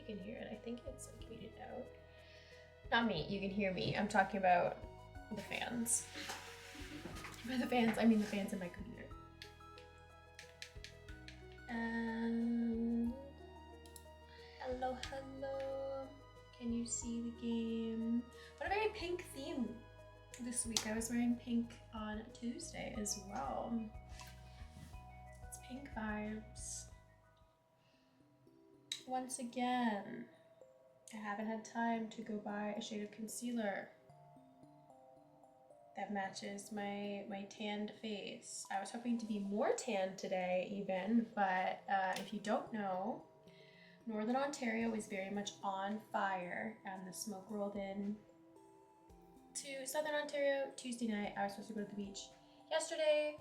you can hear it. I think it's like muted out. Not me, you can hear me. I'm talking about the fans. By the fans, I mean the fans in my computer. Hello, hello. Can you see the game? What a very pink theme this week. I was wearing pink on Tuesday as well. It's pink vibes. Once again, I haven't had time to go buy a shade of concealer that matches my tanned face. I was hoping to be more tanned today even, but if you don't know, Northern Ontario is very much on fire and the smoke rolled in to Southern Ontario Tuesday night. I was supposed to go to the beach yesterday.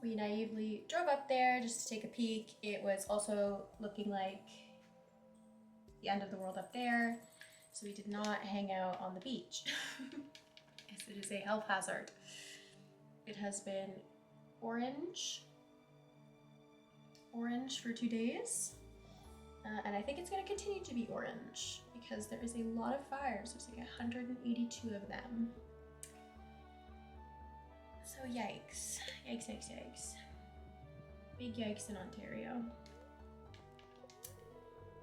We naively drove up there just to take a peek. It was also looking like the end of the world up there, so we did not hang out on the beach. Yes, it is a health hazard. It has been orange for 2 days. And I think it's going to continue to be orange because there is a lot of fires. There's like 182 of them. So yikes. Yikes, yikes, yikes. Big yikes in Ontario.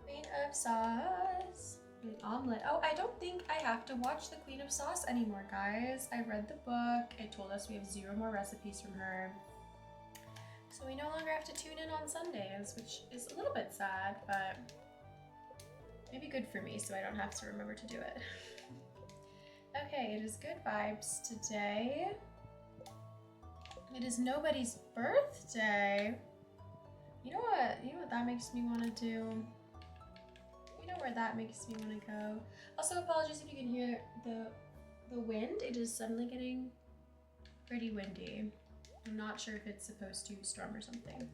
Queen of Sauce. An omelet. Oh, I don't think I have to watch the Queen of Sauce anymore, guys. I read the book. It told us we have 0 more recipes from her. So we no longer have to tune in on Sundays, which is a little bit sad, but maybe good for me so I don't have to remember to do it. Okay, it is good vibes today. It is nobody's birthday. You know what that makes me want to do? You know where that makes me want to go? Also, apologies if you can hear the wind. It is suddenly getting pretty windy. I'm not sure if it's supposed to storm or something.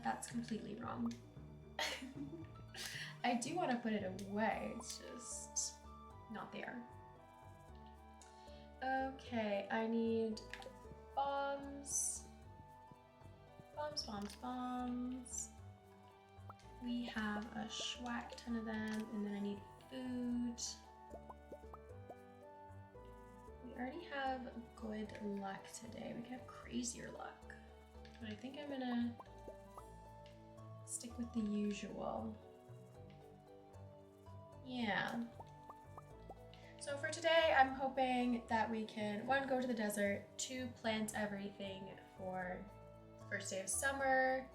That's completely wrong. I do want to put it away, it's just not there. Okay, I need bombs. Bombs. We have a schwack ton of them, and then I need food. We already have good luck today. We can have crazier luck. But I think I'm gonna stick with the usual. Yeah. So for today, I'm hoping that we can, 1, go to the desert, 2, plant everything for the first day of summer,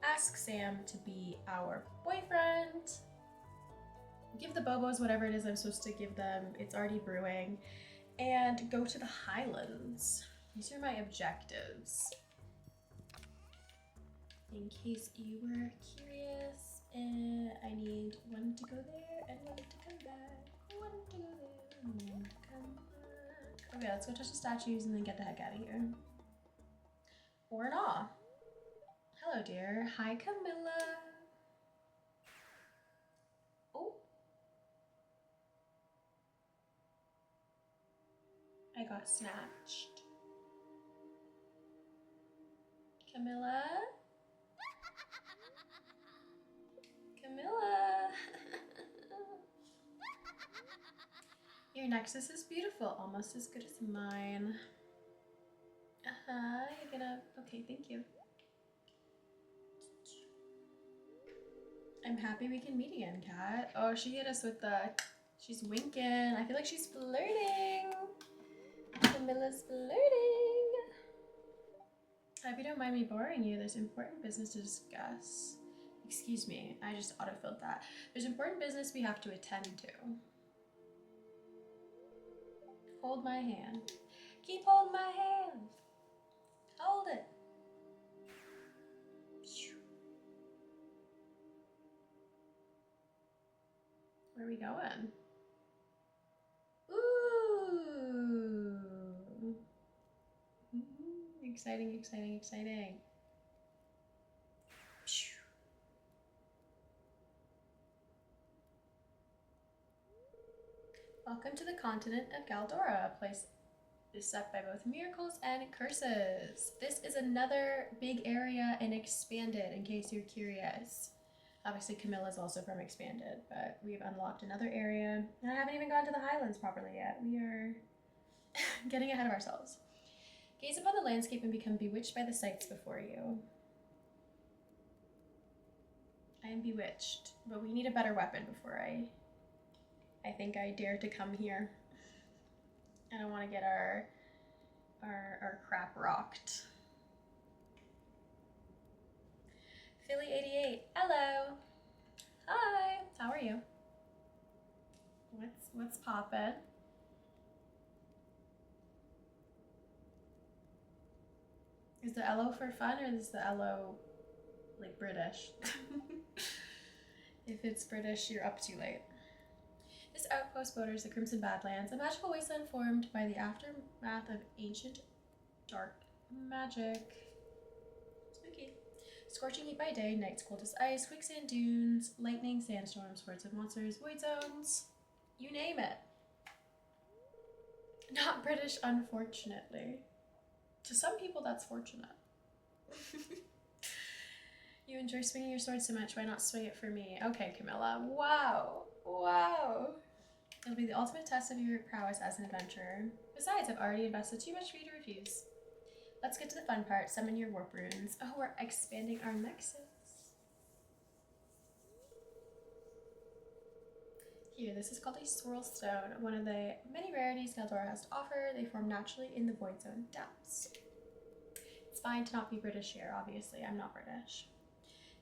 ask Sam to be our boyfriend, give the Bobos whatever it is I'm supposed to give them, it's already brewing, and go to the Highlands. These are my objectives. In case you were curious, I need 1 to go there and 1 to come back. 1 to go there and 1 to come back. Okay, let's go touch the statues and then get the heck out of here. Or not. Hello, dear. Hi, Camilla. Oh. I got snatched. Camilla? Camilla! Your nexus is beautiful, almost as good as mine. You're gonna... Okay, thank you. I'm happy we can meet again, Kat. Oh, she hit us with the... She's winking. I feel like she's flirting. Camilla's flirting. I hope you don't mind me boring you. There's important business to discuss. Excuse me, I just autofilled that. There's important business we have to attend to. Hold my hand. Keep holding my hand. Hold it. Where are we going? Ooh. Exciting, exciting, exciting. Welcome to the continent of Galdora, a place beset by both miracles and curses. This is another big area and expanded, in case you're curious. Obviously Camilla's also from Expanded, but we've unlocked another area. And I haven't even gone to the Highlands properly yet. We are getting ahead of ourselves. Gaze upon the landscape and become bewitched by the sights before you. I am bewitched, but we need a better weapon before I think I dare to come here. I don't want to get our crap rocked. Philly88, hello. Hi, how are you? What's poppin'? Is the LO for fun or is the LO like British? If it's British, you're up too late. This outpost borders the Crimson Badlands, a magical wasteland formed by the aftermath of ancient dark magic. Spooky. Scorching heat by day, nights cold as ice, quicksand dunes, lightning, sandstorms, hordes of monsters, void zones. You name it. Not British, unfortunately. To some people, that's fortunate. You enjoy swinging your sword so much, why not swing it for me? Okay, Camilla. Wow. Wow. It'll be the ultimate test of your prowess as an adventurer. Besides, I've already invested too much for you to refuse. Let's get to the fun part. Summon your warp runes. Oh, we're expanding our nexus. Here, this is called a swirl stone, one of the many rarities Galdor has to offer. They form naturally in the void zone depths. It's fine to not be British here, obviously. I'm not British.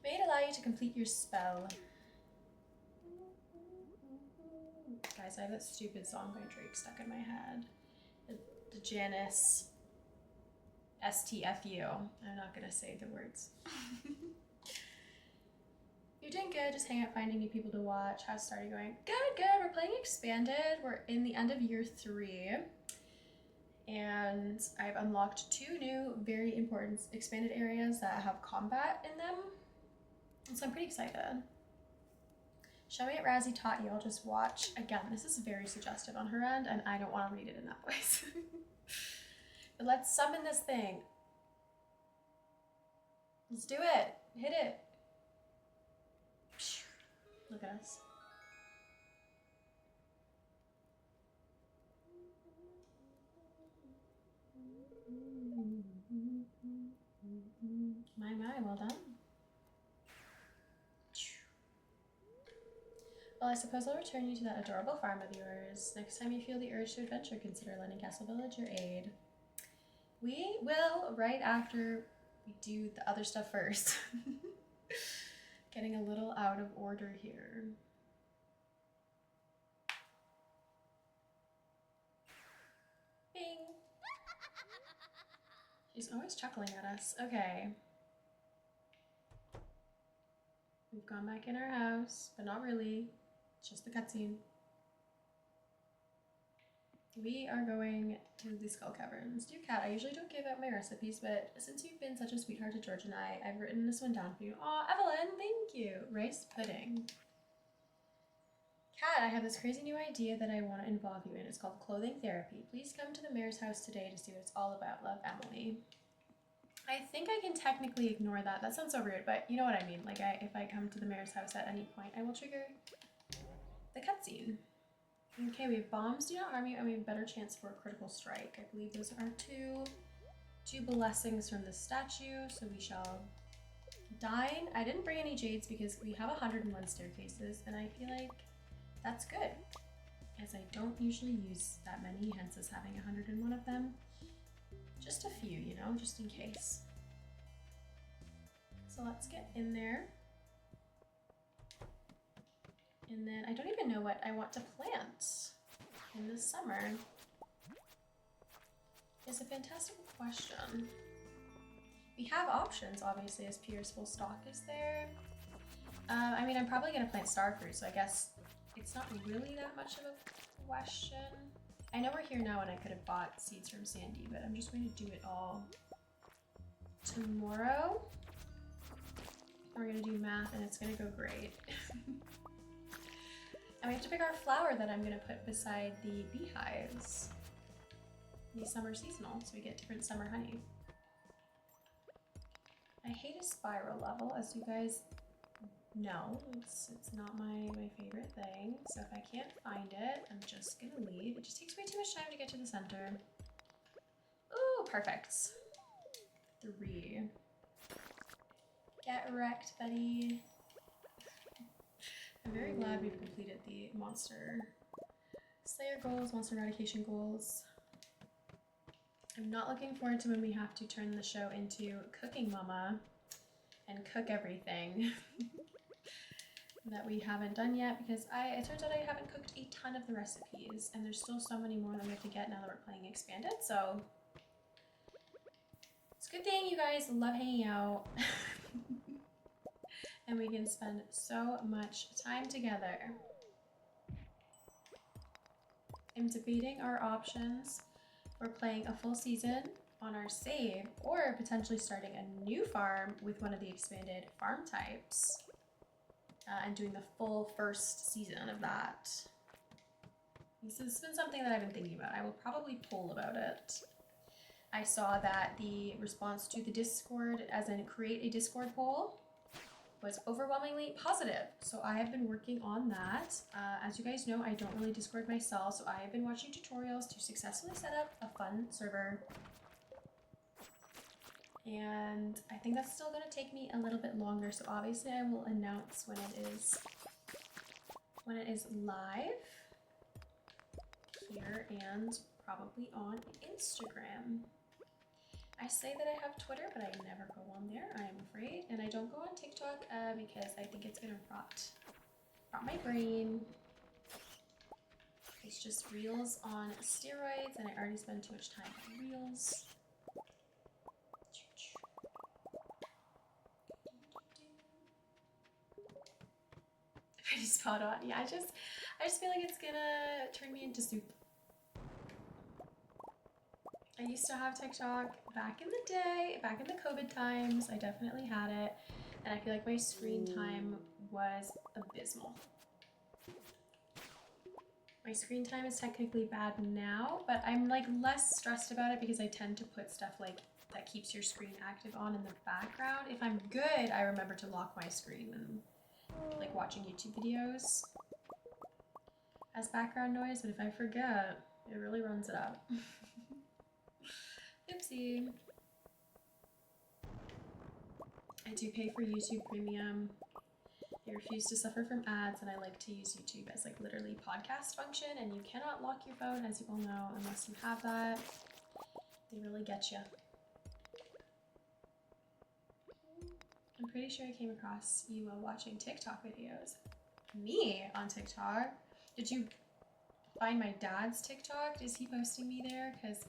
May it allow you to complete your spell. Guys, I have that stupid song by Drake stuck in my head. The Janice STFU. I'm not gonna say the words. You're doing good, just hang out finding new people to watch. How's Starry going? Good, good. We're playing Expanded. We're in the end of year 3. And I've unlocked 2 new very important expanded areas that have combat in them. And so I'm pretty excited. Show me what Razzie taught you, I'll just watch. Again, this is very suggestive on her end, and I don't want to read it in that voice. But let's summon this thing. Let's do it. Hit it. Look at us. My, well done. Well, I suppose I'll return you to that adorable farm of yours. Next time you feel the urge to adventure, consider lending Castle Village your aid. We will right after we do the other stuff first. Getting a little out of order here. Bing! She's always chuckling at us. Okay. We've gone back in our house, but not really. It's just the cutscene. We are going to the Skull Caverns. Dear Cat, I usually don't give out my recipes, but since you've been such a sweetheart to George and I've written this one down for you. Aw, Evelyn, thank you. Rice pudding. Cat, I have this crazy new idea that I want to involve you in. It's called clothing therapy. Please come to the mayor's house today to see what it's all about. Love, Emily. I think I can technically ignore that. That sounds so rude, but you know what I mean. Like, if I come to the mayor's house at any point, I will trigger the cutscene. Okay, we have bombs do not harm you, and we have a better chance for a critical strike. I believe those are two blessings from the statue, so we shall dine. I didn't bring any jades because we have 101 staircases, and I feel like that's good, as I don't usually use that many, hence us having 101 of them. Just a few, you know, just in case. So let's get in there. And then I don't even know what I want to plant in the summer. It's a fantastic question. We have options, obviously, as Pierre's full stock is there. I mean, I'm probably going to plant Starfruit, so I guess it's not really that much of a question. I know we're here now and I could have bought seeds from Sandy, but I'm just going to do it all tomorrow. We're going to do math and it's going to go great. And we have to pick our flower that I'm going to put beside the beehives. The summer seasonal, so we get different summer honey. I hate a spiral level, as you guys No, it's not my favorite thing. So if I can't find it, I'm just gonna leave. It just takes way too much time to get to the center. Ooh, perfect. 3. Get wrecked, buddy. I'm very glad we've completed the monster slayer goals, monster eradication goals. I'm not looking forward to when we have to turn the show into Cooking Mama and cook everything that we haven't done yet, because it turns out I haven't cooked a ton of the recipes and there's still so many more that we have to get now that we're playing expanded. So it's a good thing you guys love hanging out and we can spend so much time together. I'm debating our options for playing a full season on our save or potentially starting a new farm with one of the expanded farm types and doing the full first season of that. This has been something that I've been thinking about. I will probably poll about it. I saw that the response to the Discord, as in create a Discord poll, was overwhelmingly positive. So I have been working on that. As you guys know, I don't really Discord myself, so I have been watching tutorials to successfully set up a fun server. And I think that's still gonna take me a little bit longer, so obviously I will announce when it is live here and probably on Instagram. I say that I have Twitter, but I never go on there, I am afraid. And I don't go on TikTok because I think it's gonna rot my brain. It's just Reels on steroids, and I already spend too much time on Reels. Pretty spot on. Yeah, I just feel like it's gonna turn me into soup. I used to have TikTok back in the day, back in the COVID times. I definitely had it, and I feel like my screen time was abysmal. My screen time is technically bad now, but I'm like less stressed about it because I tend to put stuff like that keeps your screen active on in the background. If I'm good, I remember to lock my screen and like watching YouTube videos as background noise, but if I forget, it really runs it up. Oopsie. I do pay for YouTube Premium. I refuse to suffer from ads, and I like to use YouTube as like literally podcast function, and you cannot lock your phone, as you all know, unless you have that. They really get you. I'm pretty sure I came across you while watching TikTok videos. Me on TikTok? Did you find my dad's TikTok? Is he posting me there? Because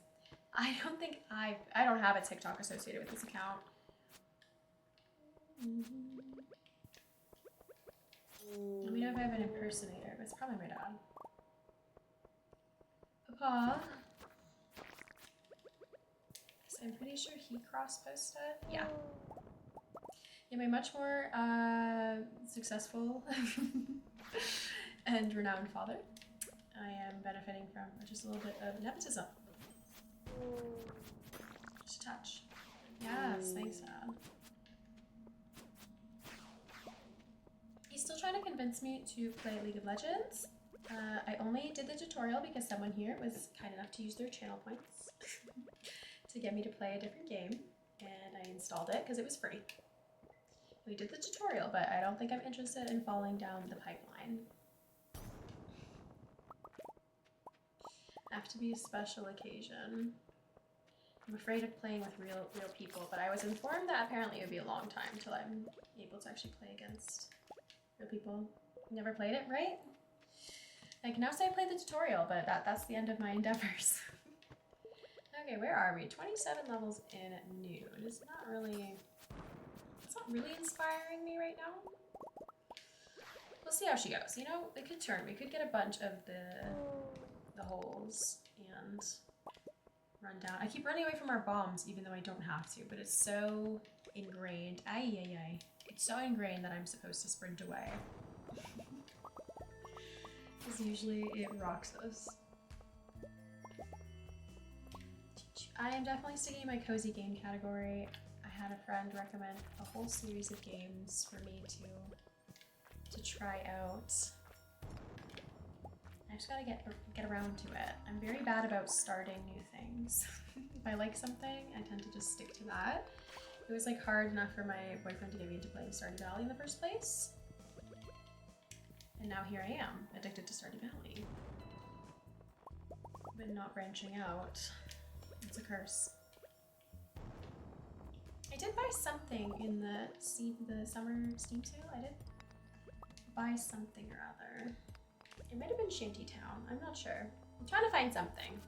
I don't think I don't have a TikTok associated with this account. Let me know if I have an impersonator, but it's probably my dad. Papa. So I'm pretty sure he cross-posted. Yeah. Yeah, my much more successful and renowned father. I am benefiting from just a little bit of nepotism. Just a touch. Yes, thanks, Dad. He's still trying to convince me to play League of Legends. I only did the tutorial because someone here was kind enough to use their channel points to get me to play a different game, and I installed it because it was free. We did the tutorial, but I don't think I'm interested in falling down the pipeline. Have to be a special occasion. I'm afraid of playing with real people, but I was informed that apparently it would be a long time till I'm able to actually play against real people. Never played it, right? I can now say I played the tutorial, but that's the end of my endeavors. Okay, where are we? 27 levels in new. It's not really inspiring me right now. We'll see how she goes. You know, it could turn. We could get a bunch of the holes and run down. I keep running away from our bombs even though I don't have to, but it's so ingrained. Ay. It's so ingrained that I'm supposed to sprint away. Because usually it rocks us. I am definitely sticking in my cozy game category. I had a friend recommend a whole series of games for me to to try out. I just gotta get around to it. I'm very bad about starting new things. If I like something, I tend to just stick to that. It was like hard enough for my boyfriend to get me into playing Stardew Valley in the first place. And now here I am, addicted to Stardew Valley. But not branching out. It's a curse. I did buy something in the summer Steam sale. I did buy something or other. It might have been Shantytown. I'm not sure. I'm trying to find something.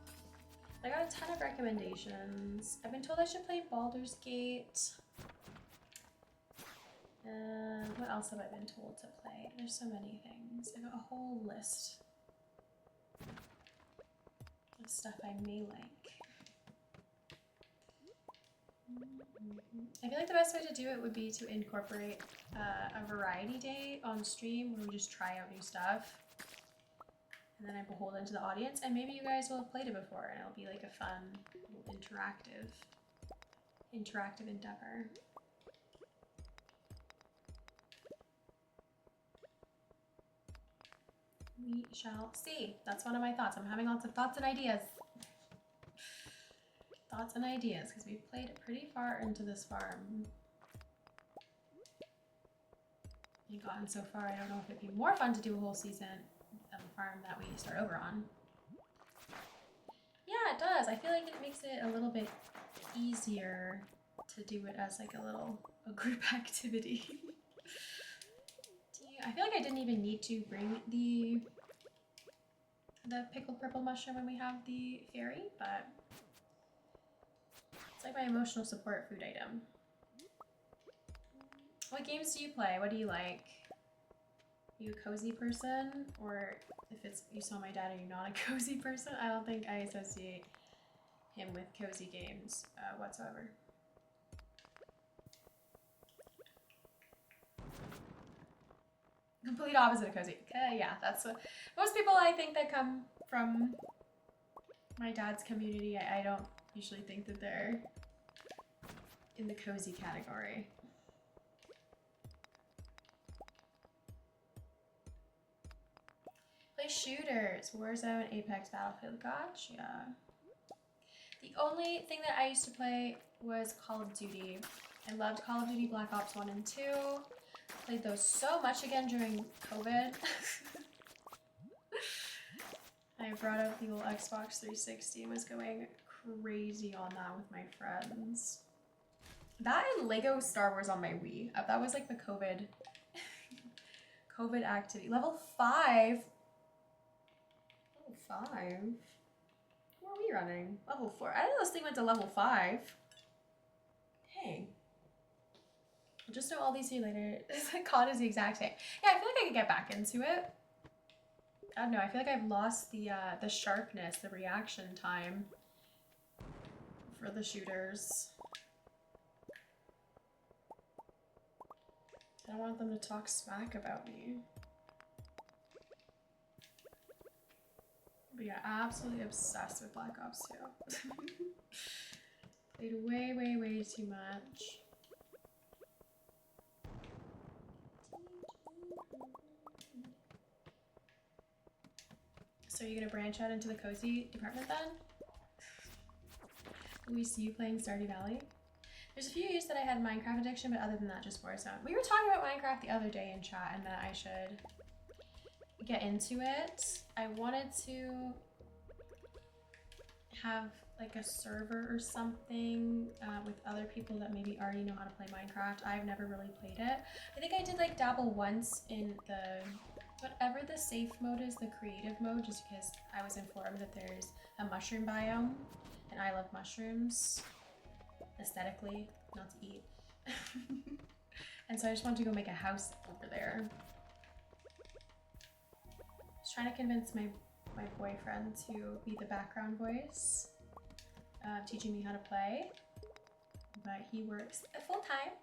I got a ton of recommendations. I've been told I should play Baldur's Gate. What else have I been told to play? There's so many things. I got a whole list of stuff I may like. I feel like the best way to do it would be to incorporate a variety day on stream where we just try out new stuff. And then I behold into the audience, and maybe you guys will have played it before, and it'll be like a fun, little interactive endeavor. We shall see. That's one of my thoughts. I'm having lots of thoughts and ideas. Thoughts and ideas, because we've played pretty far into this farm. We've gotten so far, I don't know if it'd be more fun to do a whole season of a farm that we start over on. Yeah, it does. I feel like it makes it a little bit easier to do it as like a group activity. I feel like I didn't even need to bring the pickled purple mushroom when we have the fairy, but it's like my emotional support food item. What games do you play? What do you like? Are you a cozy person? Or if it's you saw my dad, are you not a cozy person? I don't think I associate him with cozy games whatsoever. Complete opposite of cozy. Yeah, that's what most people I think that come from my dad's community, I don't usually think that they're in the cozy category. Play shooters, Warzone, Apex, Battlefield, gotcha. The only thing that I used to play was Call of Duty. I loved Call of Duty Black Ops 1 and 2. Played those so much again during COVID. I brought out the old Xbox 360 and was going crazy on that with my friends. That and Lego Star Wars on my Wii. That was like the COVID activity. Level 5? Level 5? Who are we running? Level 4. I didn't know this thing went to level 5. Hey. Just know all these years later, it's like COD is the exact same. Yeah, I feel like I could get back into it. I don't know, I feel like I've lost the sharpness, the reaction time for the shooters. I don't want them to talk smack about me. But yeah, absolutely obsessed with Black Ops 2. Played way, way, way too much. So are you gonna branch out into the cozy department then? Will we see you playing Stardew Valley? There's a few years that I had Minecraft addiction, but other than that, just Warzone. We were talking about Minecraft the other day in chat and that I should get into it. I wanted to have like a server or something with other people that maybe already know how to play Minecraft. I've never really played it. I think I did like dabble once in the whatever the safe mode is, the creative mode, just because I was informed that there's a mushroom biome and I love mushrooms aesthetically, not to eat. And so I just wanted to go make a house over there. I was trying to convince my boyfriend to be the background voice, teaching me how to play, but he works full time.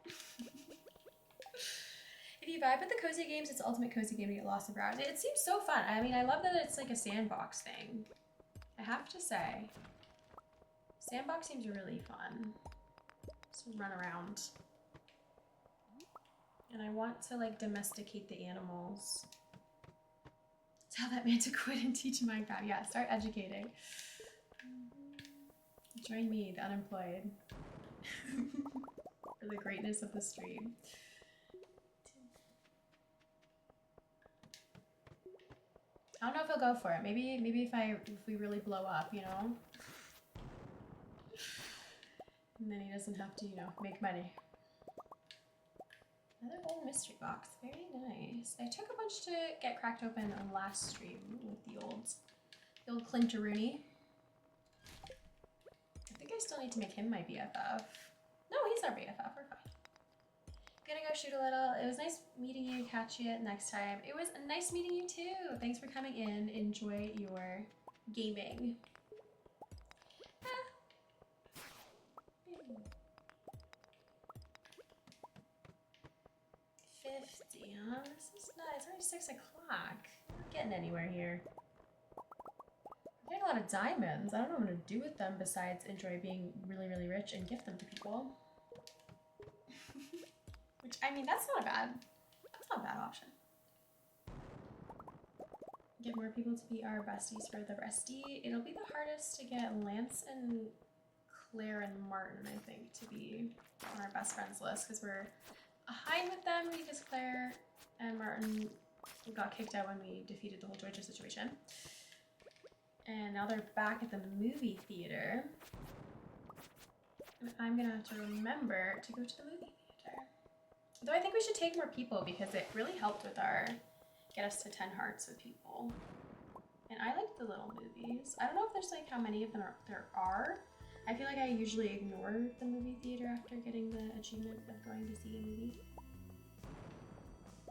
If you vibe with the cozy games, it's the ultimate cozy game to get lost in for hours. It seems so fun. I mean, I love that it's like a sandbox thing. I have to say, sandbox seems really fun. Just run around. And I want to like domesticate the animals. Tell that man to quit and teach Minecraft. Yeah, start educating. Join me, the unemployed. For the greatness of the stream. I don't know if he'll go for it. Maybe if we really blow up, you know? And then he doesn't have to, you know, make money. Another old mystery box. Very nice. I took a bunch to get cracked open on last stream with the old Clint-a-Rooney. I think I still need to make him my BFF. No, he's our BFF. We're fine. Gonna go shoot a little. It was nice meeting you. Catch you next time. It was nice meeting you too. Thanks for coming in. Enjoy your gaming. 50, huh? This is not. It's already 6 o'clock. Not getting anywhere here. I'm getting a lot of diamonds. I don't know what I'm gonna do with them besides enjoy being really, really rich and gift them to people. Which, I mean, that's not a bad option. Get more people to be our besties for the restie. It'll be the hardest to get Lance and Claire and Martin, I think, to be on our best friends list because we're behind with them because Claire and Martin got kicked out when we defeated the whole Georgia situation. And now they're back at the movie theater. And I'm gonna have to remember to go to the movie theater. Though I think we should take more people because it really helped with our get us to 10 hearts with people. And I like the little movies. I don't know if there's like how many of them there are. I feel like I usually ignore the movie theater after getting the achievement of going to see a movie.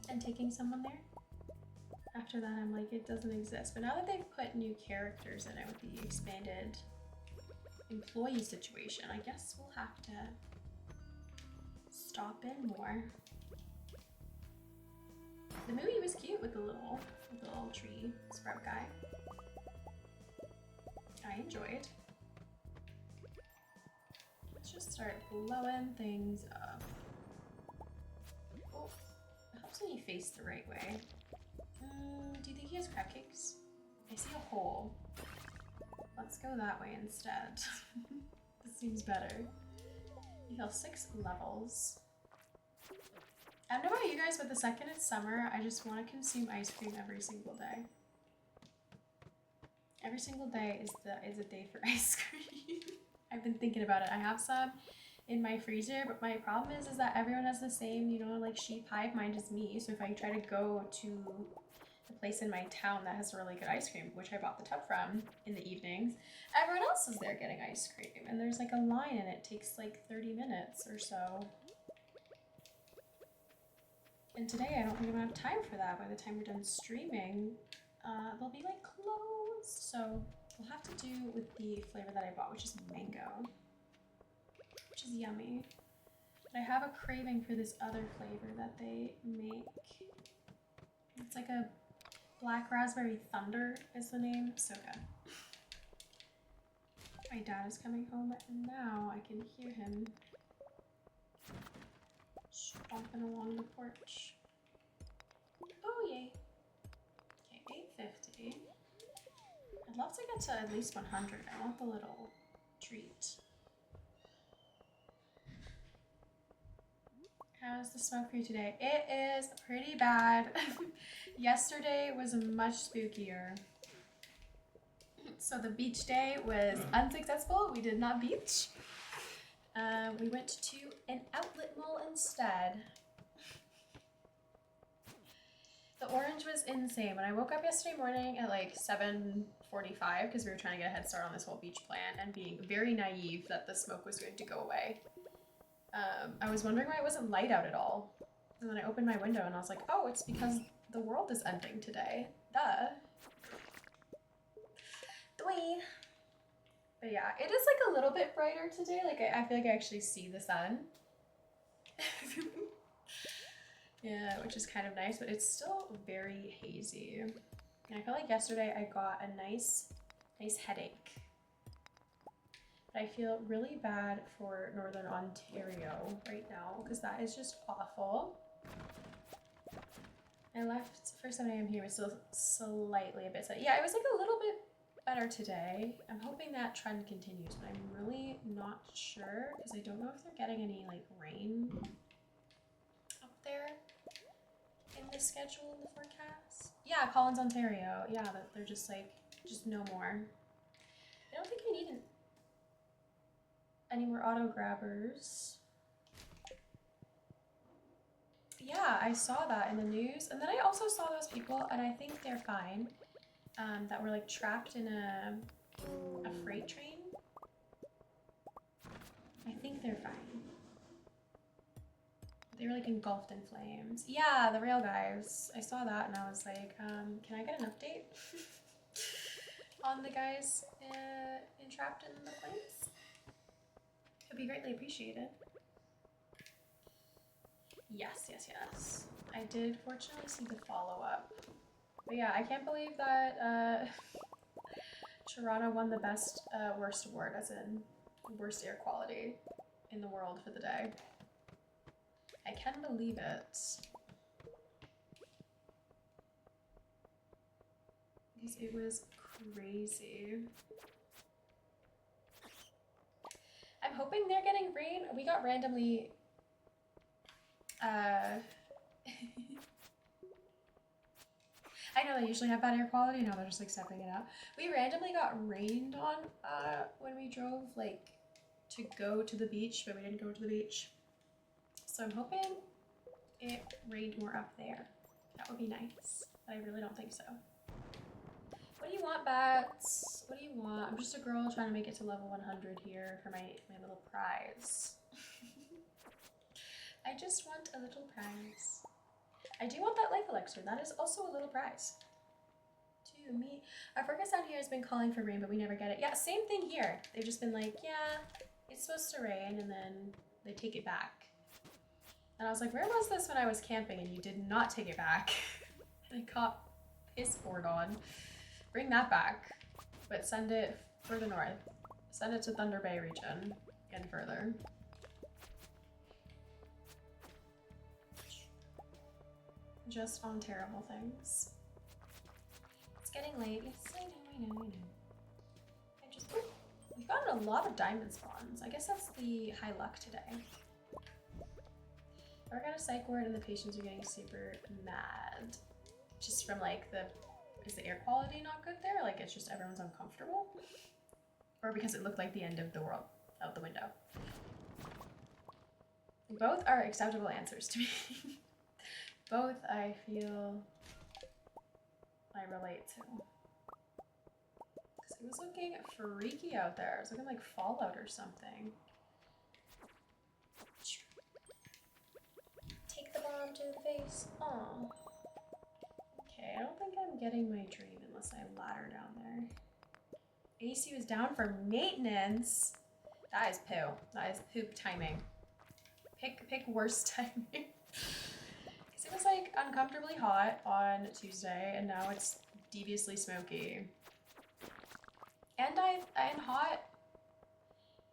And taking someone there. After that I'm like, it doesn't exist. But now that they've put new characters in it with the expanded employee situation, I guess we'll have to stop in more. The movie was cute with the little tree sprout guy. I enjoyed. Let's just start blowing things up. Oh, it helps when you face the right way. Do you think he has crab cakes? I see a hole. Let's go that way instead. This seems better. You heal 6 levels. I don't know about you guys, but the second it's summer, I just want to consume ice cream every single day. Every single day is a day for ice cream. I've been thinking about it. I have some in my freezer, but my problem is that everyone has the same, you know, like sheep hive mind as me. So if I try to go to the place in my town that has really good ice cream, which I bought the tub from in the evenings, everyone else is there getting ice cream. And there's like a line and it takes like 30 minutes or so. And today I don't think I'm gonna have time for that. By the time we're done streaming, they'll be like closed. So we'll have to do with the flavor that I bought, which is mango, which is yummy. But I have a craving for this other flavor that they make. It's like a Black Raspberry Thunder is the name. So good. My dad is coming home and now I can hear him stomping along the porch. Oh yay. Okay, 850. I'd love to get to at least 100. I want the little treat. How's the smoke for you today? It is pretty bad. Yesterday was much spookier. So the beach day was unsuccessful. We did not beach. We went to an outlet mall instead. The orange was insane. When I woke up yesterday morning at like 7:45 because we were trying to get a head start on this whole beach plan and being very naive that the smoke was going to go away. I was wondering why it wasn't light out at all. And then I opened my window and I was like, oh, it's because the world is ending today. Duh. Dwee. But yeah, it is like a little bit brighter today. Like I feel like I actually see the sun. Yeah, which is kind of nice, but it's still very hazy. And I feel like yesterday I got a nice headache. But I feel really bad for Northern Ontario right now because that is just awful. I left for 7 a.m. here, but still slightly a bit sunny. Yeah, it was like a little bit better today. I'm hoping that trend continues, but I'm really not sure because I don't know if they're getting any like rain up there in the schedule in the forecast. Yeah, Collins, Ontario. Yeah, that they're just like, just no more. I don't think I need any more auto grabbers. Yeah, I saw that in the news. And then I also saw those people, and I think they're fine, that were like trapped in a freight train. I think they're fine. They were like engulfed in flames. Yeah, the rail guys. I saw that and I was like, can I get an update on the guys entrapped in the flames? It would be greatly appreciated. Yes, yes, yes. I did fortunately see the follow-up. But yeah, I can't believe that Toronto won the best worst award, as in worst air quality in the world for the day. I can believe it. Because it was crazy. I'm hoping they're getting rain. We got randomly I know they usually have bad air quality, now they're just like stepping it up. We randomly got rained on when we drove like to go to the beach, but we didn't go to the beach. So I'm hoping it rained more up there. That would be nice, but I really don't think so. What do you want, Bats? What do you want? I'm just a girl trying to make it to level 100 here for my little prize. I just want a little prize. I do want that life elixir. That is also a little prize. To me. Our forecast down here has been calling for rain, but we never get it. Yeah, same thing here. They've just been like, yeah, it's supposed to rain, and then they take it back. And I was like, where was this when I was camping and you did not take it back? And I got piss poured on. Bring that back, but send it further north. Send it to Thunder Bay region and further. Just on terrible things. It's getting late. Yes, I know. I just, ooh, we've gotten a lot of diamond spawns. I guess that's the high luck today. I got a psych ward and the patients are getting super mad. Just from like is the air quality not good there? Like it's just everyone's uncomfortable? Or because it looked like the end of the world out the window? Both are acceptable answers to me. Both I feel I relate to. Because it was looking freaky out there. It was looking like Fallout or something. Take the bomb to the face. Aw. Okay, I don't think I'm getting my dream unless I ladder down there. AC was down for maintenance. That is poo. That is poop timing. Pick worst timing. It was like uncomfortably hot on Tuesday and now it's deviously smoky. And I'm hot.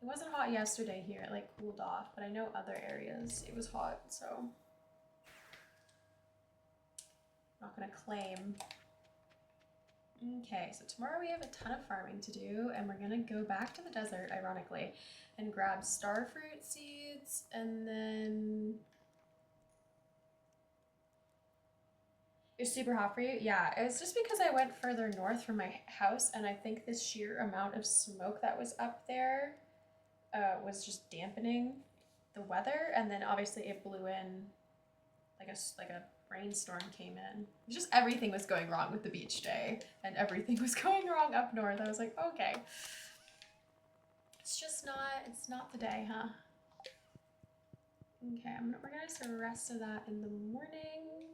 It wasn't hot yesterday here, it like cooled off, but I know other areas it was hot, so I'm not gonna claim. Okay, so tomorrow we have a ton of farming to do and we're gonna go back to the desert, ironically, and grab starfruit seeds and then it's super hot for you? Yeah, it was just because I went further north from my house and I think this sheer amount of smoke that was up there was just dampening the weather, and then obviously it blew in like a rainstorm came in. Just everything was going wrong with the beach day and everything was going wrong up north. I was like, okay. It's not the day, huh? Okay, we're gonna do the rest of that in the morning.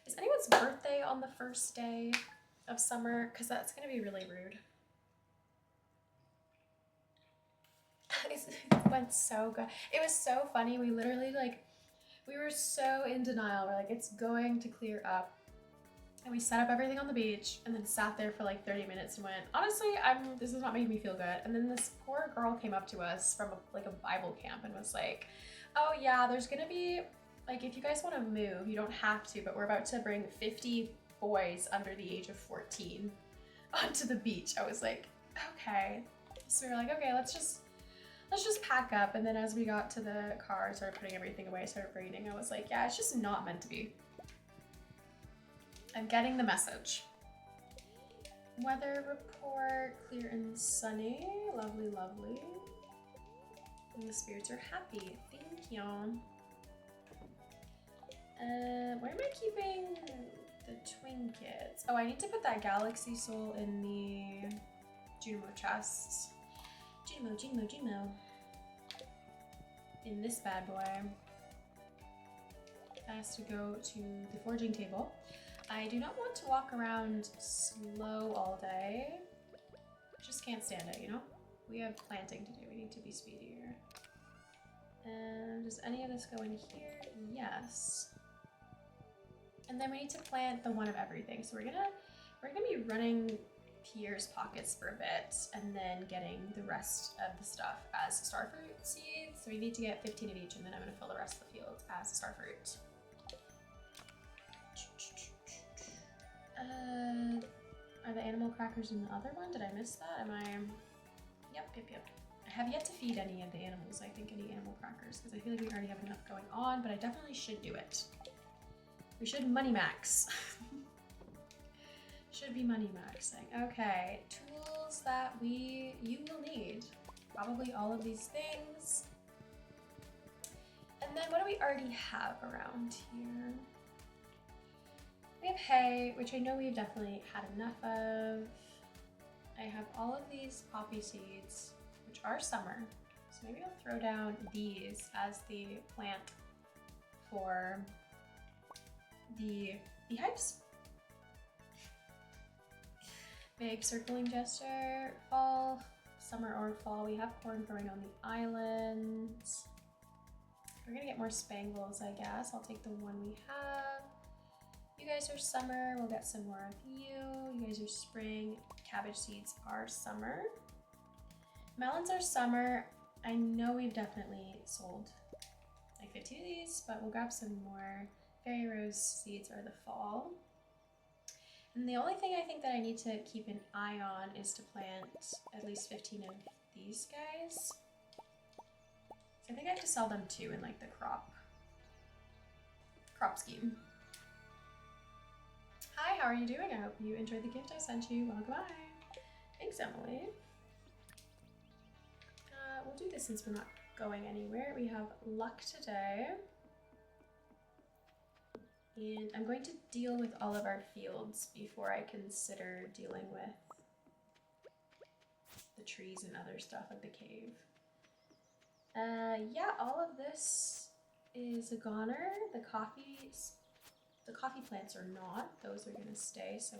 Is anyone's birthday on the first day of summer? Because that's going to be really rude. It went so good. It was so funny. We literally we were so in denial. We're like, it's going to clear up. And we set up everything on the beach and then sat there for like 30 minutes and went, honestly, this is not making me feel good. And then this poor girl came up to us from a Bible camp and was like, oh yeah, there's going to be Like, if you guys want to move, you don't have to, but we're about to bring 50 boys under the age of 14 onto the beach. I was like, okay. So we were like, okay, let's just pack up. And then as we got to the car, started putting everything away, started raining. I was like, yeah, it's just not meant to be. I'm getting the message. Weather report, clear and sunny. Lovely, lovely. And the spirits are happy. Thank you. Where am I keeping the twin kids? Oh, I need to put that galaxy soul in the Junimo chest. Junimo. In this bad boy. Has to go to the forging table. I do not want to walk around slow all day. Just can't stand it, you know? We have planting to do. We need to be speedier. And does any of this go in here? Yes. And then we need to plant the one of everything. So we're gonna be running Pierre's pockets for a bit and then getting the rest of the stuff as starfruit seeds. So we need to get 15 of each, and then I'm gonna fill the rest of the field as starfruit. Are the animal crackers in the other one? Did I miss that? Am I? Yep. I have yet to feed any of the animals, I think, any animal crackers, because I feel like we already have enough going on, but I definitely should do it. We should money max. Should be money maxing. Okay, tools that you will need. Probably all of these things. And then what do we already have around here? We have hay, which I know we've definitely had enough of. I have all of these poppy seeds, which are summer. So maybe I'll throw down these as the plant for the beehives. Big circling gesture, fall, summer or fall. We have corn growing on the islands. We're gonna get more spangles, I guess. I'll take the one we have. You guys are summer, we'll get some more of you. You guys are spring. Cabbage seeds are summer. Melons are summer. I know we've definitely sold like 15 of these, but we'll grab some more. Fairy rose seeds are the fall. And the only thing I think that I need to keep an eye on is to plant at least 15 of these guys. So I think I have to sell them too in like the crop scheme. Hi, how are you doing? I hope you enjoyed the gift I sent you. Welcome by. Thanks, Emily. We'll do this since we're not going anywhere. We have luck today. And I'm going to deal with all of our fields before I consider dealing with the trees and other stuff at the cave. Yeah, all of this is a goner. The coffee plants are not. Those are gonna stay, so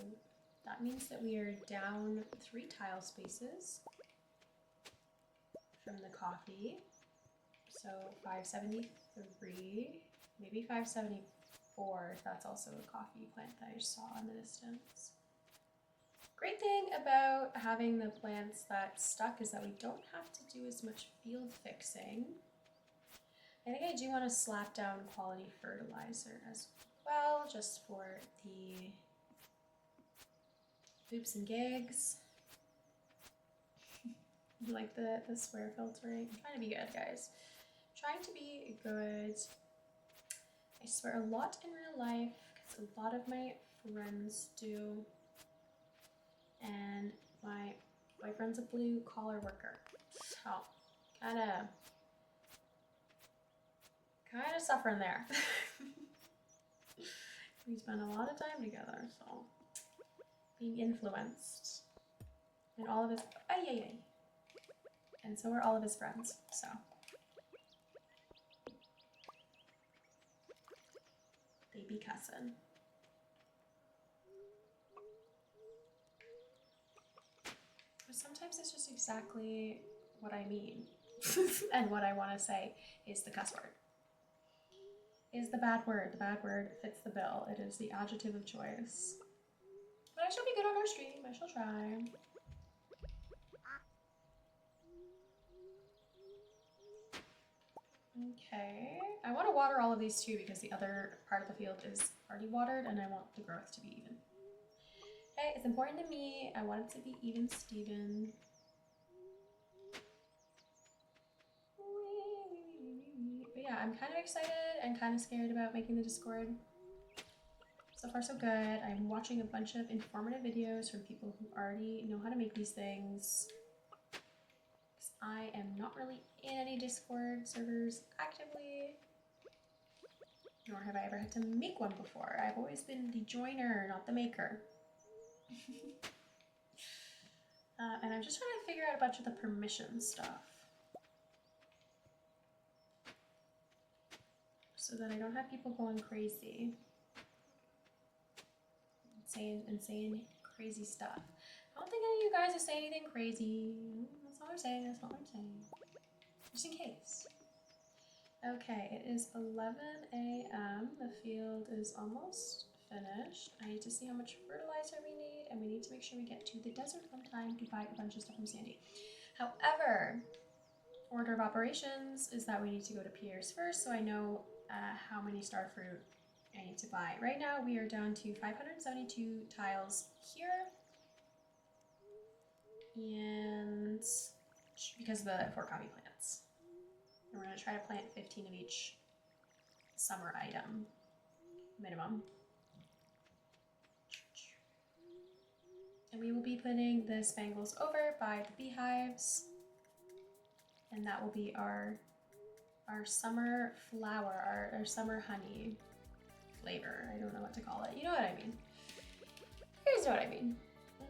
that means that we are down 3 tile spaces from the coffee. So 573, maybe 574 if that's also a coffee plant that I saw in the distance. Great thing about having the plants that stuck is that we don't have to do as much field fixing. I think I do want to slap down quality fertilizer as well, just for the oops and gigs. You like the swear filtering? I'm trying to be good, guys. Trying to be good. I swear a lot in real life, because a lot of my friends do. And my boyfriend's a blue collar worker. So kinda suffering there. We spend a lot of time together, so being influenced. And all of his and so are all of his friends, so. They be cussing. But sometimes it's just exactly what I mean. And what I want to say is the cuss word. Is the bad word. The bad word fits the bill. It is the adjective of choice. But I shall be good on our stream. I shall try. Okay, I want to water all of these too because the other part of the field is already watered and I want the growth to be even. Okay, it's important to me. I want it to be even Steven. But yeah, I'm kind of excited and kind of scared about making the Discord. So far so good. I'm watching a bunch of informative videos from people who already know how to make these things. I am not really in any Discord servers actively, nor have I ever had to make one before. I've always been the joiner, not the maker. And I'm just trying to figure out a bunch of the permission stuff so that I don't have people going crazy and saying crazy stuff. I don't think any of you guys are saying anything crazy. That's not what I'm saying. That's not what I'm saying. Just in case. Okay, it is 11 a.m. The field is almost finished. I need to see how much fertilizer we need, and we need to make sure we get to the desert on time to buy a bunch of stuff from Sandy. However, order of operations is that we need to go to Pierre's first, so I know how many Starfruit I need to buy. Right now, we are down to 572 tiles here. And because of the 4 coffee plants. And we're going to try to plant 15 of each summer item minimum. And we will be putting the spangles over by the beehives. And that will be our summer flower, our summer honey flavor. I don't know what to call it. You know what I mean. You guys know what I mean.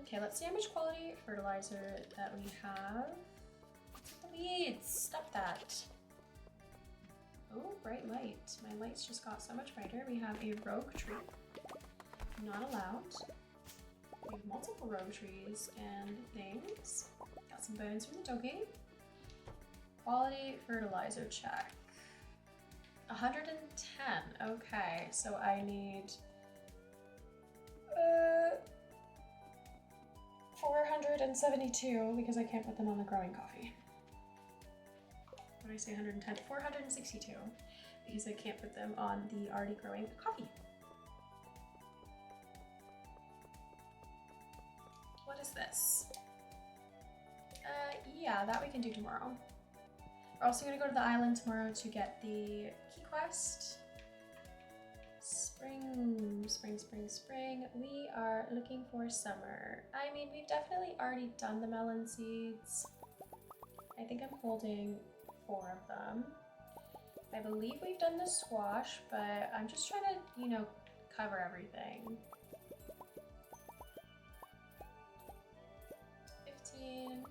Okay, let's see how much quality fertilizer that we have. Weeds, stop that. Oh, bright light. My lights just got so much brighter. We have a rogue tree. Not allowed. We have multiple rogue trees and things. Got some bones from the dogging. Quality fertilizer check. 110. Okay, so I need 472 because I can't put them on the growing coffee. What did I say? 110? 462 because I can't put them on the already growing coffee. What is this? Yeah, that we can do tomorrow. We're also going to go to the island tomorrow to get the key quest. Spring, spring, spring, spring. We are looking for summer. I mean, we've definitely already done the melon seeds. I think I'm holding 4 of them. I believe we've done the squash, but I'm just trying to, you know, cover everything. 15.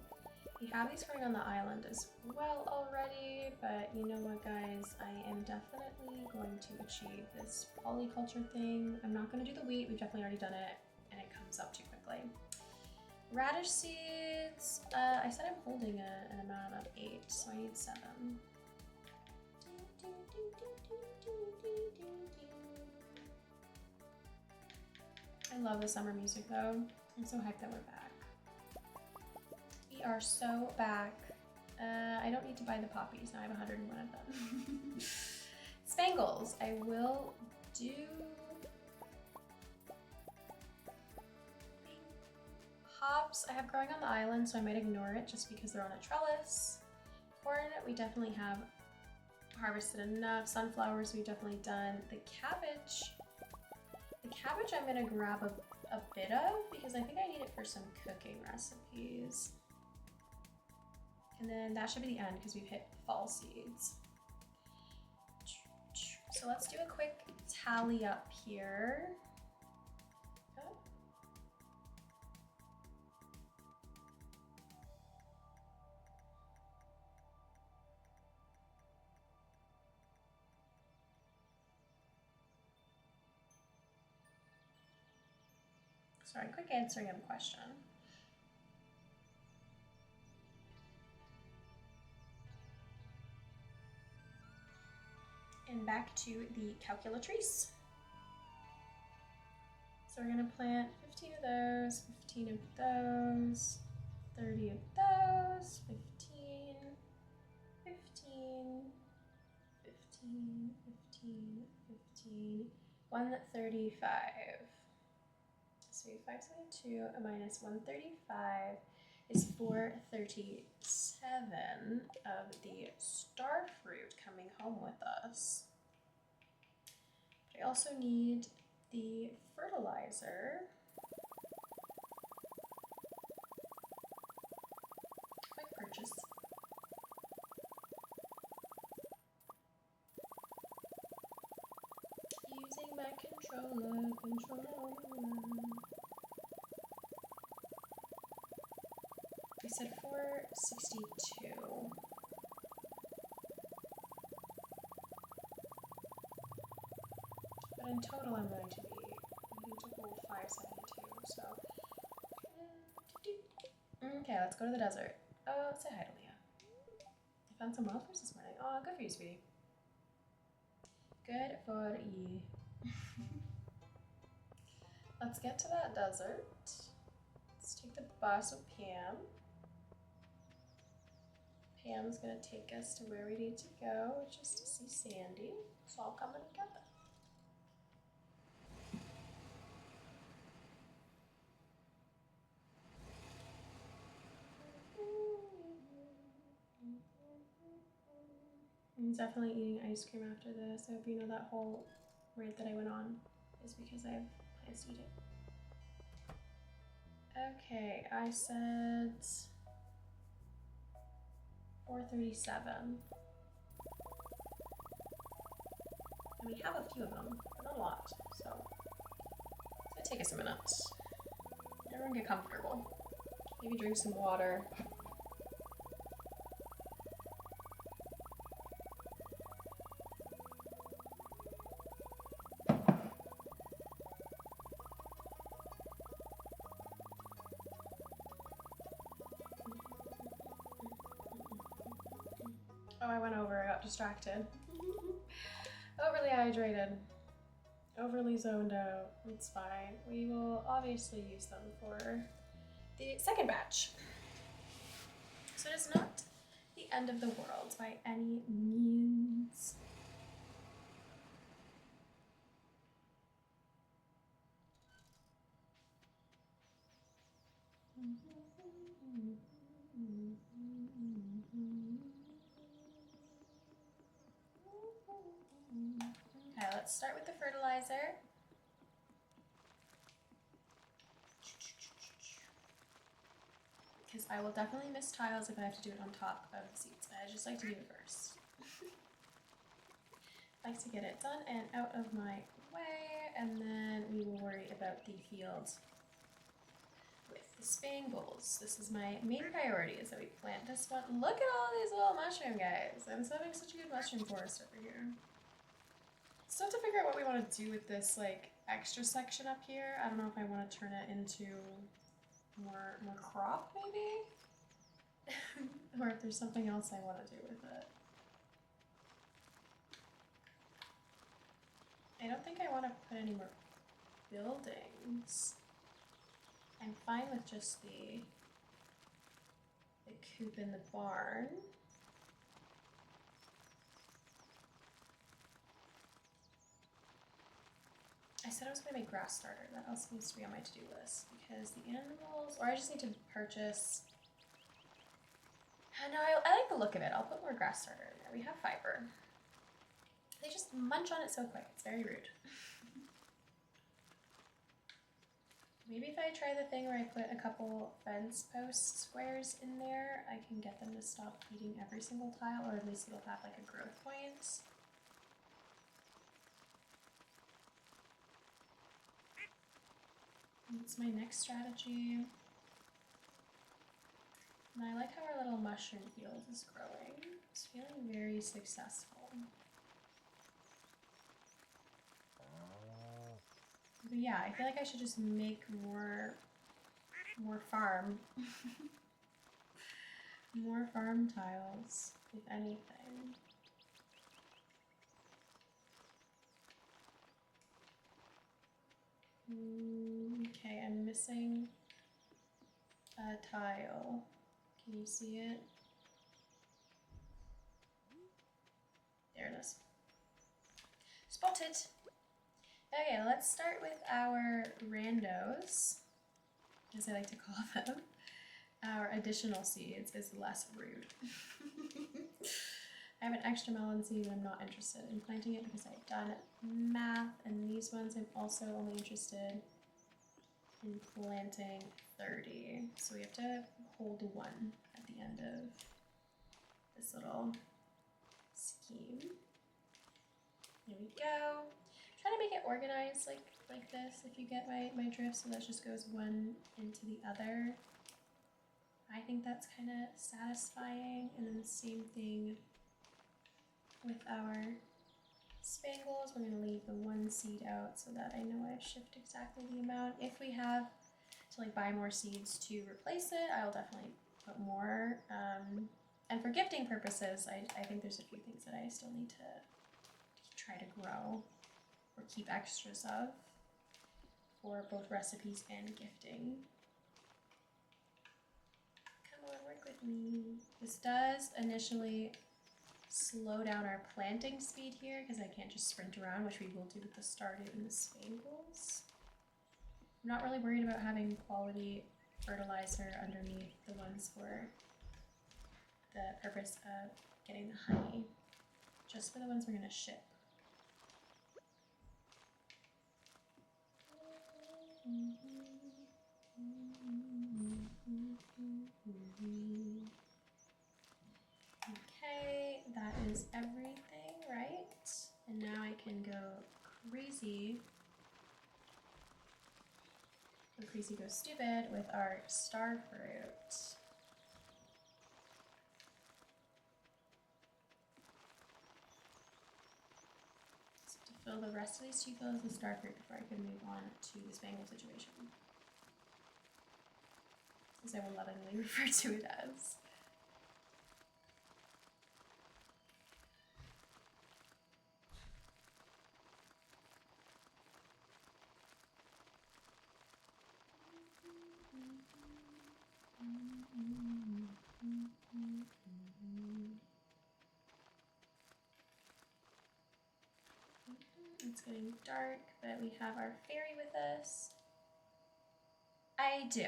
We have these growing on the island as well already, but you know what, guys? I am definitely going to achieve this polyculture thing. I'm not going to do the wheat. We've definitely already done it, and it comes up too quickly. Radish seeds. I said I'm holding an amount of 8, so I need 7. I love the summer music, though. I'm so hyped that we're back. We are so back. I don't need to buy the poppies. Now I have 101 of them. Spangles. I will do hops. I have growing on the island, so I might ignore it just because they're on a trellis. Corn, we definitely have harvested enough. Sunflowers, we've definitely done. The cabbage I'm gonna grab a bit of because I think I need it for some cooking recipes. And then that should be the end because we've hit fall seeds. So let's do a quick tally up here. Oh. Sorry, quick answering of a question. And back to the calculatrice. So we're gonna plant 15 of those, 15 of those, 30 of those, 15, 15, 15, 15, 15, 135. So we have 572 minus 135 is 437 of the Starfruit coming home with us. I also need the fertilizer. Quick purchase. Using my controller. I said 462. But in total I'm going to be, I need to hold 572, so. Okay, let's go to the desert. Oh, say hi to Leah. I found some wildflowers this morning. Oh, good for you, sweetie. Good for you. Let's get to that desert. Let's take the bus with Pam. Pam's gonna take us to where we need to go, which is to see Sandy. So I'll come and get them. I'm definitely eating ice cream after this. I hope you know that whole rant that I went on is because I have plans to eat it. Okay, I said 437. And we have a few of them, but not a lot, so it's gonna take us a minute. Everyone get comfortable. Maybe drink some water. Oh, I went over, I got distracted. Overly hydrated. Overly zoned out. It's fine. We will obviously use them for the second batch. So it is not the end of the world by any means. Okay, let's start with the fertilizer. Because I will definitely miss tiles if I have to do it on top of the seeds. I just like to do it first. I like to get it done and out of my way, and then we will worry about the field with the spangles. This is my main priority, is that we plant this one. Look at all these little mushroom guys. I'm having such a good mushroom forest over here. Still have to figure out what we want to do with this like extra section up here. I don't know if I want to turn it into more crop maybe? Or if there's something else I want to do with it. I don't think I want to put any more buildings. I'm fine with just the coop in the barn. I said I was going to make grass starter. That also needs to be on my to-do list because the animals, or I just need to purchase. No, I like the look of it. I'll put more grass starter in there. We have fiber. They just munch on it so quick. It's very rude. Maybe if I try the thing where I put a couple fence post squares in there, I can get them to stop eating every single tile, or at least it'll have like a growth point. That's my next strategy. And I like how our little mushroom field is growing. It's feeling very successful. But yeah, I feel like I should just make more farm. More farm tiles, if anything. Okay, I'm missing a tile. Can you see it? There it is. Spotted. Okay, let's start with our randos, as I like to call them. Our additional seeds is less rude. I have an extra melon seed and I'm not interested in planting it because I've done math, and these ones I'm also only interested in planting 30. So we have to hold 1 at the end of this little scheme. Here we go. Try to make it organized like this, if you get my drift, so that just goes one into the other. I think that's kind of satisfying. And then the same thing with our spangles. We're going to leave the 1 seed out so that I know I've shipped exactly the amount. If we have to like buy more seeds to replace it, I'll definitely put more. And for gifting purposes, I think there's a few things that I still need to try to grow or keep extras of for both recipes and gifting. Come on, work with me. This does initially slow down our planting speed here because I can't just sprint around, which we will do with the started and the spangles. I'm not really worried about having quality fertilizer underneath the ones for the purpose of getting the honey, just for the ones we're going to ship. Okay, that is everything, right? And now I can go crazy. Go crazy, go stupid with our Starfruit. So to fill the rest of these 2 fills with Starfruit before I can move on to the spangle situation, as I will lovingly refer to it as. It's getting dark, but we have our fairy with us. I do.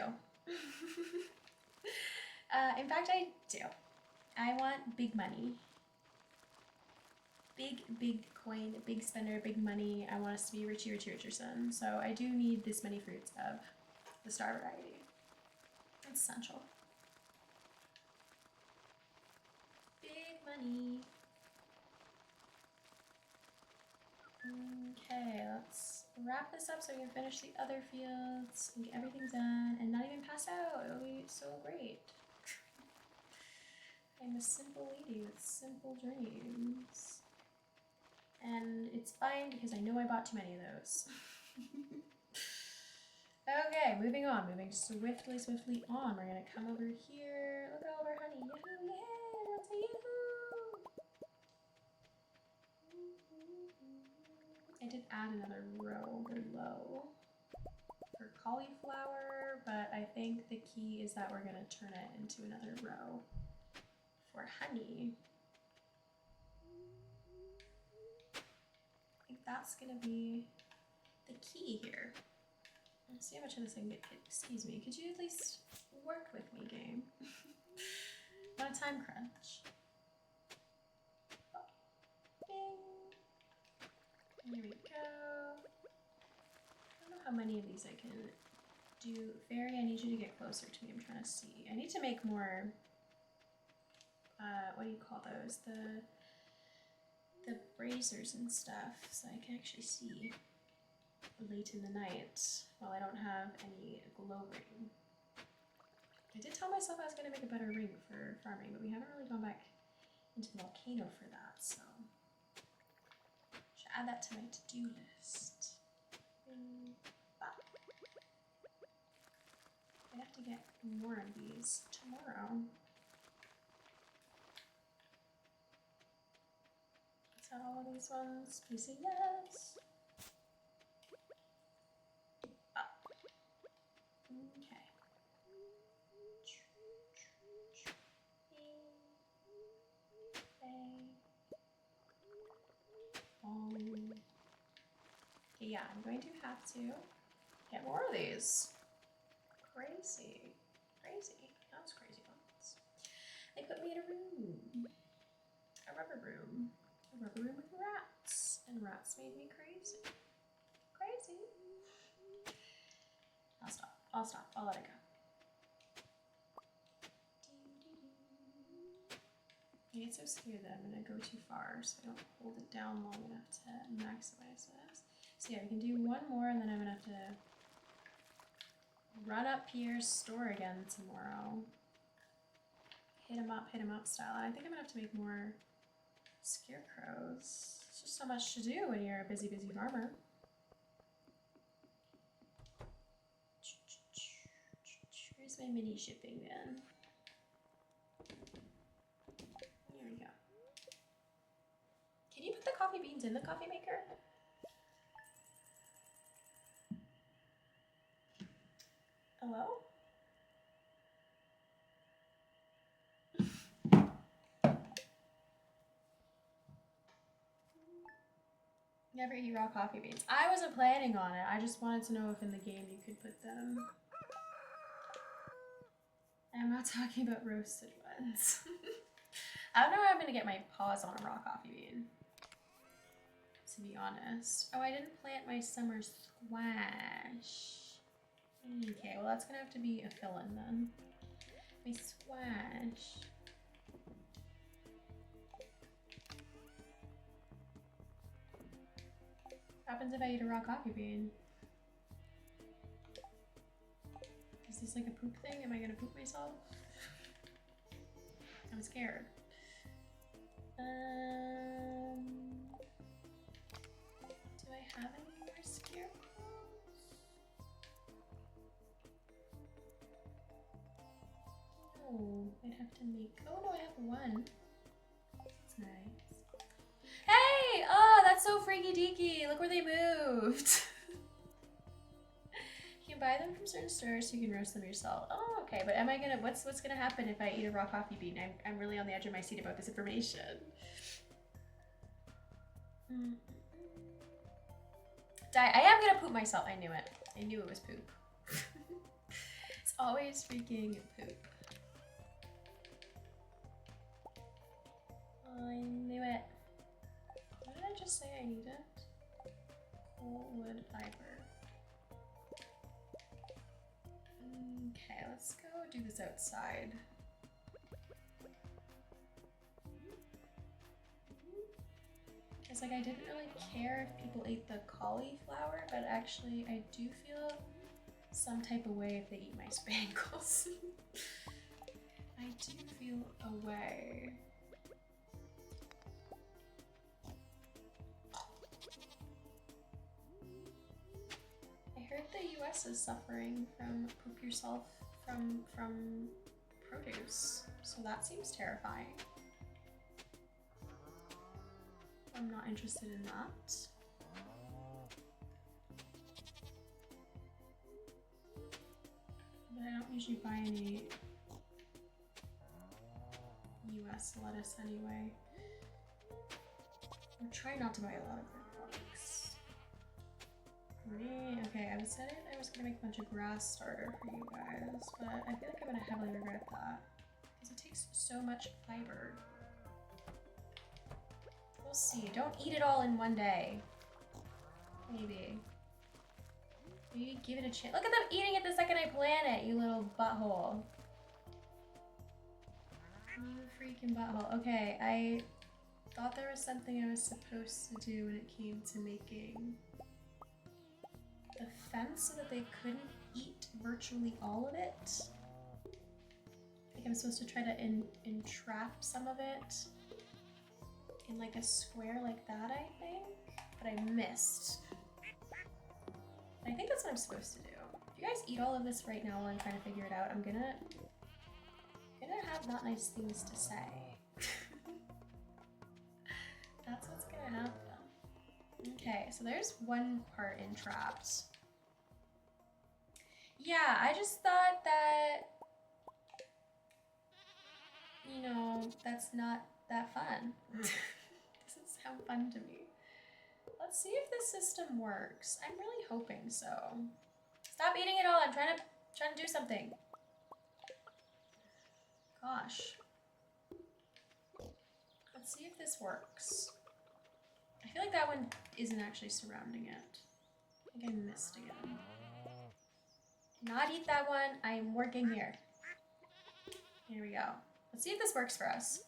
In fact, I do. I want big money. Big coin, big spender, big money. I want us to be richer son. So I do need this many fruits of the star variety. It's essential. Big money. Okay, let's wrap this up so we can finish the other fields and get everything done and not even pass out. It'll be so great. I'm a simple lady with simple dreams. And it's fine because I know I bought too many of those. Okay, moving on. Moving swiftly on. We're gonna come over here. Look at all of our honey. Yahoo! Yeah! That's a yahoo! I did add another row below for cauliflower, but I think the key is that we're gonna turn it into another row for honey. I think that's gonna be the key here. Let's see how much of this I can get. Excuse me, could you at least work with me, game? Not a time crunch. Bing. There we go. I don't know how many of these I can do. Fairy, I need you to get closer to me. I'm trying to see. I need to make more, what do you call those? The braziers and stuff, so I can actually see late in the night while I don't have any glow ring. I did tell myself I was going to make a better ring for farming, but we haven't really gone back into the volcano for that, so should add that to my to-do list. I have to get more of these tomorrow. Is that all of these ones? Please say yes. I'm going to have to get more of these. Crazy. Crazy. That was crazy ones. They put me in a room. A rubber room. A rubber room with rats. And rats made me crazy. Crazy. I'll stop. I'll stop. I'll let it go. I get so scared that I'm gonna go too far, so I don't hold it down long enough to maximize this. So yeah, we can do one more and then I'm gonna have to run up Pierre's store again tomorrow. Hit him up style. And I think I'm gonna have to make more scarecrows. It's just so much to do when you're a busy, busy farmer. Where's my mini shipping then? There we go. Can you put the coffee beans in the coffee maker? Hello? Never eat raw coffee beans. I wasn't planning on it. I just wanted to know if in the game you could put them. I'm not talking about roasted ones. I don't know how I'm gonna get my paws on a raw coffee bean, to be honest. Oh, I didn't plant my summer squash. Okay, well that's gonna have to be a fill-in then. My squash. What happens if I eat a raw coffee bean? Is this like a poop thing? Am I gonna poop myself? I'm scared. Do I have any more scarecrows? No, I'd have to make. Oh no, I have one. That's nice. Hey! Oh, that's so freaky deaky. Look where they moved. You can buy them from certain stores so you can roast them yourself. Oh, okay. But am I gonna? What's gonna happen if I eat a raw coffee bean? I'm really on the edge of my seat about this information. I am gonna poop myself. I knew it. I knew it was poop. It's always freaking poop. I knew it. What did I just say I needed? Coal wood fiber. Okay, let's go do this outside. It's like I didn't really care if people ate the cauliflower, but actually I do feel some type of way if they eat my spangles. I do feel a way. I heard the US is suffering from poop yourself from produce, so that seems terrifying. I'm not interested in that. But I don't usually buy any US lettuce anyway. Or try not to buy a lot of their products. Okay, I said I was gonna make a bunch of grass starter for you guys, but I feel like I'm gonna heavily regret that. Because it takes so much fiber. We'll see. Don't eat it all in one day. Maybe. Maybe give it a chance. Look at them eating it the second I plant it, you little butthole. You freaking butthole. Okay, I thought there was something I was supposed to do when it came to making the fence so that they couldn't eat virtually all of it. Like I'm supposed to try to entrap some of it in like a square like that, I think, but I missed. I think that's what I'm supposed to do. If you guys eat all of this right now while I'm trying to figure it out, I'm gonna have not nice things to say. That's what's gonna happen. Okay, so there's one part entrapped. Yeah, I just thought that, you know, that's not that fun. Doesn't sound fun to me. Let's see if this system works. I'm really hoping so. Stop eating it all. I'm trying to do something. Gosh. Let's see if this works. I feel like that one isn't actually surrounding it. I think I missed again. Not eat that one. I am working here. Here we go. Let's see if this works for us.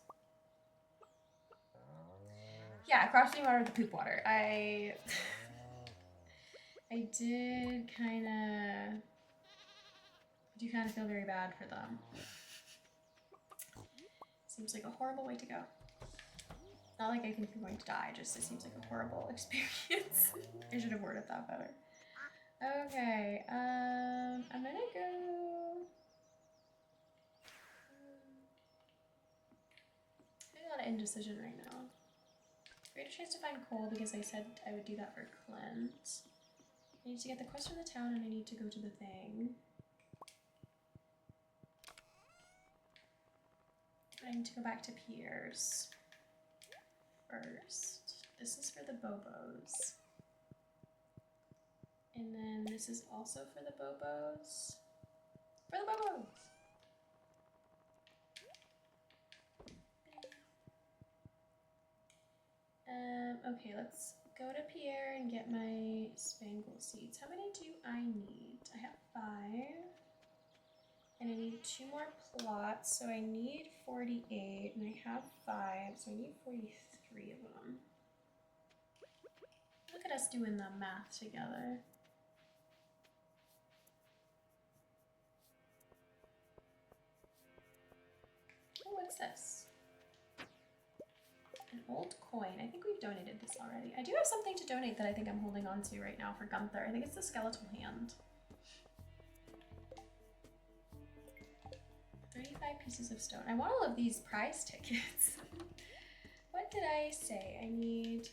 Yeah, crossing water with the poop water. I do kind of feel very bad for them. Seems like a horrible way to go. Not like I think you're going to die, just it seems like a horrible experience. I should have worded that better. Okay, I'm gonna go... There's a lot of indecision right now. Greater chance to find coal because I said I would do that for Clint. I need to get the quest from the town and I need to go to the thing. I need to go back to Pierre's first. This is for the Bobos. And then this is also for the Bobos. For the Bobos! Okay, let's go to Pierre and get my spangle seeds. How many do I need? I have 5. And I need 2 more plots, so I need 48, and I have 5, so I need 43 of them. Look at us doing the math together. Oh, what's this? An old coin. I think we've donated this already. I do have something to donate that I think I'm holding on to right now for Gunther. I think it's the skeletal hand. 35 pieces of stone. I want all of these prize tickets. What did I say? I need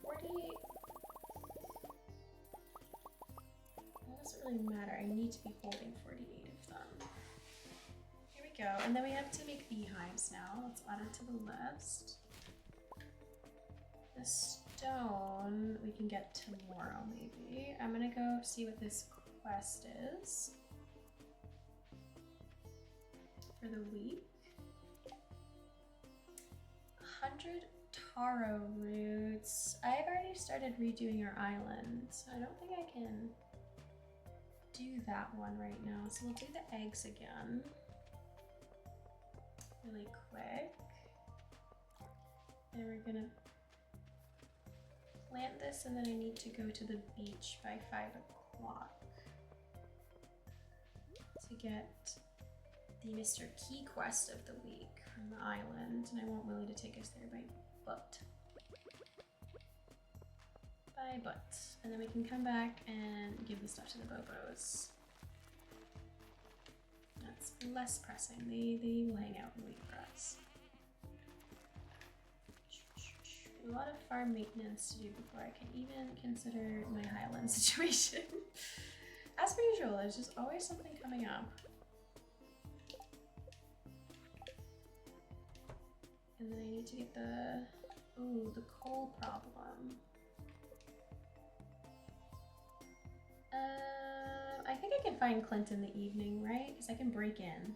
40. It doesn't really matter. I need to be holding 48 of them. Here we go. And then we have to make beehives now. Let's add it to the list. The stone we can get tomorrow maybe. I'm gonna go see what this quest is for the week. 100 taro roots. I've already started redoing our island, so I don't think I can do that one right now. So we'll do the eggs again really quick. And we're gonna plant this, and then I need to go to the beach by 5 o'clock to get the Mr. Key quest of the week from the island, and I want Willie to take us there by boat. By boat. And then we can come back and give the stuff to the Bobos. That's less pressing. They will hang out and wait for us. A lot of farm maintenance to do before I can even consider my Highlands situation. As per usual, there's just always something coming up. And then I need to get the coal problem. I think I can find Clint in the evening, right? Because I can break in.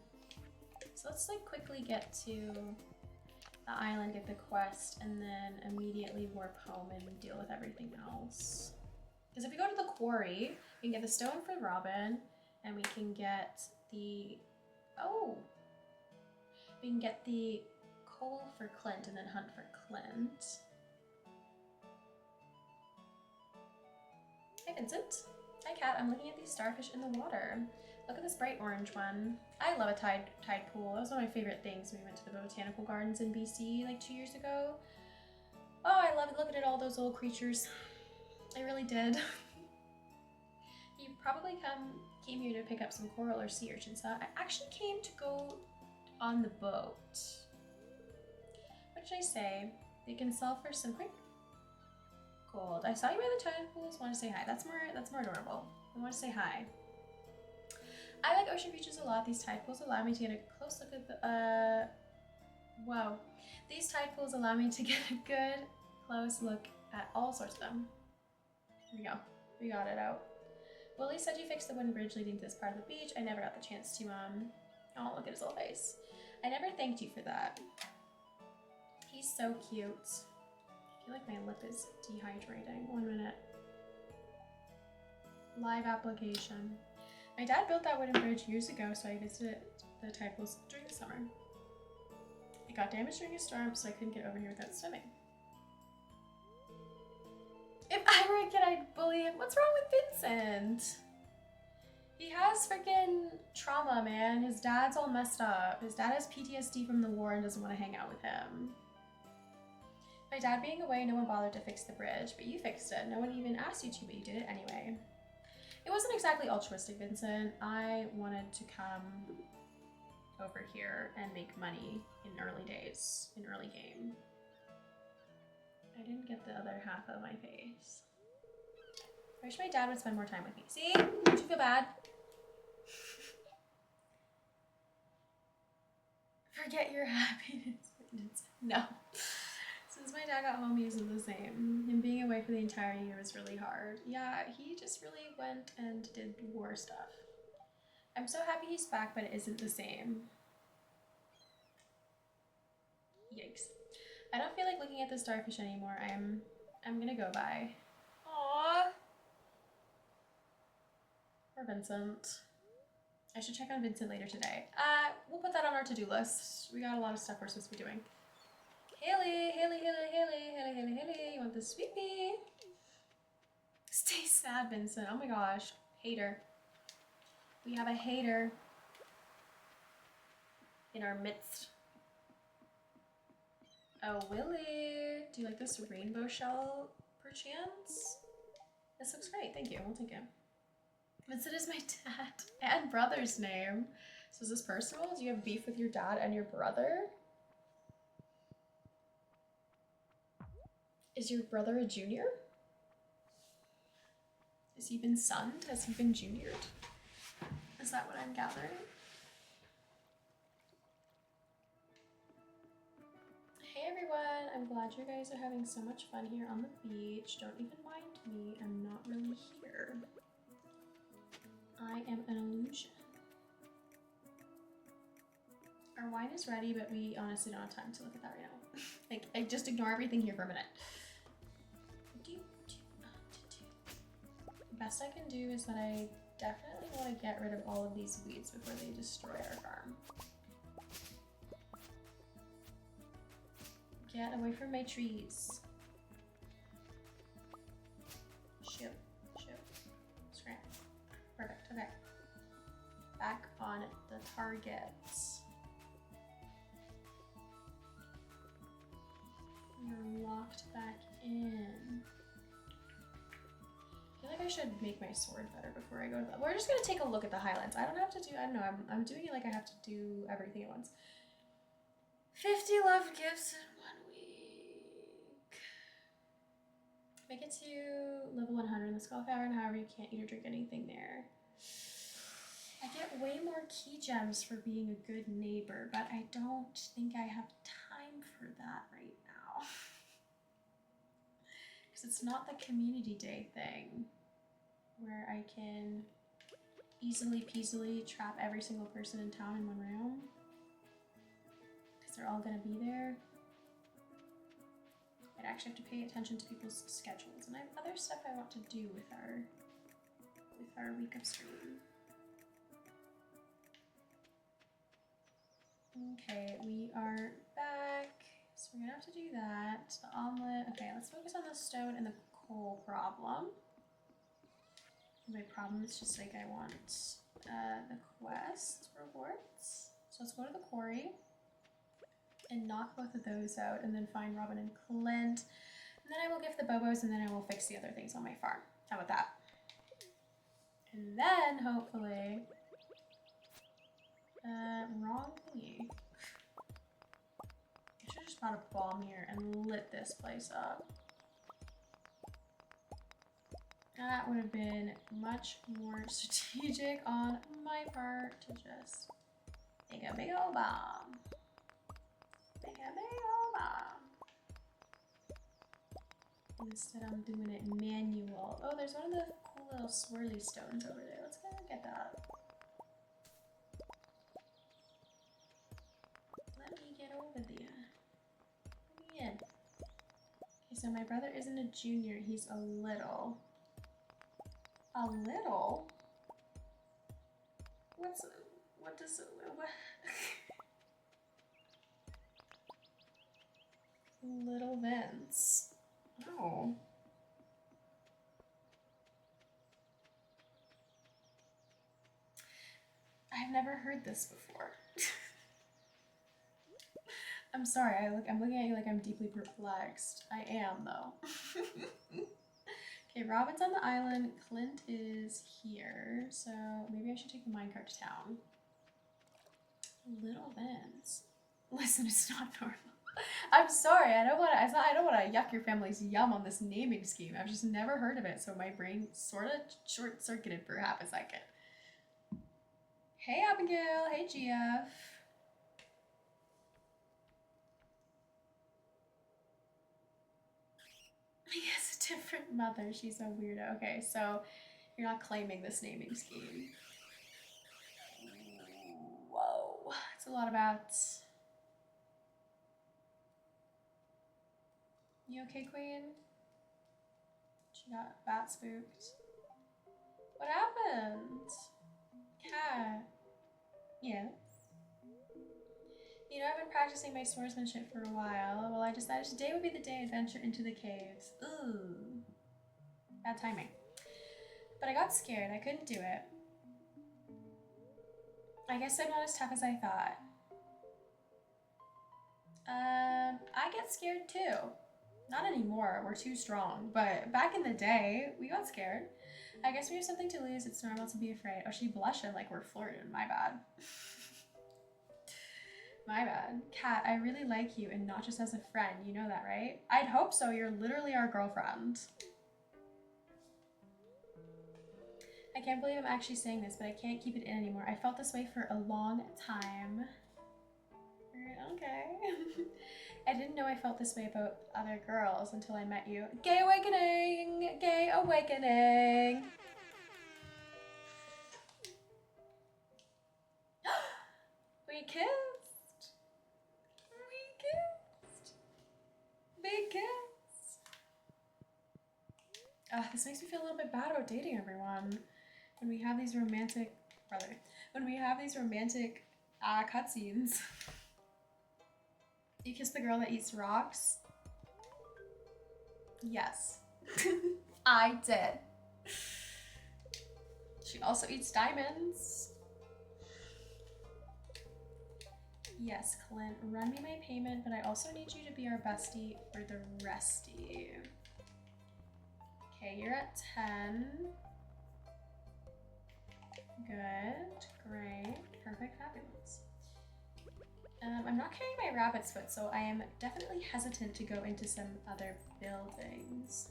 So let's like quickly get to the island, get the quest, and then immediately warp home and deal with everything else. Because if we go to the quarry, we can get the stone for Robin, and we can get the coal for Clint, and then hunt for Clint. Hi Vincent. Hi Kat, I'm looking at these starfish in the water. Look at this bright orange one. I love a tide pool. That was one of my favorite things when we went to the botanical gardens in BC like 2 years ago. Oh, I loved looking at all those little creatures. I really did. You probably came here to pick up some coral or sea urchins, huh? I actually came to go on the boat. What did I say? They can sell for some quick gold. I saw you by the tide pools. Want to say hi. That's more adorable. I want to say hi. I like ocean beaches a lot. These tide pools allow me to get a close look at Whoa. These tide pools allow me to get a good close look at all sorts of them. Here we go. We got it out. Willie said you fixed the wooden bridge leading to this part of the beach. I never got the chance to, oh, look at his little face. I never thanked you for that. He's so cute. I feel like my lip is dehydrating. 1 minute. Live application. My dad built that wooden bridge years ago, so I visited the tide pools during the summer. It got damaged during a storm, so I couldn't get over here without swimming. If I were a kid, I'd bully him. What's wrong with Vincent? He has freaking trauma, man. His dad's all messed up. His dad has PTSD from the war and doesn't want to hang out with him. My dad being away, no one bothered to fix the bridge, but you fixed it. No one even asked you to, but you did it anyway. It wasn't exactly altruistic, Vincent. I wanted to come over here and make money in early days, in early game. I didn't get the other half of my face. I wish my dad would spend more time with me. See? Don't you feel bad? Forget your happiness. No. Since my dad got home, he isn't the same. Him being away for the entire year was really hard. Yeah, he just really went and did war stuff. I'm so happy he's back, but it isn't the same. Yikes. I don't feel like looking at the starfish anymore. I'm gonna go by. Aww. Poor Vincent. I should check on Vincent later today. We'll put that on our to-do list. We got a lot of stuff we're supposed to be doing. Haley, Haley, Haley, Haley, Haley, Haley, Haley, you want the sweetie? Stay sad, Vincent. Oh my gosh. Hater. We have a hater in our midst. Oh, Willie. Do you like this rainbow shell, perchance? This looks great. Thank you. We'll take it. Vincent is my dad and brother's name. So is this personal? Do you have beef with your dad and your brother? Is your brother a junior? Has he been sunned? Has he been juniored? Is that what I'm gathering? Hey everyone, I'm glad you guys are having so much fun here on the beach. Don't even mind me, I'm not really here. I am an illusion. Our wine is ready, but we honestly don't have time to look at that right now. Like, just ignore everything here for a minute. The best I can do is that I definitely want to get rid of all of these weeds before they destroy our farm. Get away from my trees. Shoot, shoot, scram. Perfect, okay. Back on the targets. You're locked back in. I feel like I should make my sword better before I go to that. We're just gonna take a look at the Highlands. I don't have to do, I don't know, I'm doing it like I have to do everything at once. 50 love gifts in 1 week. Make it to level 100 in the Skull Cavern, however you can't eat or drink anything there. I get way more key gems for being a good neighbor, but I don't think I have time for that right now. Because it's not the community day thing where I can easily peasily trap every single person in town in one room. Because they're all gonna be there. I'd actually have to pay attention to people's schedules, and I have other stuff I want to do with our week of stream. Okay, we are back. So we're gonna have to do that. The omelet. Okay, let's focus on the stone and the coal problem. My problem is just like I want the quest rewards. So let's go to the quarry and knock both of those out, and then find Robin and Clint. And then I will gift the Bobos, and then I will fix the other things on my farm. How about that? And then hopefully, wrong thingy. I should have just brought a bomb here and lit this place up. That would have been much more strategic on my part to just make a big old bomb. Take me over. Instead, I'm doing it manual. Oh, there's one of the cool little swirly stones over there. Let's go get that. Let me get over there. Let me in. Okay, so my brother isn't a junior. He's a little. A little? What? Little Vince. Oh. I've never heard this before. I'm sorry, I'm looking at you like I'm deeply perplexed. I am, though. Okay, Robin's on the island. Clint is here, so maybe I should take the minecart to town. Little Vince. Listen, it's not normal. I'm sorry, I don't want to yuck your family's yum on this naming scheme. I've just never heard of it, so my brain sort of short-circuited for half a second. Hey, Abigail. Hey, GF. He has a different mother. She's a weirdo. Okay, so you're not claiming this naming scheme. Whoa. It's a lot about... You okay, Queen? She got bat spooked. What happened? Cat. Yes. You know, I've been practicing my swordsmanship for a while. Well, I decided today would be the day I venture into the caves. Ooh. Bad timing. But I got scared. I couldn't do it. I guess I'm not as tough as I thought. I get scared too. Not anymore, we're too strong. But back in the day, we got scared. I guess we have something to lose, it's normal to be afraid. Oh, she blushing like we're flirting, my bad. My bad. Kat, I really like you and not just as a friend, you know that, right? I'd hope so, you're literally our girlfriend. I can't believe I'm actually saying this, but I can't keep it in anymore. I felt this way for a long time. Okay. I didn't know I felt this way about other girls until I met you. Gay awakening! Gay awakening! We kissed! We kissed! Big kiss! This makes me feel a little bit bad about dating everyone. When we have these romantic... cutscenes. You kiss the girl that eats rocks? Yes. I did. She also eats diamonds. Yes, Clint, run me my payment, but I also need you to be our bestie for the resty. Okay, you're at 10. Good, great, perfect, fabulous. I'm not carrying my rabbit's foot, so I am definitely hesitant to go into some other buildings.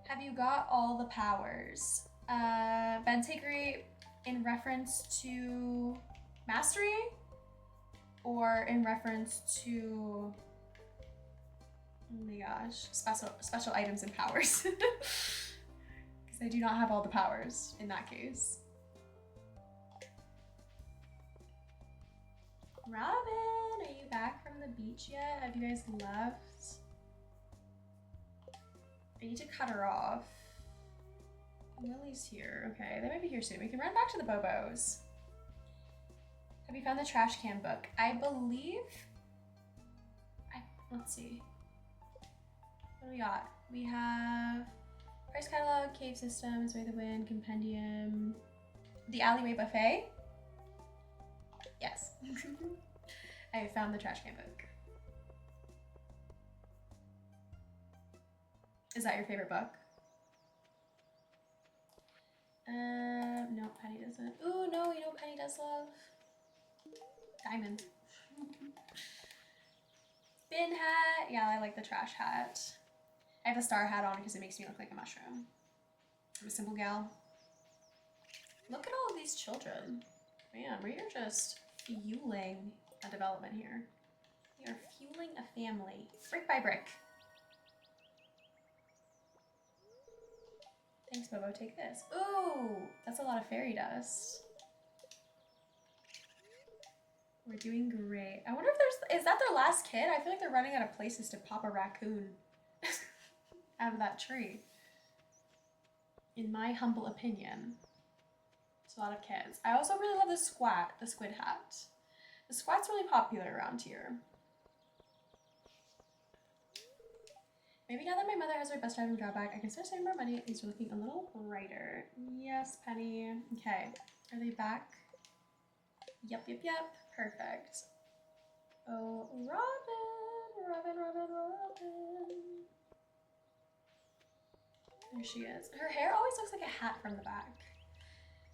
Have you got all the powers? Bentakery in reference to mastery? Or in reference to, oh my gosh, special items and powers? Because I do not have all the powers in that case. Robin, are you back from the beach yet? Have you guys left? I need to cut her off. Lily's here. Okay, they might be here soon. We can run back to the Bobos. Have you found the trash can book? I believe... let's see. What do we got? We have price catalog, cave systems, way of the wind, compendium, the alleyway buffet. Yes. I found the trash can book. Is that your favorite book? No, Penny doesn't. Ooh, no, you know what Penny does love? Diamond. Bin hat. Yeah, I like the trash hat. I have the star hat on because it makes me look like a mushroom. I'm a simple gal. Look at all of these children. Man, we are just fueling a development here. We are fueling a family, brick by brick. Thanks, Bobo. Take this. Ooh, that's a lot of fairy dust. We're doing great. I wonder if is that their last kid? I feel like they're running out of places to pop a raccoon out of that tree. In my humble opinion. It's a lot of kids. I also really love the squid hat. The squat's really popular around here. Maybe now that my mother has her bus driving job back, I can start saving more money. These are looking a little brighter. Yes, Penny. Okay. Are they back? Yep. Perfect. Oh, Robin. There she is. Her hair always looks like a hat from the back.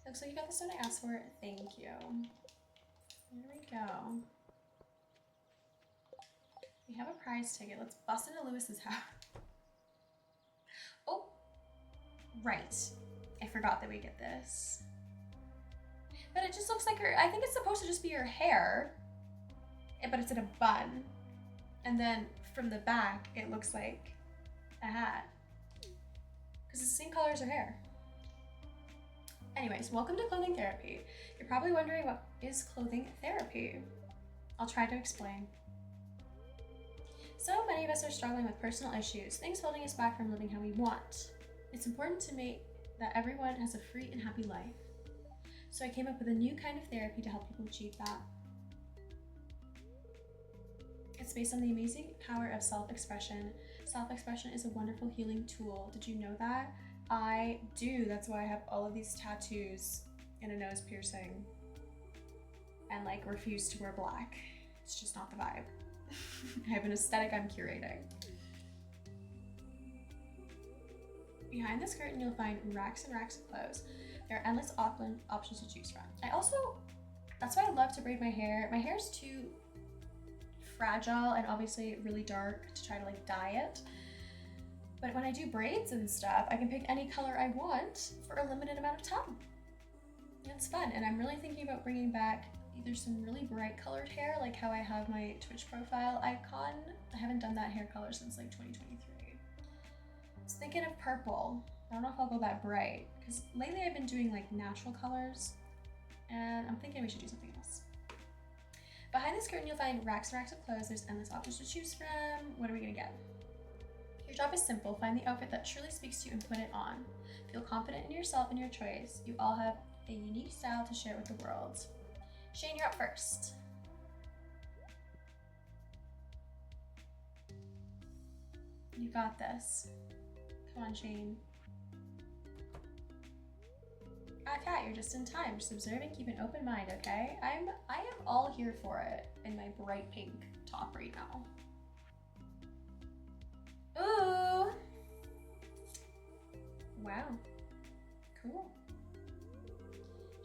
Looks like you got the stone I asked for. Thank you. There we go. We have a prize ticket. Let's bust into Lewis's house. Oh, right. I forgot that we get this. But it just looks like her, I think it's supposed to just be her hair, but it's in a bun. And then from the back, it looks like a hat. Because it's the same color as her hair. Anyways, welcome to clothing therapy. You're probably wondering, what is clothing therapy? I'll try to explain. So many of us are struggling with personal issues, things holding us back from living how we want. It's important to make that everyone has a free and happy life. So I came up with a new kind of therapy to help people achieve that. It's based on the amazing power of self-expression. Self-expression is a wonderful healing tool. Did you know that? I do. That's why I have all of these tattoos and a nose piercing and like refuse to wear black. It's just not the vibe. I have an aesthetic I'm curating. Behind this curtain, you'll find racks and racks of clothes. There are endless options to choose from. That's why I love to braid my hair. My hair is too fragile and obviously really dark to try to like dye it. But when I do braids and stuff, I can pick any color I want for a limited amount of time. It's fun, and I'm really thinking about bringing back either some really bright colored hair, like how I have my Twitch profile icon. I haven't done that hair color since like 2023. I was thinking of purple. I don't know if I'll go that bright, because lately I've been doing like natural colors, and I'm thinking we should do something else. Behind this curtain, you'll find racks and racks of clothes. There's endless options to choose from. What are we gonna get? Your job is simple. Find the outfit that truly speaks to you and put it on. Feel confident in yourself and your choice. You all have a unique style to share with the world. Shane, you're up first. You got this. Come on, Shane. Kat, you're just in time. Just observe and keep an open mind, okay? I am all here for it in my bright pink top right now. Ooh. Wow. Cool.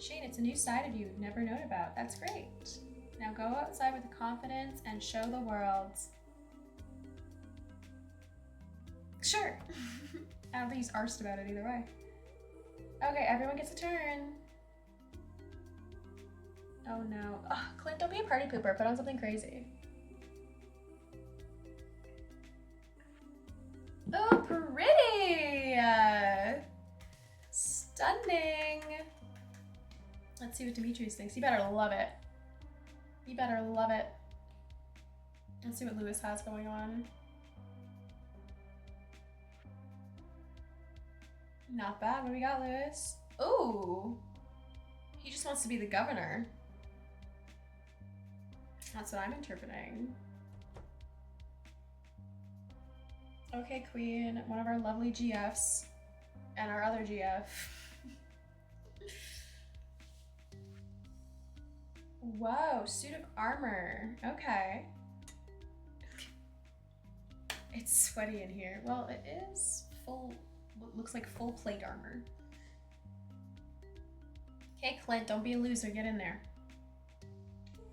Shane, it's a new side of you we've never known about. That's great. Now go outside with confidence and show the world. Sure. I don't think he's arsed about it either way. Okay, everyone gets a turn. Oh no. Oh, Clint, don't be a party pooper. Put on something crazy. Oh, pretty! Stunning! Let's see what Demetrius thinks. You better love it. You better love it. Let's see what Lewis has going on. Not bad. What do we got, Lewis? Ooh! He just wants to be the governor. That's what I'm interpreting. Okay, Queen, one of our lovely GFs, and our other GF. Whoa, suit of armor. Okay. It's sweaty in here. Well, it is full, looks like full plate armor. Okay, Clint, don't be a loser. Get in there.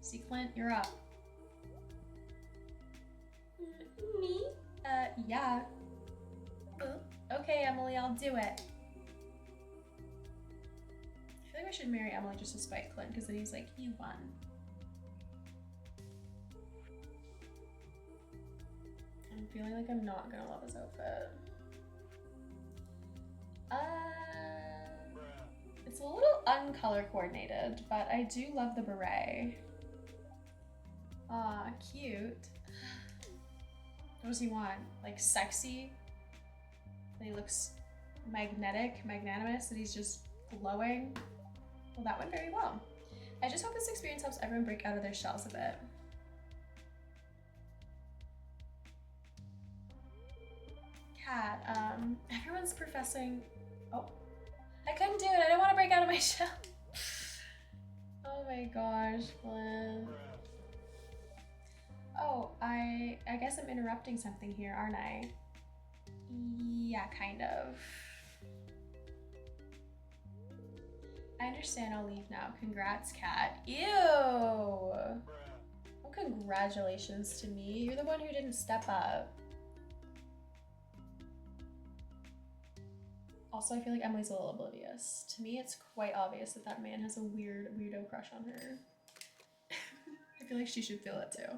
See, Clint, you're up. Me? Yeah. Okay, Emily, I'll do it. I feel like I should marry Emily just to spite Clint, because then he's like, you won. I'm feeling like I'm not gonna love his outfit. It's a little uncolor coordinated, but I do love the beret. Aw, cute. What does he want? Like sexy? That he looks magnanimous, that he's just glowing? Well, that went very well. I just hope this experience helps everyone break out of their shells a bit. Cat, everyone's professing... Oh, I couldn't do it. I don't want to break out of my shell. Oh my gosh, Flynn. Oh, I guess I'm interrupting something here, aren't I? Yeah, kind of. I understand, I'll leave now. Congrats, Cat. Ew! Well, congratulations to me. You're the one who didn't step up. Also, I feel like Emily's a little oblivious. To me, it's quite obvious that that man has a weirdo crush on her. I feel like she should feel it too.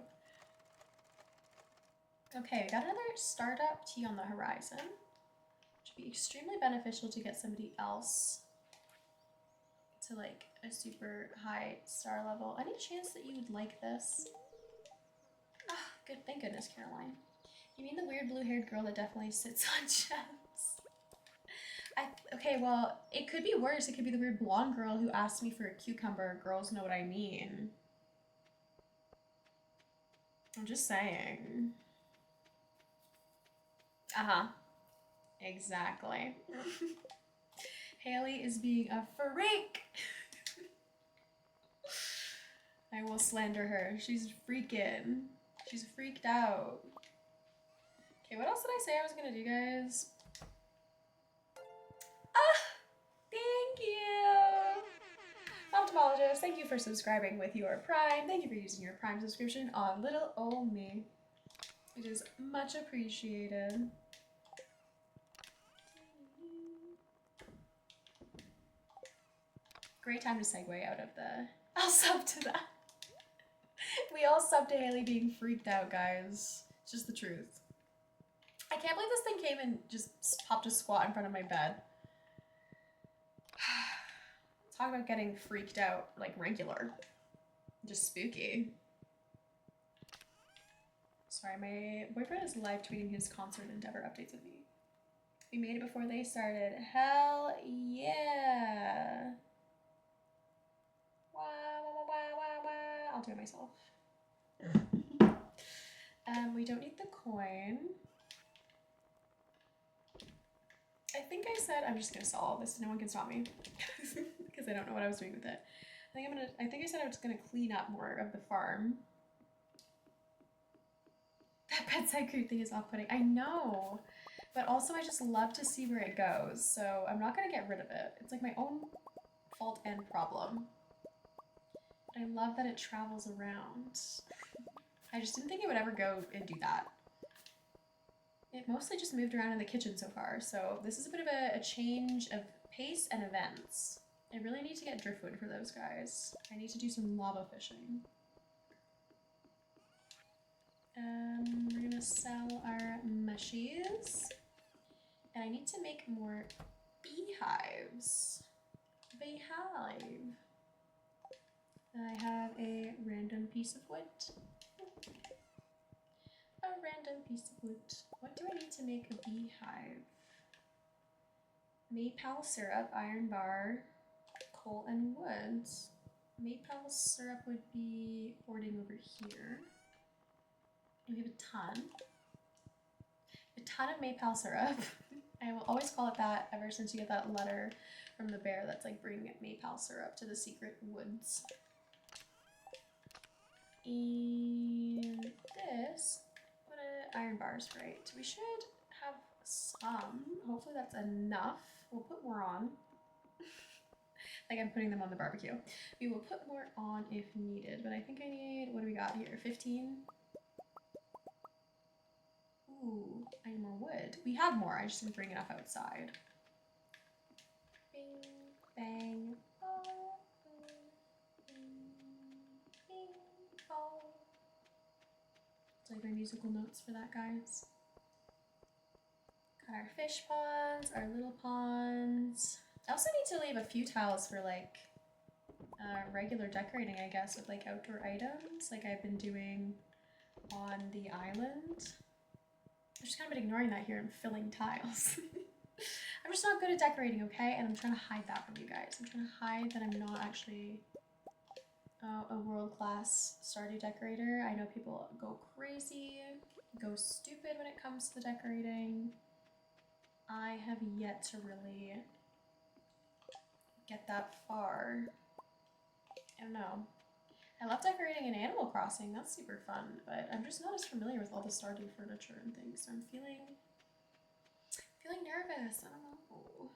Okay, we got another startup tea on the horizon. Which would be extremely beneficial to get somebody else to like a super high star level. Any chance that you would like this? Ah, good, thank goodness, Caroline. You mean the weird blue-haired girl that definitely sits on gems? Okay, well, it could be worse. It could be the weird blonde girl who asked me for a cucumber. Girls know what I mean. I'm just saying. Uh-huh. Exactly. Haley is being a freak. I will slander her. She's freaking. She's freaked out. Okay, what else did I say I was gonna do, guys? Ah! Thank you! Ophthalmologist, thank you for subscribing with your Prime. Thank you for using your Prime subscription on little old me. It is much appreciated. Great time to segue out of the... I'll sub to that. We all sub to Haley being freaked out, guys. It's just the truth. I can't believe this thing came and just popped a squat in front of my bed. Talk about getting freaked out, like regular. Just spooky. Sorry, my boyfriend is live tweeting his concert Endeavor updates with me. We made it before they started. Hell yeah. Wah, wah, wah, wah, wah. I'll do it myself. We don't need the coin. I think I said I'm just gonna sell all this. No one can stop me because I don't know what I was doing with it. I think I said I was gonna clean up more of the farm. That bedside creep thing is off-putting. I know, but also I just love to see where it goes. So I'm not gonna get rid of it. It's like my own fault and problem. But I love that it travels around. I just didn't think it would ever go and do that. It mostly just moved around in the kitchen so far, so this is a bit of a change of pace and events. I really need to get driftwood for those guys. I need to do some lava fishing. We're gonna sell our mushies. And I need to make more beehives. Beehive. I have a random piece of wood. A random piece of wood. What do I need to make a beehive? Maple syrup, iron bar, coal and wood. Maple syrup would be hoarding over here. And we have a ton. A ton of maple syrup. I will always call it that ever since you get that letter from the bear that's like bringing maple syrup to the secret woods. And this, what iron bars, right? We should have some. Hopefully that's enough. We'll put more on. Like I'm putting them on the barbecue. We will put more on if needed, but I think I need, what do we got here? 15? Ooh, I need more wood. We have more, I just didn't bring enough outside. Bing, bang, oh, bing, bing, oh. like my musical notes for that, guys. Got our fish ponds, our little ponds. I also need to leave a few tiles for like regular decorating, I guess, with like outdoor items, like I've been doing on the island. I've just kind of been ignoring that here and filling tiles. I'm just not good at decorating, okay? And I'm trying to hide that from you guys. I'm trying to hide that I'm not actually a world-class Stardew decorator. I know people go crazy, go stupid when it comes to decorating. I have yet to really get that far. I don't know. I love decorating in Animal Crossing, that's super fun, but I'm just not as familiar with all the Stardew furniture and things, so I'm feeling nervous. I don't know.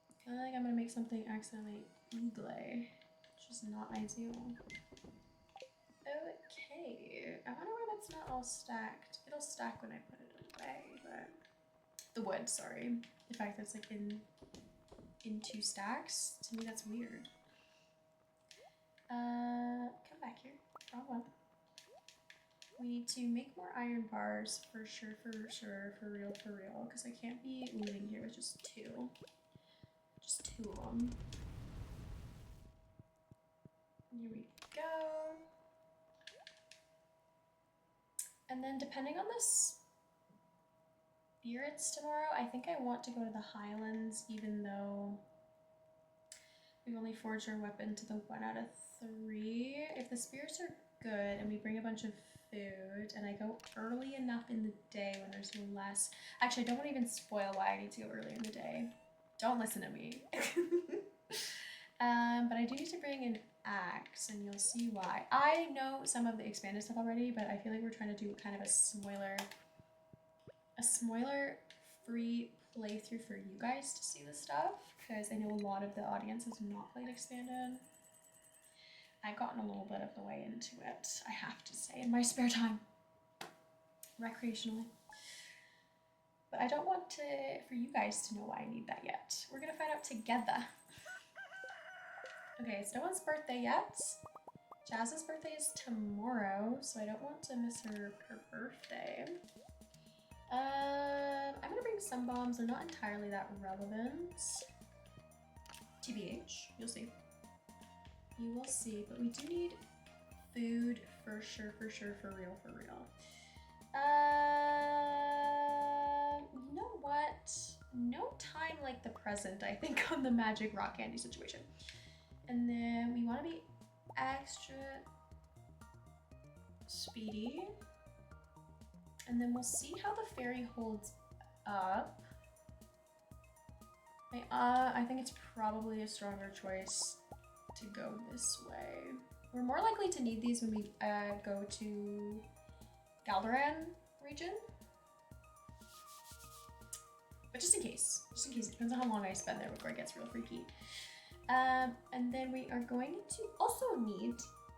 I feel like I'm gonna make something accidentally ugly, which is not ideal. Okay, I wonder why that's not all stacked. It'll stack when I put it away, but the wood, sorry. The fact that it's like in two stacks, to me that's weird. Come back here. Wrong one. We need to make more iron bars for sure, for real, because I can't be living here with just two. Just two of them. Here we go. And then depending on the spirits tomorrow, I think I want to go to the Highlands, even though we've only forged our weapon to the 1 out of 3. If the spirits are good and we bring a bunch of food and I go early enough in the day when there's less... Actually, I don't want to even spoil why I need to go earlier in the day. Don't listen to me. But I do need to bring an axe and you'll see why. I know some of the expanded stuff already, but I feel like we're trying to do kind of a smoiler free playthrough for you guys to see the stuff, because I know a lot of the audience has not played expanded. I've gotten a little bit of the way into it, I have to say, in my spare time, recreationally. But I don't want for you guys to know why I need that yet. We're gonna find out together. Okay, it's no one's birthday yet. Jazz's birthday is tomorrow, so I don't want to miss her birthday. I'm gonna bring some bombs. They're not entirely that relevant. TBH, you'll see. You will see, but we do need food for sure, for real. You know what? No time like the present, I think, on the magic rock candy situation. And then we want to be extra speedy. And then we'll see how the fairy holds up. I think it's probably a stronger choice to go this way. We're more likely to need these when we go to Galderan region. But just in case, it depends on how long I spend there before it gets real freaky. And then we are going to also need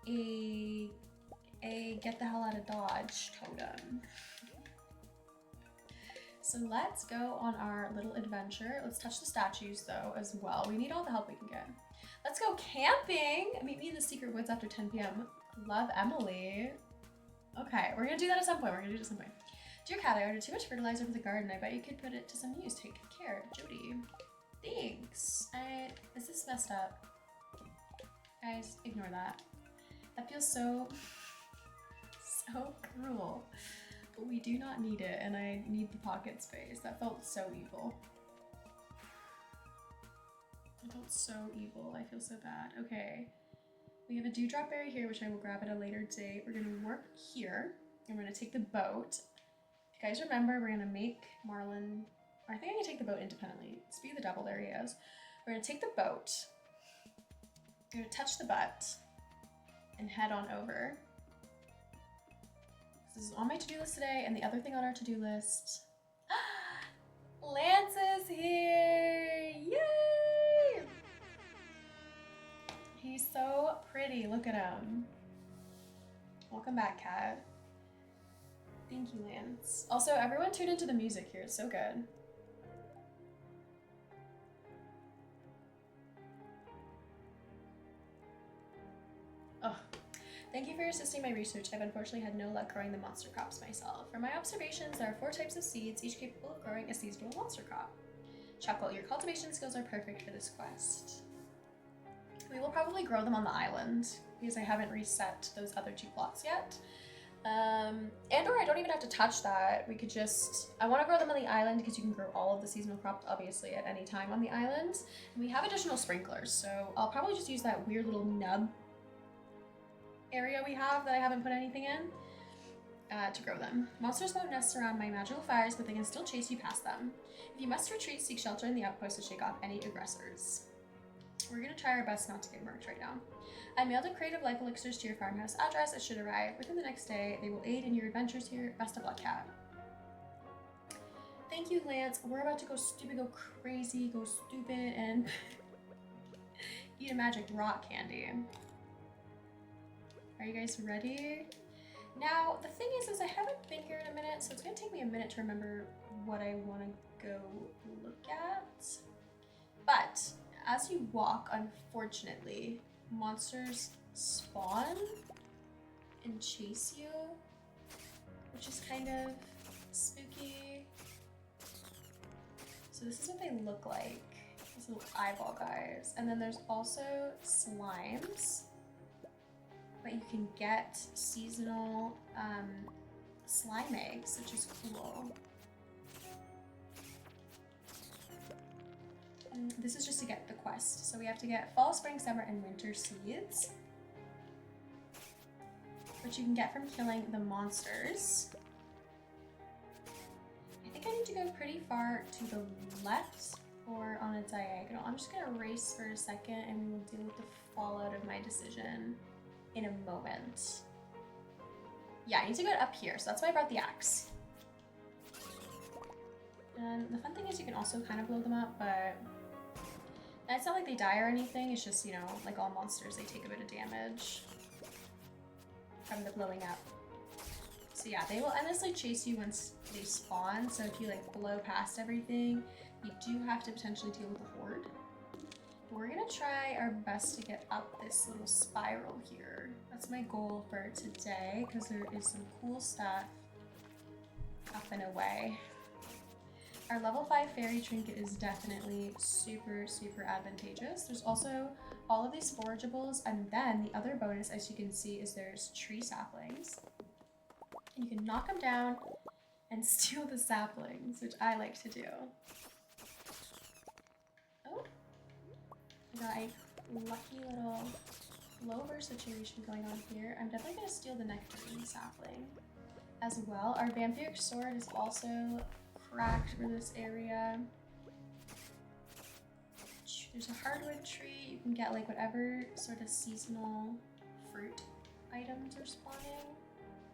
a get the hell out of Dodge totem. So let's go on our little adventure. Let's touch the statues though as well. We need all the help we can get. Let's go camping. Meet me in the secret woods after 10 p.m. Love, Emily. Okay, we're gonna do that at some point. Dear Cat, I ordered too much fertilizer for the garden. I bet you could put it to some use. Take care, Jody. Thanks. Is this messed up? Guys, ignore that. That feels so cruel. But we do not need it, and I need the pocket space. That felt so evil. It felt so evil. I feel so bad. Okay. We have a dewdrop berry here, which I will grab at a later date. We're gonna work here, and we're gonna take the boat. If you guys remember, we're gonna make Marlin... I think I can take the boat independently. Speed of the devil, there he is. We're gonna take the boat. We're gonna touch the butt, and head on over. This is on my to-do list today, and the other thing on our to-do list... Lance is here! Yay! He's so pretty, look at him. Welcome back, Cat. Thank you, Lance. Also, everyone tune into the music here, it's so good. Oh, Thank you for assisting my research. I've unfortunately had no luck growing the monster crops myself. From my observations, there are 4 types of seeds, each capable of growing a seasonal monster crop. Chuckle, your cultivation skills are perfect for this quest. We will probably grow them on the island, because I haven't reset those other 2 plots yet. And or I don't even have to touch that. We could just, I want to grow them on the island because you can grow all of the seasonal crops obviously at any time on the island. And we have additional sprinklers, so I'll probably just use that weird little nub area we have that I haven't put anything in to grow them. Monsters won't nest around my magical fires, but they can still chase you past them. If you must retreat, seek shelter in the outpost to shake off any aggressors. We're gonna try our best not to get murked right now. I mailed a crate of life elixirs to your farmhouse address. It should arrive within the next day. They will aid in your adventures here. Best of luck, Cat. Thank you, Lance. We're about to go stupid, go crazy, go stupid, and eat a magic rock candy. Are you guys ready? Now, the thing is I haven't been here in a minute, so it's gonna take me a minute to remember what I wanna go look at. But as you walk, unfortunately, monsters spawn and chase you, which is kind of spooky. So this is what they look like, these little eyeball guys. And then there's also slimes, but you can get seasonal slime eggs, which is cool. And this is just to get the quest. So we have to get fall, spring, summer, and winter seeds, which you can get from killing the monsters. I think I need to go pretty far to the left or on a diagonal. I'm just gonna race for a second and we will deal with the fallout of my decision in a moment. Yeah, I need to go up here, so that's why I brought the axe. And the fun thing is you can also kind of blow them up, but it's not like they die or anything. It's just, you know, like all monsters, they take a bit of damage from the blowing up. So yeah, they will endlessly chase you once they spawn. So if you like blow past everything, you do have to potentially deal with the horde. But we're gonna try our best to get up this little spiral here. That's my goal for today, because there is some cool stuff up and away. Our level 5 fairy trinket is definitely super, super advantageous. There's also all of these forageables, and then the other bonus, as you can see, is there's tree saplings. And you can knock them down and steal the saplings, which I like to do. Oh, we got a lucky little clover situation going on here. I'm definitely going to steal the nectarine sapling as well. Our vampiric sword is also cracked for this area. There's a hardwood tree. You can get like whatever sort of seasonal fruit items are spawning.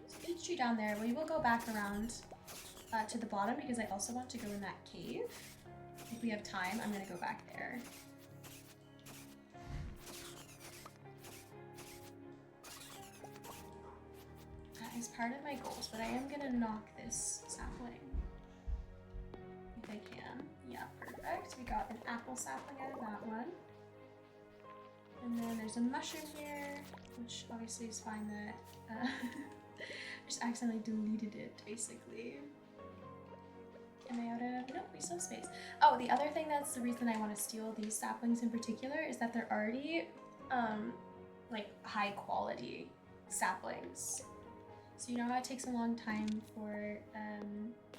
So each tree down there. We will go back around to the bottom because I also want to go in that cave. If we have time, I'm gonna go back there. That is part of my goals, but I am gonna knock this sapling. If I can. Yeah, perfect. We got an apple sapling out of that one. And then there's a mushroom here, which obviously is fine that I just accidentally deleted it, basically. Am I out of? Nope, we still have space. Oh, the other thing that's the reason I want to steal these saplings in particular is that they're already like high quality saplings. So you know how it takes a long time for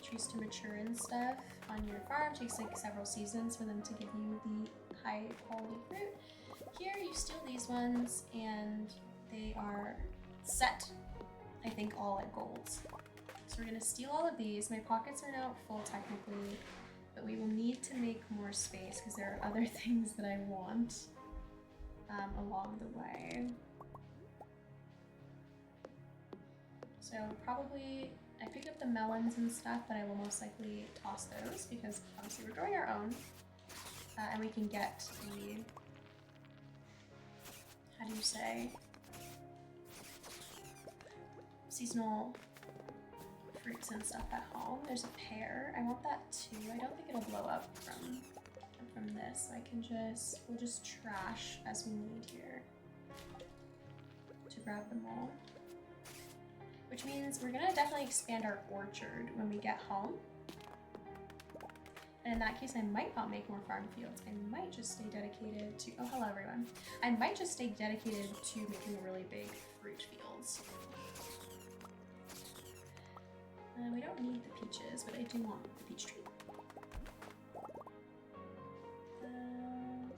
trees to mature and stuff on your farm? It takes like several seasons for them to give you the high quality fruit. Here you steal these ones and they are set, I think, all at gold. So we're gonna steal all of these. My pockets are now full technically, but we will need to make more space because there are other things that I want along the way. So probably, I picked up the melons and stuff, but I will most likely toss those because obviously we're growing our own. And we can get the, how do you say, seasonal fruits and stuff at home. There's a pear. I want that too. I don't think it'll blow up from this. I can just, we'll just trash as we need here to grab them all. Which means we're gonna definitely expand our orchard when we get home. And in that case, I might not make more farm fields. I might just stay dedicated to, oh, hello everyone. I might just stay dedicated to making really big fruit fields. We don't need the peaches, but I do want the peach tree.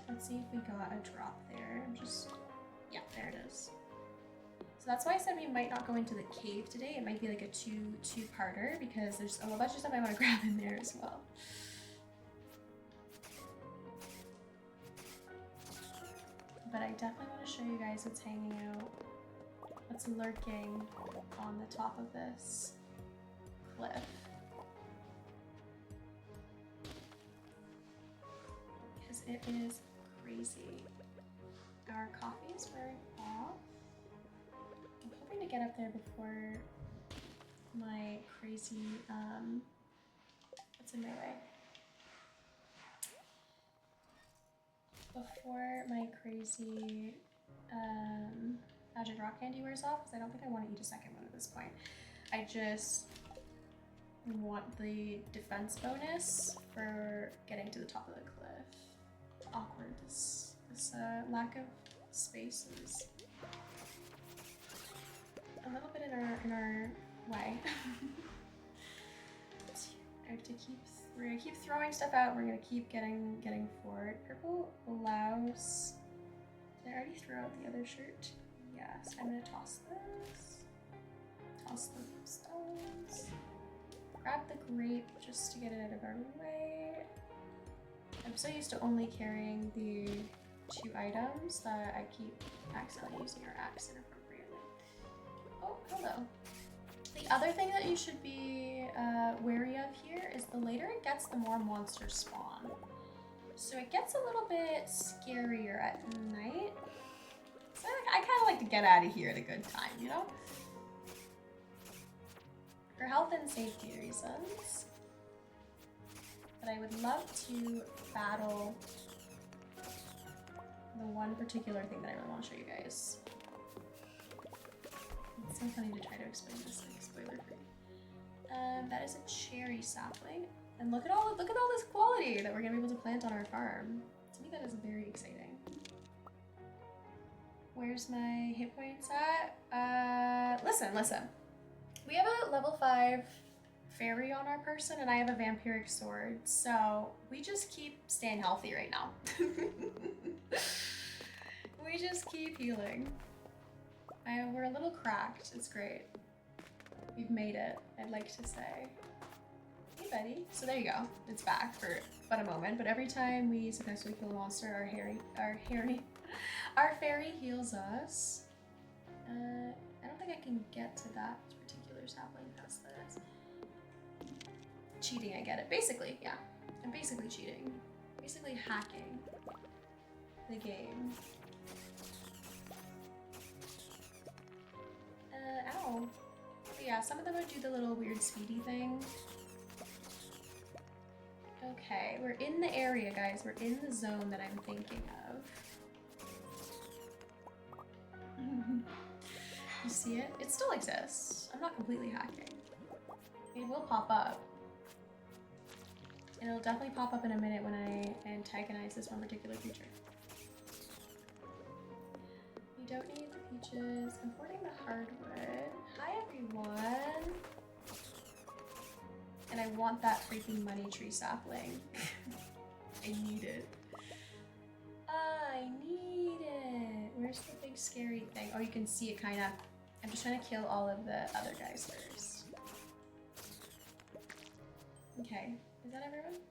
Let's see if we got a drop there. Yeah, there it is. So that's why I said we might not go into the cave today. It might be like a two-parter because there's a whole bunch of stuff I want to grab in there as well. But I definitely want to show you guys what's hanging out, what's lurking on the top of this cliff. Because it is crazy. Our coffee is wearing off. I'm hoping to get up there before my crazy, what's in my way? Before my crazy magic rock candy wears off, because I don't think I want to eat a second one at this point. I just want the defense bonus for getting to the top of the cliff. Awkward, this lack of space is a little bit in our way. We're gonna keep throwing stuff out. We're gonna keep getting forward. Purple blouse. Did I already throw out the other shirt? Yes. I'm gonna toss this. Toss the stones. Grab the grape just to get it out of our way. I'm so used to only carrying the 2 items that I keep accidentally using our axe inappropriately. Oh, hello. The other thing that you should be wary of here is the later it gets, the more monsters spawn. So it gets a little bit scarier at night. So I kind of like to get out of here at a good time, you know? For health and safety reasons. But I would love to battle the one particular thing that I really want to show you guys. It's so funny to try to explain this, like, spoiler free. That is a cherry sapling. And look at all this quality that we're gonna be able to plant on our farm. To me, that is very exciting. Where's my hit points at? Listen. We have a level 5 fairy on our person, and I have a vampiric sword, so we just keep staying healthy right now. We just keep healing. We're a little cracked. It's great. We've made it, I'd like to say. Hey, buddy. So there you go. It's back for but a moment, but every time we successfully kill a monster, our fairy heals us. I don't think I can get to that particular sapling past this. Cheating, I get it. Basically, yeah. I'm basically cheating. Basically hacking the game. Ow. But yeah, some of them would do the little weird speedy thing. Okay, we're in the area, guys. We're in the zone that I'm thinking of. You see it? It still exists. I'm not completely hacking. It will pop up. And it'll definitely pop up in a minute when I antagonize this one particular creature. We don't need the peaches. Importing the hardwood. Hi, everyone. And I want that freaking money tree sapling. I need it. I need it. Where's the big scary thing? Oh, you can see it kind of. I'm just trying to kill all of the other guys first. Okay, is that everyone?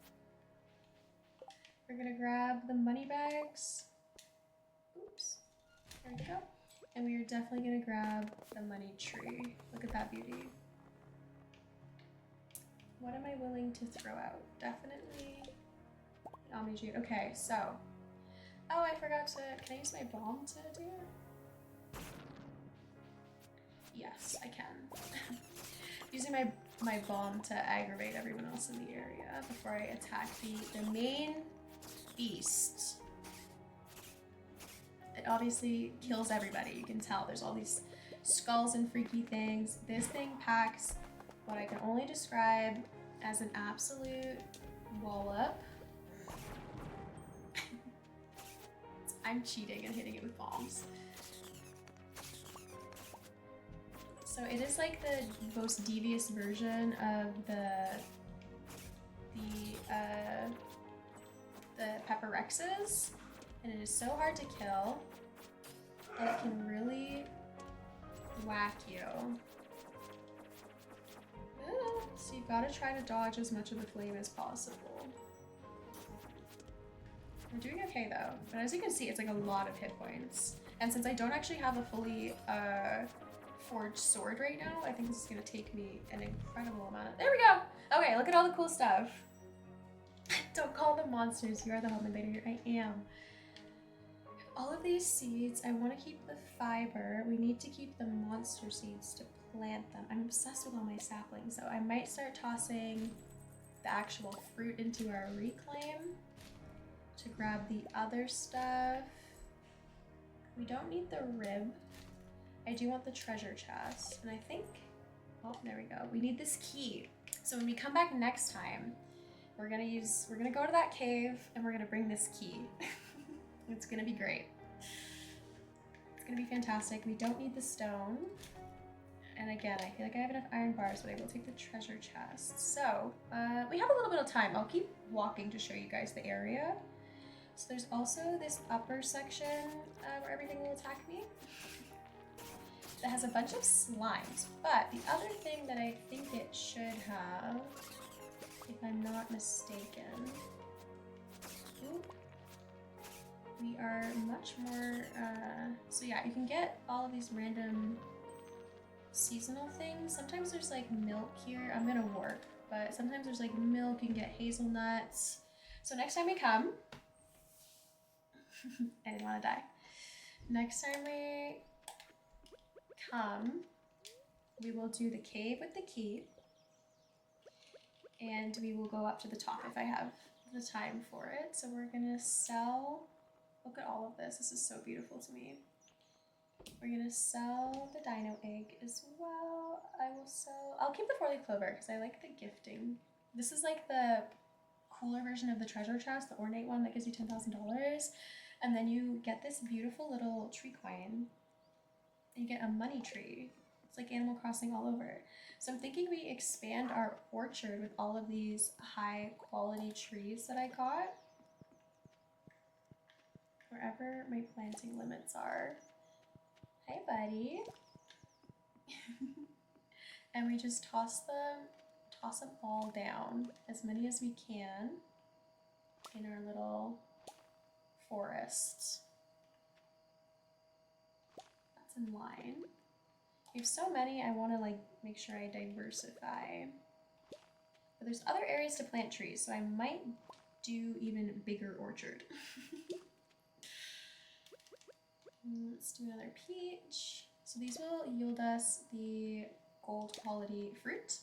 We're gonna grab the money bags. Oops, there we go. And we are definitely gonna grab the money tree. Look at that beauty. What am I willing to throw out? Definitely Omni Jade. Okay, so. Oh, I forgot to. Can I use my bomb to do it? Yes, I can. Using my bomb to aggravate everyone else in the area before I attack the main beast. it obviously kills everybody. You can tell there's all these skulls and freaky things. This thing packs what I can only describe as an absolute wallop. I'm cheating and hitting it with bombs. So it is like the most devious version of the Pepper Rexes, and it is so hard to kill that it can really whack you. So you've got to try to dodge as much of the flame as possible. We're doing okay though, but as you can see, it's like a lot of hit points. And since I don't actually have a fully forged sword right now, I think this is gonna take me an incredible amount of— there we go! Okay, look at all the cool stuff. Don't call them monsters, you are the home invader. I am. All of these seeds, I want to keep the fiber. We need to keep the monster seeds to plant them. I'm obsessed with all my saplings, so I might start tossing the actual fruit into our reclaim to grab the other stuff. We don't need the rib. I do want the treasure chest, and I think, oh, there we go. We need this key. So when we come back next time, we're gonna go to that cave and we're gonna bring this key. It's gonna be great. It's gonna be fantastic. We don't need the stone. And again, I feel like I have enough iron bars, but I will take the treasure chest. So we have a little bit of time. I'll keep walking to show you guys the area. So there's also this upper section where everything will attack me. That has a bunch of slimes, but the other thing that I think it should have, if I'm not mistaken, we are much more, so yeah, you can get all of these random seasonal things. Sometimes there's like milk here. I'm gonna warp, but sometimes there's like milk. You can get hazelnuts. So next time we come, I didn't want to die. Next time we come, we will do the cave with the key, and we will go up to the top if I have the time for it. So we're gonna sell, look at all of this. This is so beautiful to me. We're gonna sell the dino egg as well. I'll keep the 4-leaf clover because I like the gifting. This is like the cooler version of the treasure chest, the ornate one that gives you $10,000. And then you get this beautiful little tree coin. You get a money tree. It's like Animal Crossing all over. So I'm thinking we expand our orchard with all of these high quality trees that I got. Wherever my planting limits are. Hey, buddy. And we just toss them all down, as many as we can, in our little forests. That's in line. We have so many, I want to like make sure I diversify. But there's other areas to plant trees, so I might do even bigger orchard. Let's do another peach. So these will yield us the gold quality fruit,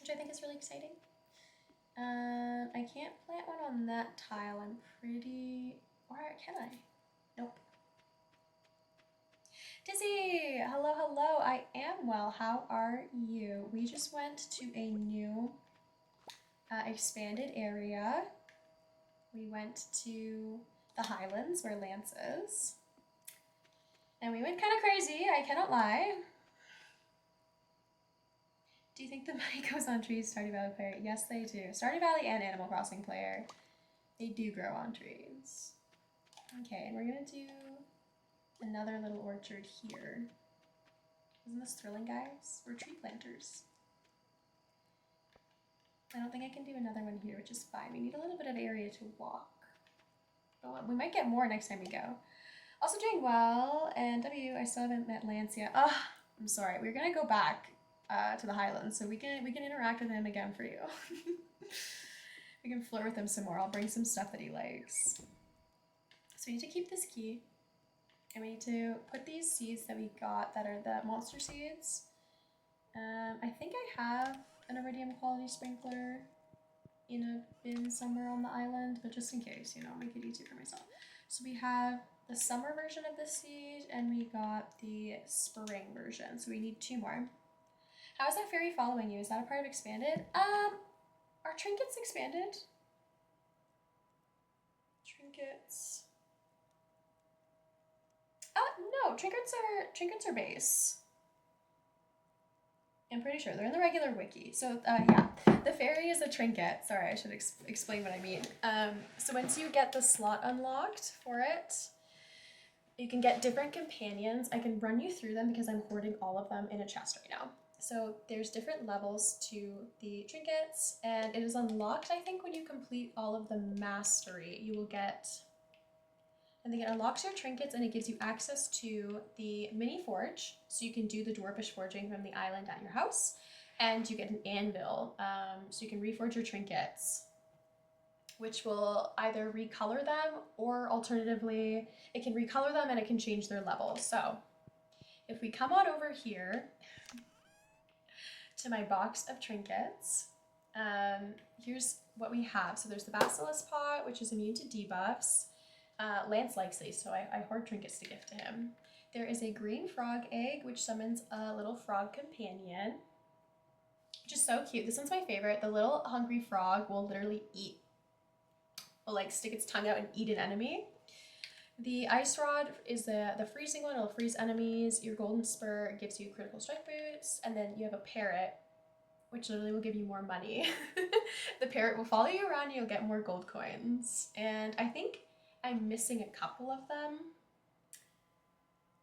which I think is really exciting. I can't plant one on that tile, I'm pretty, or can I? Nope. Dizzy, hello, hello, I am well, how are you? We just went to a new expanded area. We went to the Highlands where Lance is. And we went kind of crazy, I cannot lie. Do you think the money goes on trees, Stardew Valley player? Yes, they do. Stardew Valley and Animal Crossing player, they do grow on trees. Okay, and we're gonna do another little orchard here. Isn't this thrilling, guys? We're tree planters. I don't think I can do another one here, which is fine. We need a little bit of area to walk. But we might get more next time we go. Also doing well, and W, I still haven't met Lance yet. Oh, I'm sorry. We're gonna go back to the Highlands, so we can interact with him again for you. We can flirt with him some more. I'll bring some stuff that he likes. So we need to keep this key, and we need to put these seeds that we got that are the monster seeds. I think I have an iridium quality sprinkler in a bin somewhere on the island, but just in case, you know, make it easier for myself. So we have the summer version of the seed, and we got the spring version. So we need 2 more. How is that fairy following you? Is that a part of expanded? Are trinkets expanded? Trinkets. No, trinkets are base. I'm pretty sure they're in the regular wiki. So yeah, the fairy is a trinket. Sorry, I should explain what I mean. So once you get the slot unlocked for it, you can get different companions. I can run you through them because I'm hoarding all of them in a chest right now. So there's different levels to the trinkets, and it is unlocked, I think, when you complete all of the mastery. You will get, I think it unlocks your trinkets and it gives you access to the mini forge, so you can do the dwarfish forging from the island at your house, and you get an anvil, so you can reforge your trinkets, which will either recolor them, or alternatively, it can recolor them and it can change their level. So if we come on over here to my box of trinkets, here's what we have. So there's the basilisk pot, which is immune to debuffs. Lance likes these, so I hoard trinkets to gift to him. There is a green frog egg, which summons a little frog companion, which is so cute. This one's my favorite. The little hungry frog will literally like stick its tongue out and eat an enemy. The ice rod is the freezing one. It'll freeze enemies. Your golden spur gives you critical strike boots, and then you have a parrot, which literally will give you more money. The parrot will follow you around. You'll get more gold coins, and I think I'm missing a couple of them.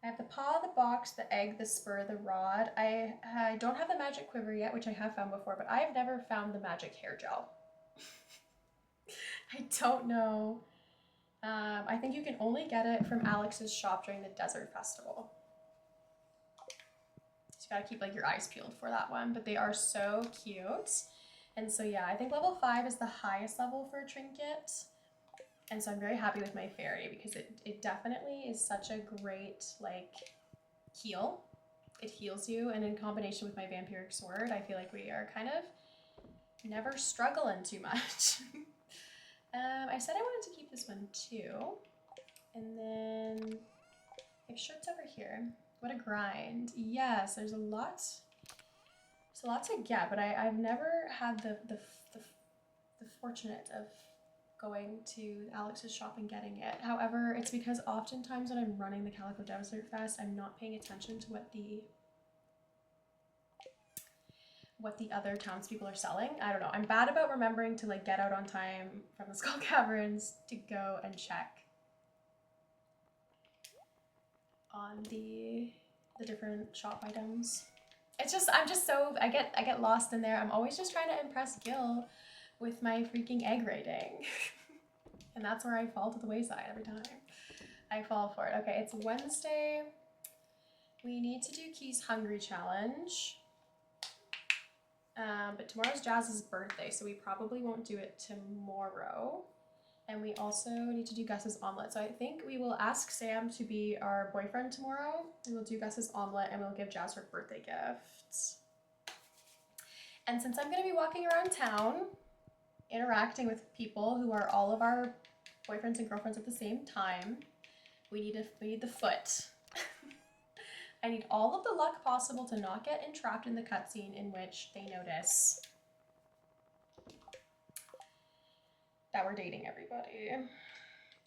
I have the paw, the box, the egg, the spur, the rod. I don't have the magic quiver yet, which I have found before, but I have never found the magic hair gel. I don't know. I think you can only get it from Alex's shop during the desert festival. So you gotta keep like your eyes peeled for that one, but they are so cute. And so yeah, I think level 5 is the highest level for a trinket. And so I'm very happy with my fairy because it definitely is such a great like heal. It heals you, and in combination with my vampiric sword, I feel like we are kind of never struggling too much. I said I wanted to keep this one too. And then I have shirts over here. What a grind. Yes, there's a lot. There's a lot to get, but I've never had the fortunate of going to Alex's shop and getting it. However, it's because oftentimes when I'm running the Calico Desert Fest, I'm not paying attention to what the other townspeople are selling. I don't know. I'm bad about remembering to like get out on time from the Skull Caverns to go and check on the different shop items. It's just I get lost in there. I'm always just trying to impress Gil with my freaking egg raiding. And that's where I fall to the wayside every time. I fall for it. Okay, it's Wednesday. We need to do Key's Hungry Challenge. But tomorrow's Jazz's birthday, so we probably won't do it tomorrow. And we also need to do Gus's omelet. So I think we will ask Sam to be our boyfriend tomorrow. And we'll do Gus's omelet, and we'll give Jazz her birthday gifts. And since I'm going to be walking around town, interacting with people who are all of our boyfriends and girlfriends at the same time, we need the foot. I need all of the luck possible to not get entrapped in the cutscene in which they notice that we're dating everybody.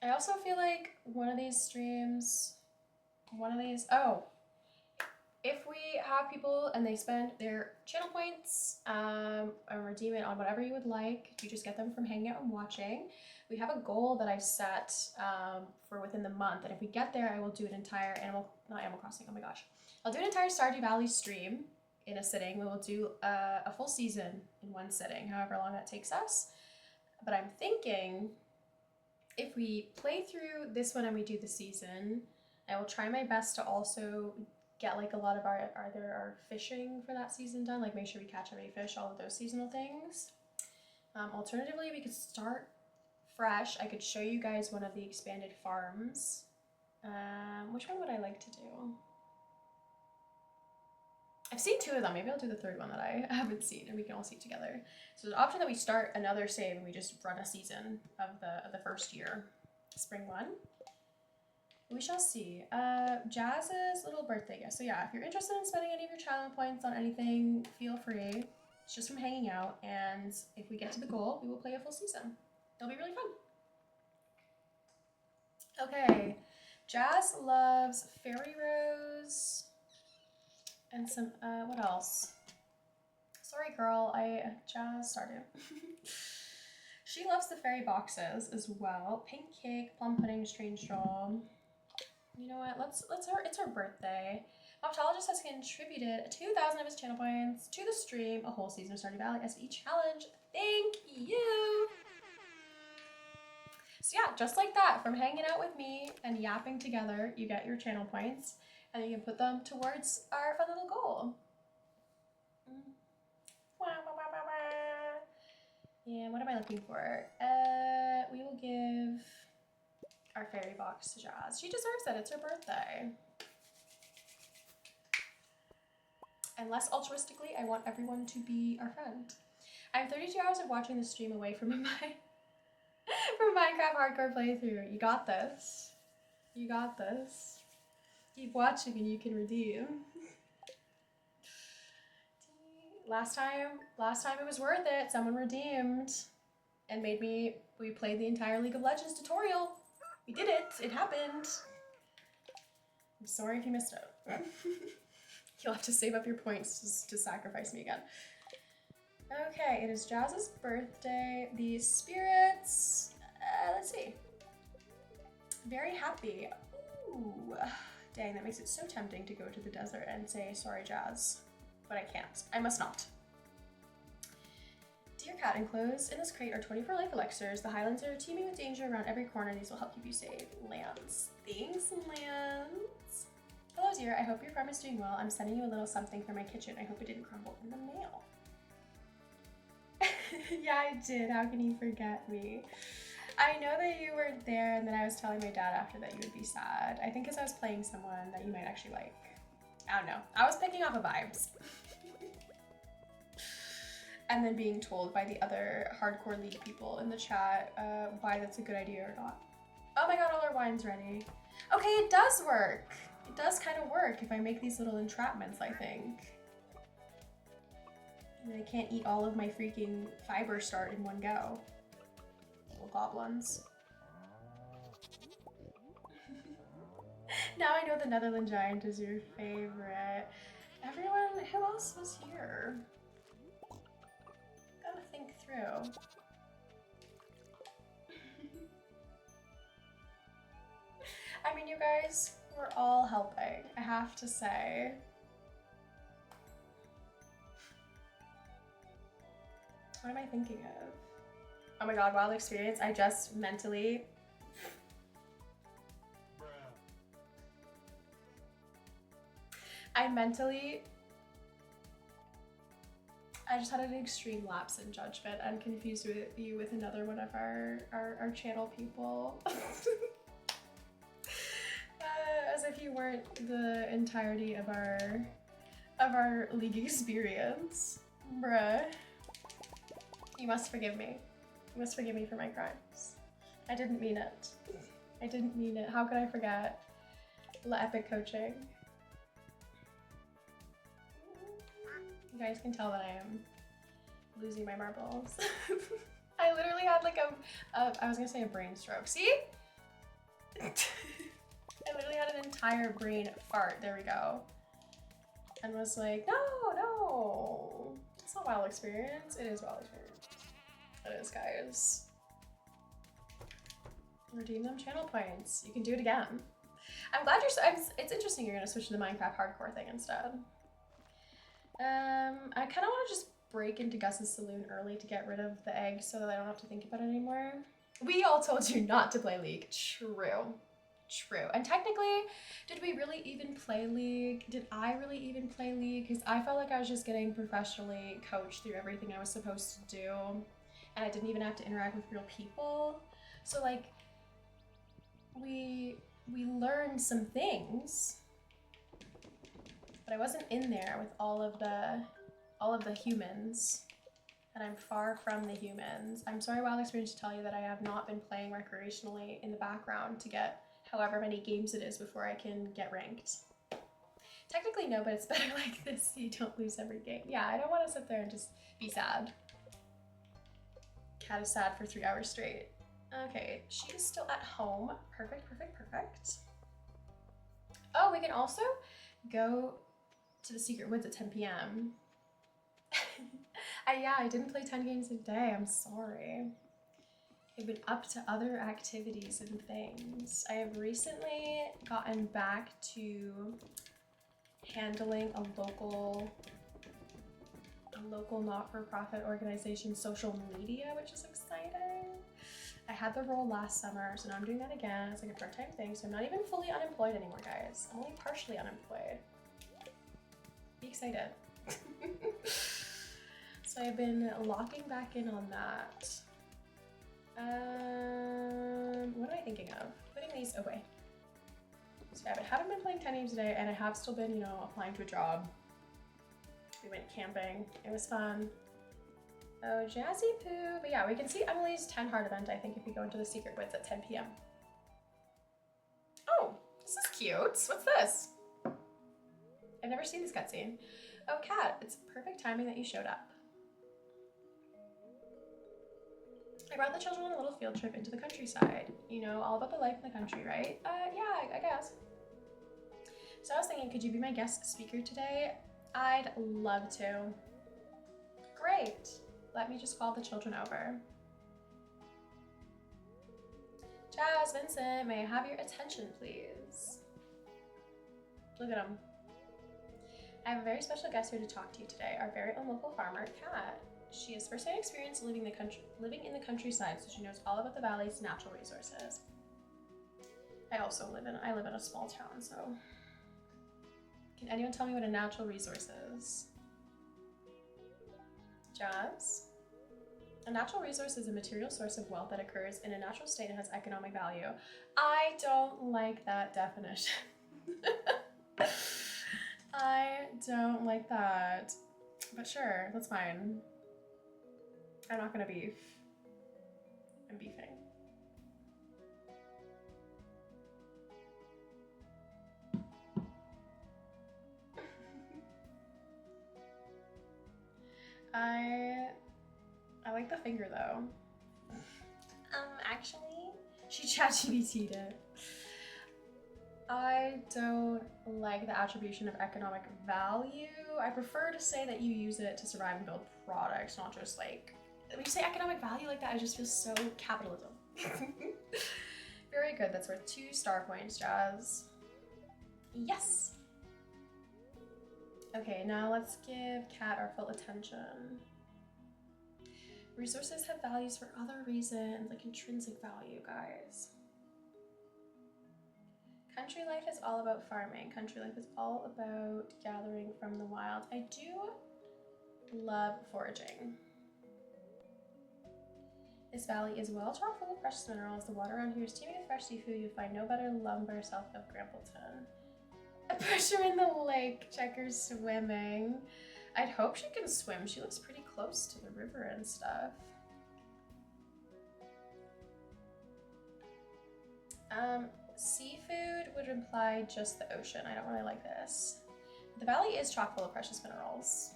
I also feel like one of these, if we have people and they spend their channel points and redeem it on whatever you would like, you just get them from hanging out and watching. We have a goal that I set for within the month, and if we get there, I will do an entire not Animal Crossing, oh my gosh. I'll do an entire Stardew Valley stream in a sitting. We will do a full season in one sitting, however long that takes us. But I'm thinking if we play through this one and we do the season, I will try my best to also get like a lot of our fishing for that season done, like make sure we catch every fish, all of those seasonal things. Alternatively, we could start fresh. I could show you guys one of the expanded farms. Which one would I like to do? I've seen 2 of them. Maybe I'll do the 3rd one that I haven't seen, and we can all see it together. So there's an option that we start another save and we just run a season of the first year, spring one. We shall see. Jazz's little birthday gift. So yeah, if you're interested in spending any of your channel points on anything, feel free. It's just from hanging out, and if we get to the goal, we will play a full season. It'll be really fun. Okay, Jazz loves Fairy Rose and some, what else? Sorry girl, Jazz started. She loves the fairy boxes as well. Pink cake, plum pudding, strange straw. You know what? It's her birthday. Optologist has contributed 2,000 of his channel points to the stream. A whole season of Stardew Valley SVE challenge. Thank you. So yeah, just like that, from hanging out with me and yapping together, you get your channel points, and you can put them towards our fun little goal. And what am I looking for? We will give our fairy box to Jazz. She deserves it. It's her birthday. And less altruistically, I want everyone to be our friend. I have 32 hours of watching the stream away from my from Minecraft hardcore playthrough. You got this. You got this. Keep watching and you can redeem. Last time it was worth it. Someone redeemed and we played the entire League of Legends tutorial. We did it. It happened. I'm sorry if you missed it. You'll have to save up your points to sacrifice me again. Okay, it is Jazz's birthday. These spirits, let's see. Very happy. Ooh, dang, that makes it so tempting to go to the desert and say, sorry, Jazz. But I can't. I must not. Dear Cat, enclosed in this crate are 24 life elixirs. The Highlands are teeming with danger around every corner. These will help keep you safe. Lands. Thanks, Lands. Hello, dear. I hope your farm is doing well. I'm sending you a little something for my kitchen. I hope it didn't crumble in the mail. Yeah, I did. How can you forget me? I know that you weren't there and then I was telling my dad after that you would be sad. I think because I was playing someone that you might actually like. I don't know. I was picking off the vibes. And then being told by the other hardcore League people in the chat why that's a good idea or not. Oh my god, all our wine's ready. Okay, it does work. It does kind of work if I make these little entrapments, I think. And I can't eat all of my freaking fiber start in one go. Little goblins. Now I know the Netherland Giant is your favorite. Everyone, who else was here? Gotta think through. I mean, you guys were all helping, I have to say. What am I thinking of? Oh my god, wild experience. I just mentally... I just had an extreme lapse in judgment and confused you with another one of our channel people. As if you weren't the entirety of our League experience. Bruh. You must forgive me. You must forgive me for my crimes. I didn't mean it. I didn't mean it. How could I forget La Epic coaching? You guys can tell that I am losing my marbles. I literally had like I was gonna say a brain stroke. See? I literally had an entire brain fart. There we go. And was like, no. It's not wild experience. It is wild experience. It is, guys. Redeem them channel points. You can do it again. I'm glad it's interesting you're gonna switch to the Minecraft hardcore thing instead. I kind of want to just break into Gus's saloon early to get rid of the egg so that I don't have to think about it anymore. We all told you not to play League. True. And technically, did we really even play League? Did I really even play League? Because I felt like I was just getting professionally coached through everything I was supposed to do. And I didn't even have to interact with real people. So like, we learned some things. But I wasn't in there with all of the humans, and I'm far from the humans. I'm sorry, wild experience, to tell you that I have not been playing recreationally in the background to get however many games it is before I can get ranked. Technically no, but it's better like this so you don't lose every game. Yeah, I don't want to sit there and just be sad. Cat is sad for 3 hours straight. Okay, she is still at home. Perfect, perfect, perfect. Oh, we can also go to the secret woods at 10 p.m. Yeah, I didn't play 10 games a day. I'm sorry. I've been up to other activities and things. I have recently gotten back to handling a local not-for-profit organization's social media, which is exciting. I had the role last summer, so now I'm doing that again. It's like a part-time thing, so I'm not even fully unemployed anymore, guys. I'm only partially unemployed. Be excited. So I've been locking back in on that. What am I thinking of? Putting these away. So yeah, I haven't been playing 10 games today, and I have still been, you know, applying to a job. We went camping. It was fun. Oh, Jazzy Poo. But yeah, we can see Emily's 10 heart event, I think, if we go into the secret woods at 10 p.m. Oh, this is cute. What's this? I've never seen this cutscene. Oh, Cat, it's perfect timing that you showed up. I brought the children on a little field trip into the countryside. You know, all about the life in the country, right? Yeah, I guess. So I was thinking, could you be my guest speaker today? I'd love to. Great. Let me just call the children over. Jazz, Vincent, may I have your attention, please? Look at them. I have a very special guest here to talk to you today, our very own local farmer, Kat. She has first-hand experience living in the countryside, so she knows all about the valley's natural resources. I live in a small town, so. Can anyone tell me what a natural resource is? Jazz? A natural resource is a material source of wealth that occurs in a natural state and has economic value. I don't like that definition. I don't like that. But sure, that's fine. I'm not gonna beef. I'm beefing. I like the finger though. Actually, she ChatGPT'd it. I don't like the attribution of economic value. I prefer to say that you use it to survive and build products, not just like, when you say economic value like that, I just feel so capitalism. Very good, that's worth 2 star points, Jazz. Yes! Okay, now let's give Kat our full attention. Resources have values for other reasons, like intrinsic value, guys. Country life is all about farming. Country life is all about gathering from the wild. I do love foraging. This valley is well chock full of precious minerals. The water around here is teeming with fresh seafood. You'll find no better lumber south of Grampleton. I push her in the lake. Check her swimming. I'd hope she can swim. She looks pretty close to the river and stuff. Seafood would imply just the ocean. I don't really like this. The valley is chock full of precious minerals.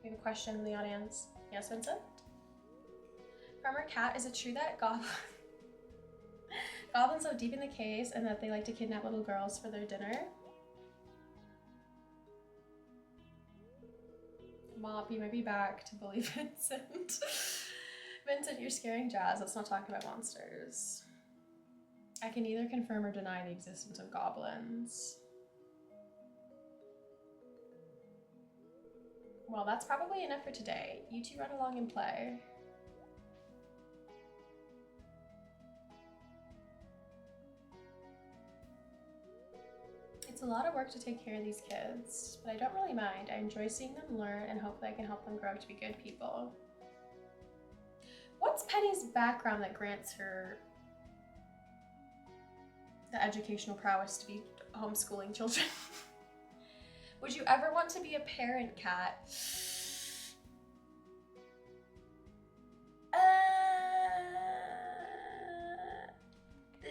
We have a question in the audience. Yes, Vincent? Farmer Cat, is it true that goblins live deep in the caves and that they like to kidnap little girls for their dinner? Mop, you might be back to bully Vincent. Vincent, you're scaring Jazz. Let's not talk about monsters. I can neither confirm or deny the existence of goblins. Well, that's probably enough for today. You two run along and play. It's a lot of work to take care of these kids, but I don't really mind. I enjoy seeing them learn and hopefully I can help them grow up to be good people. What's Penny's background that grants her the educational prowess to be homeschooling children? Would you ever want to be a parent, Kat?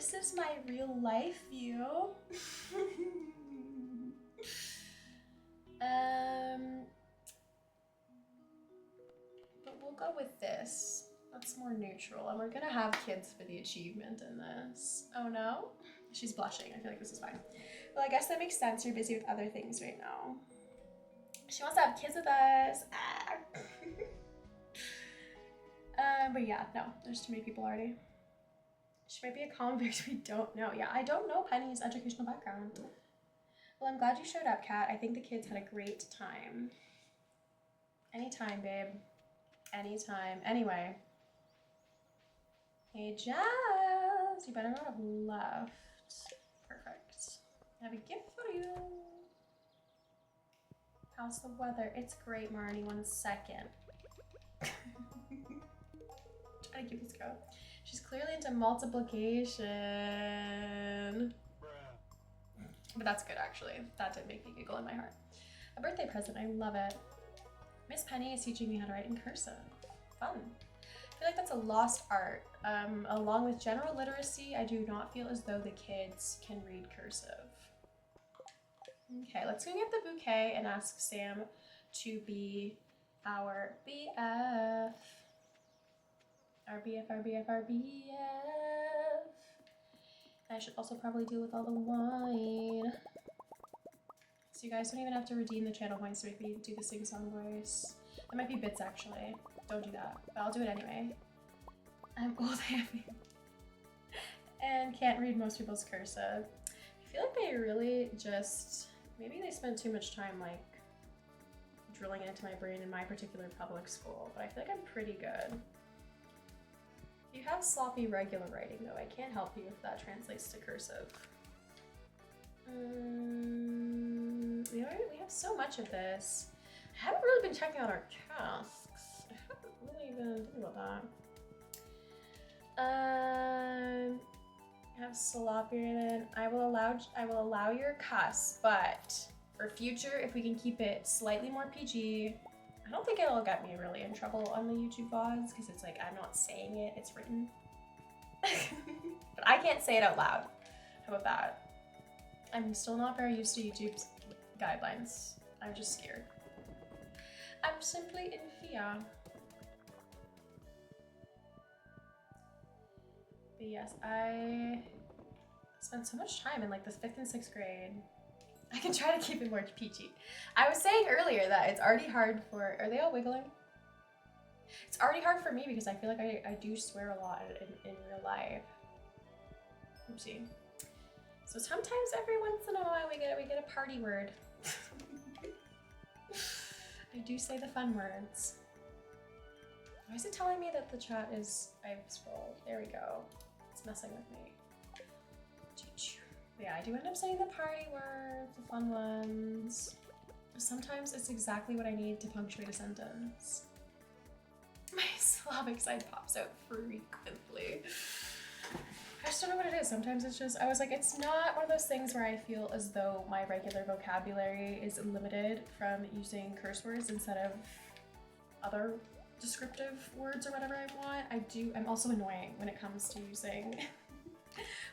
This is my real life view. But we'll go with this. That's more neutral, and we're gonna have kids for the achievement in this. Oh no? She's blushing. I feel like this is fine. Well, I guess that makes sense. You're busy with other things right now. She wants to have kids with us. Ah. But yeah, no, there's too many people already. She might be a convict, we don't know. Yeah, I don't know Penny's educational background. Well, I'm glad you showed up, Kat. I think the kids had a great time. Anytime, babe. Anytime. Anyway. Hey, Jazz. You better not have left. Perfect. I have a gift for you. How's the weather? It's great, Marnie. 1 second. Try to keep this going. She's clearly into multiplication. But that's good, actually. That did make me giggle in my heart. A birthday present. I love it. Miss Penny is teaching me how to write in cursive. Fun. I feel like that's a lost art. Along with general literacy, I do not feel as though the kids can read cursive. Okay, let's go get the bouquet and ask Sam to be our BF. Our BF, our BF, our BF. I should also probably deal with all the wine. So you guys don't even have to redeem the channel points to make me do the sing-song voice. That might be bits, actually. Don't do that, but I'll do it anyway. I'm old hammy and can't read most people's cursive. I feel like they really just, maybe they spent too much time like drilling it into my brain in my particular public school, but I feel like I'm pretty good. You have sloppy regular writing though. I can't help you if that translates to cursive. We have so much of this. I haven't really been checking out our tasks. I haven't really even think about that. Have sloppy written. I will allow your cuss, but for future, if we can keep it slightly more PG, I don't think it'll get me really in trouble on the YouTube VODs because it's like I'm not saying it, it's written. But I can't say it out loud. How about that? I'm still not very used to YouTube's guidelines. I'm just scared. I'm simply in fear. But yes, I spent so much time in like the 5th and 6th grade. I can try to keep it more PG. I was saying earlier that it's already hard for, are they all wiggling? It's already hard for me because I feel like I do swear a lot in real life. Oopsie. So sometimes every once in a while we get a party word. I do say the fun words. Why is it telling me that the chat is, I've scrolled, there we go. It's messing with me. But yeah, I do end up saying the party words, the fun ones. Sometimes it's exactly what I need to punctuate a sentence. My Slavic side pops out frequently. I just don't know what it is. Sometimes it's just, I was like, it's not one of those things where I feel as though my regular vocabulary is limited from using curse words instead of other descriptive words or whatever I want. I'm also annoying when it comes to using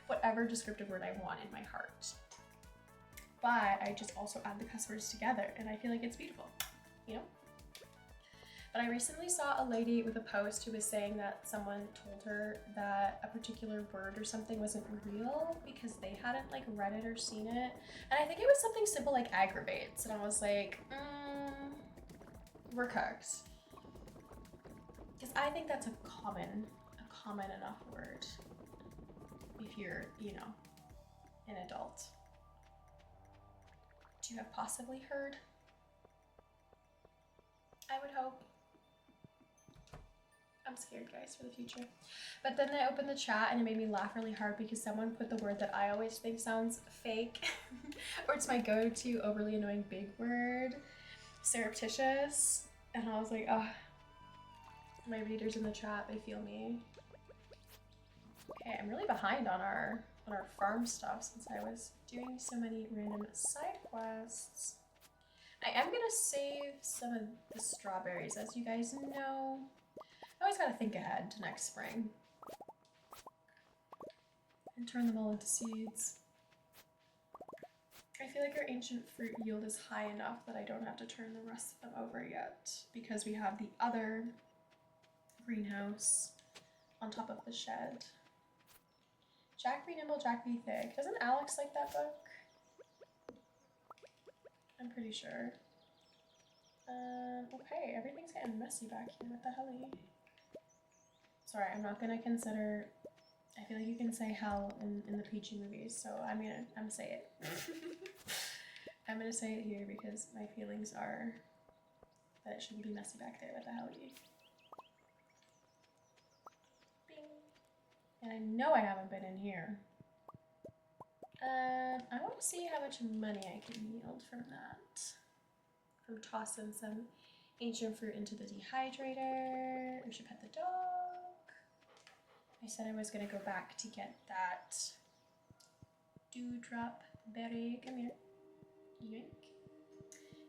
whatever descriptive word I want in my heart. But I just also add the cuss words together and I feel like it's beautiful, you know? But I recently saw a lady with a post who was saying that someone told her that a particular word or something wasn't real because they hadn't like read it or seen it. And I think it was something simple like aggravates. And I was like, we're cooked. Because I think that's a common enough word if you're, you know, an adult. Do you have possibly heard? I would hope. I'm scared, guys, for the future. But then I opened the chat and it made me laugh really hard because someone put the word that I always think sounds fake, or it's my go-to overly annoying big word, surreptitious. And I was like, oh, my readers in the chat, they feel me. Okay, I'm really behind on our farm stuff since I was doing so many random side quests. I am gonna save some of the strawberries, as you guys know. I always gotta think ahead to next spring. and turn them all into seeds. I feel like our ancient fruit yield is high enough that I don't have to turn the rest of them over yet because we have the other greenhouse on top of the shed. Jack be nimble, Jack be thick. Doesn't Alex like that book? I'm pretty sure. Okay, everything's getting messy back here. What the hell? Sorry, I'm not gonna consider. I feel like you can say hell in the Peachy movies, so I'm gonna say it. I'm gonna say it here because my feelings are that it shouldn't be messy back there. What the hell? Bing. And I know I haven't been in here. I want to see how much money I can yield from that. From tossing some ancient fruit into the dehydrator. We should pet the dog. I said I was gonna go back to get that dewdrop berry. Come here. Yoink.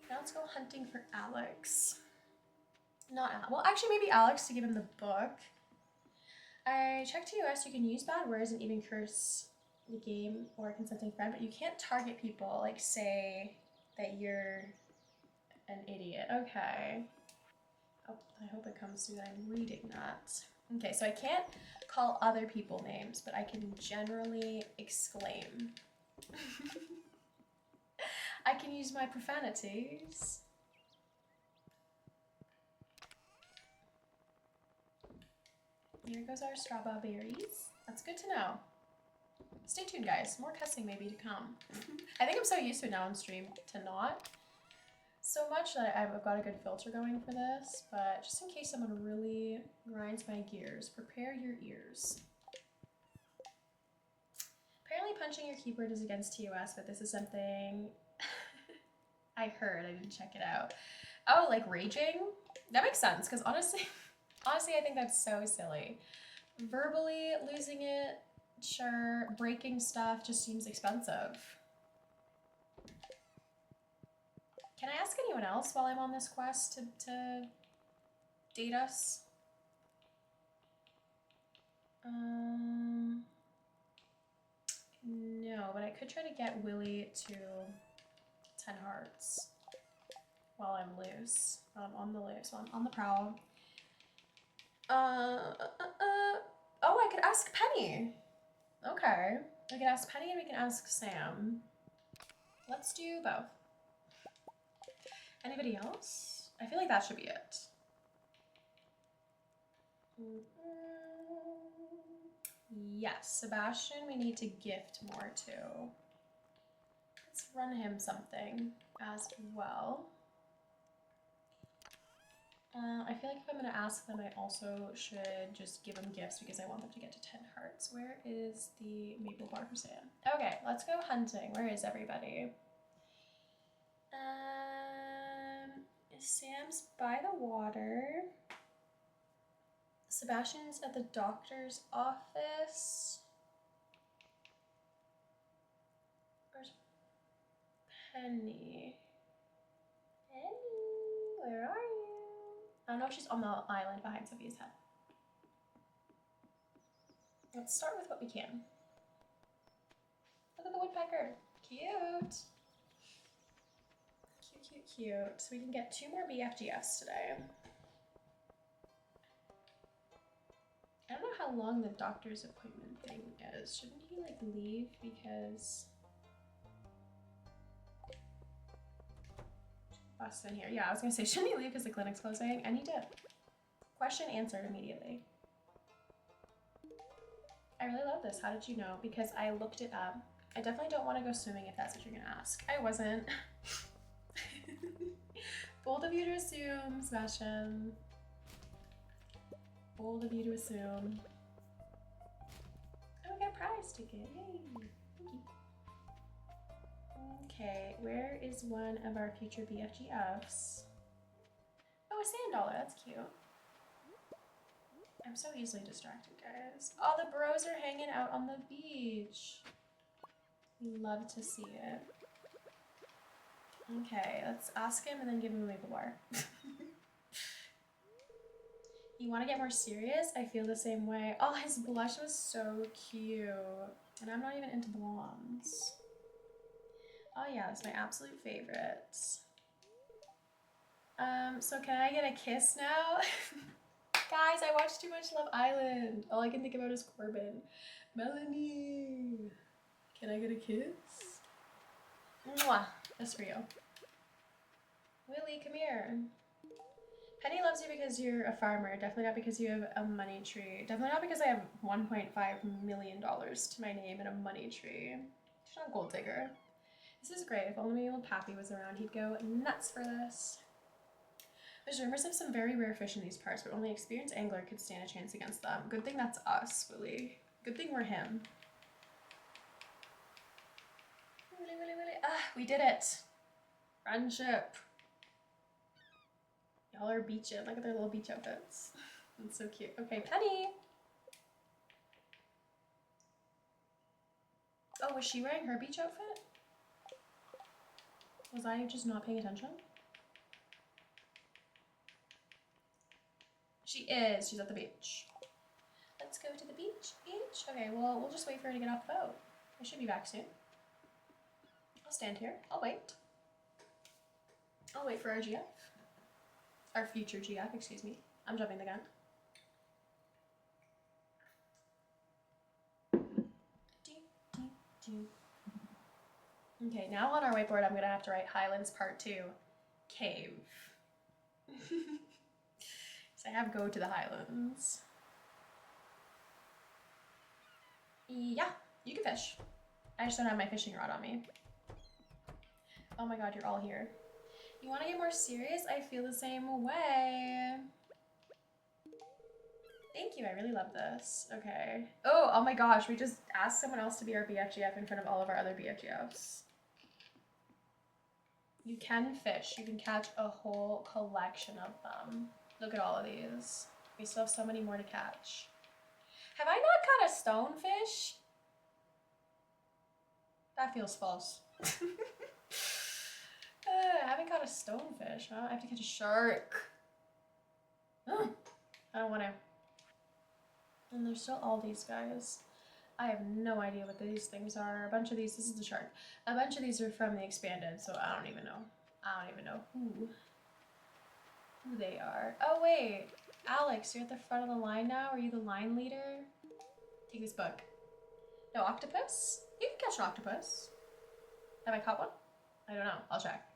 Now let's go hunting for Alex. Not Alex. Well, actually, maybe Alex to give him the book. I checked TOS. You can use bad words and even curse the game or a consenting friend, but you can't target people, like say that you're an idiot. Okay. Oh, I hope it comes through that I'm reading that. Okay, so I can't call other people names, but I can generally exclaim. I can use my profanities. Here goes our strawberries. That's good to know. Stay tuned, guys. More cussing maybe to come. I think I'm so used to it now on stream to not so much that I've got a good filter going for this, but just in case someone really grinds my gears, prepare your ears. Apparently punching your keyboard is against TOS, but this is something I heard. I didn't check it out. Oh, like raging? That makes sense, because honestly, I think that's so silly. Verbally losing it, sure. Breaking stuff just seems expensive. Can I ask anyone else while I'm on this quest to date us? No, but I could try to get Willie to 10 hearts while I'm loose. While I'm on the loose, while I'm on the prowl. Oh, I could ask Penny. Okay. We can ask Penny and we can ask Sam. Let's do both. Anybody else? I feel like that should be it. Yes, Sebastian we need to gift more to. Let's run him something as well. I feel like if I'm going to ask them, I also should just give them gifts because I want them to get to 10 hearts. Where is the maple bar for Sam? Okay, let's go hunting. Where is everybody? Sam's by the water. Sebastian's at the doctor's office. Where's Penny? Penny, where are you? I don't know if she's on the island behind Sophia's head. Let's start with what we can. Look at the woodpecker. Cute. Cute, cute, cute. So we can get 2 more BFGS today. I don't know how long the doctor's appointment thing is. Shouldn't he like leave because... Bust in here. Yeah, I was gonna say, shouldn't he leave because the clinic's closing? And he did. Question answered immediately. I really love this. How did you know? Because I looked it up. I definitely don't want to go swimming if that's what you're gonna ask. I wasn't. Bold of you to assume, Sebastian. Bold of you to assume. Oh, we got a prize ticket. Yay. Thank you. Okay, where is one of our future BFGFs? Oh, a sand dollar. That's cute. I'm so easily distracted, guys. Oh, the bros are hanging out on the beach. We love to see it. Okay, let's ask him and then give him a maple bar. You want to get more serious? I feel the same way. Oh, his blush was so cute. And I'm not even into blondes. Oh yeah, that's my absolute favorite. So can I get a kiss now? Guys, I watched too much Love Island. All I can think about is Corbin. Melanie, can I get a kiss? Mwah. That's for you. Willie, come here. Penny loves you because you're a farmer. Definitely not because you have a money tree. Definitely not because I have $1.5 million to my name and a money tree. She's not a gold digger. This is great. If only little Pappy was around, he'd go nuts for this. There's rumors of some very rare fish in these parts, but only experienced angler could stand a chance against them. Good thing that's us, Willie. Good thing we're him. Willie, Willie, Willie. Ah, we did it. Friendship. Y'all are beaching. Look at their little beach outfits. That's so cute. Okay, Penny. Oh, was she wearing her beach outfit? Was I just not paying attention? She is. She's at the beach. Let's go to the beach. Beach? Okay, well, we'll just wait for her to get off the boat. I should be back soon. I'll stand here. I'll wait. I'll wait for our GF. Our future GF, excuse me. I'm jumping the gun. Okay, now on our whiteboard, I'm gonna have to write Highlands Part 2, Cave. So I have go to the Highlands. Yeah, you can fish. I just don't have my fishing rod on me. Oh my god, you're all here. You want to get more serious? I feel the same way. Thank you, I really love this. Okay. Oh my gosh, we just asked someone else to be our BFGF in front of all of our other BFGFs. You can fish. You can catch a whole collection of them. Look at all of these. We still have so many more to catch. Have I not caught a stonefish? That feels false. I haven't caught a stonefish, huh? I have to catch a shark. I don't want to. And there's still all these guys. I have no idea what these things are. A bunch of these, this is the shark. A bunch of these are from the expanded, so I don't even know. I don't even know who they are. Oh wait, Alex, you're at the front of the line now. Are you the line leader? Take this book. No octopus? You can catch an octopus. Have I caught one? I don't know. I'll check.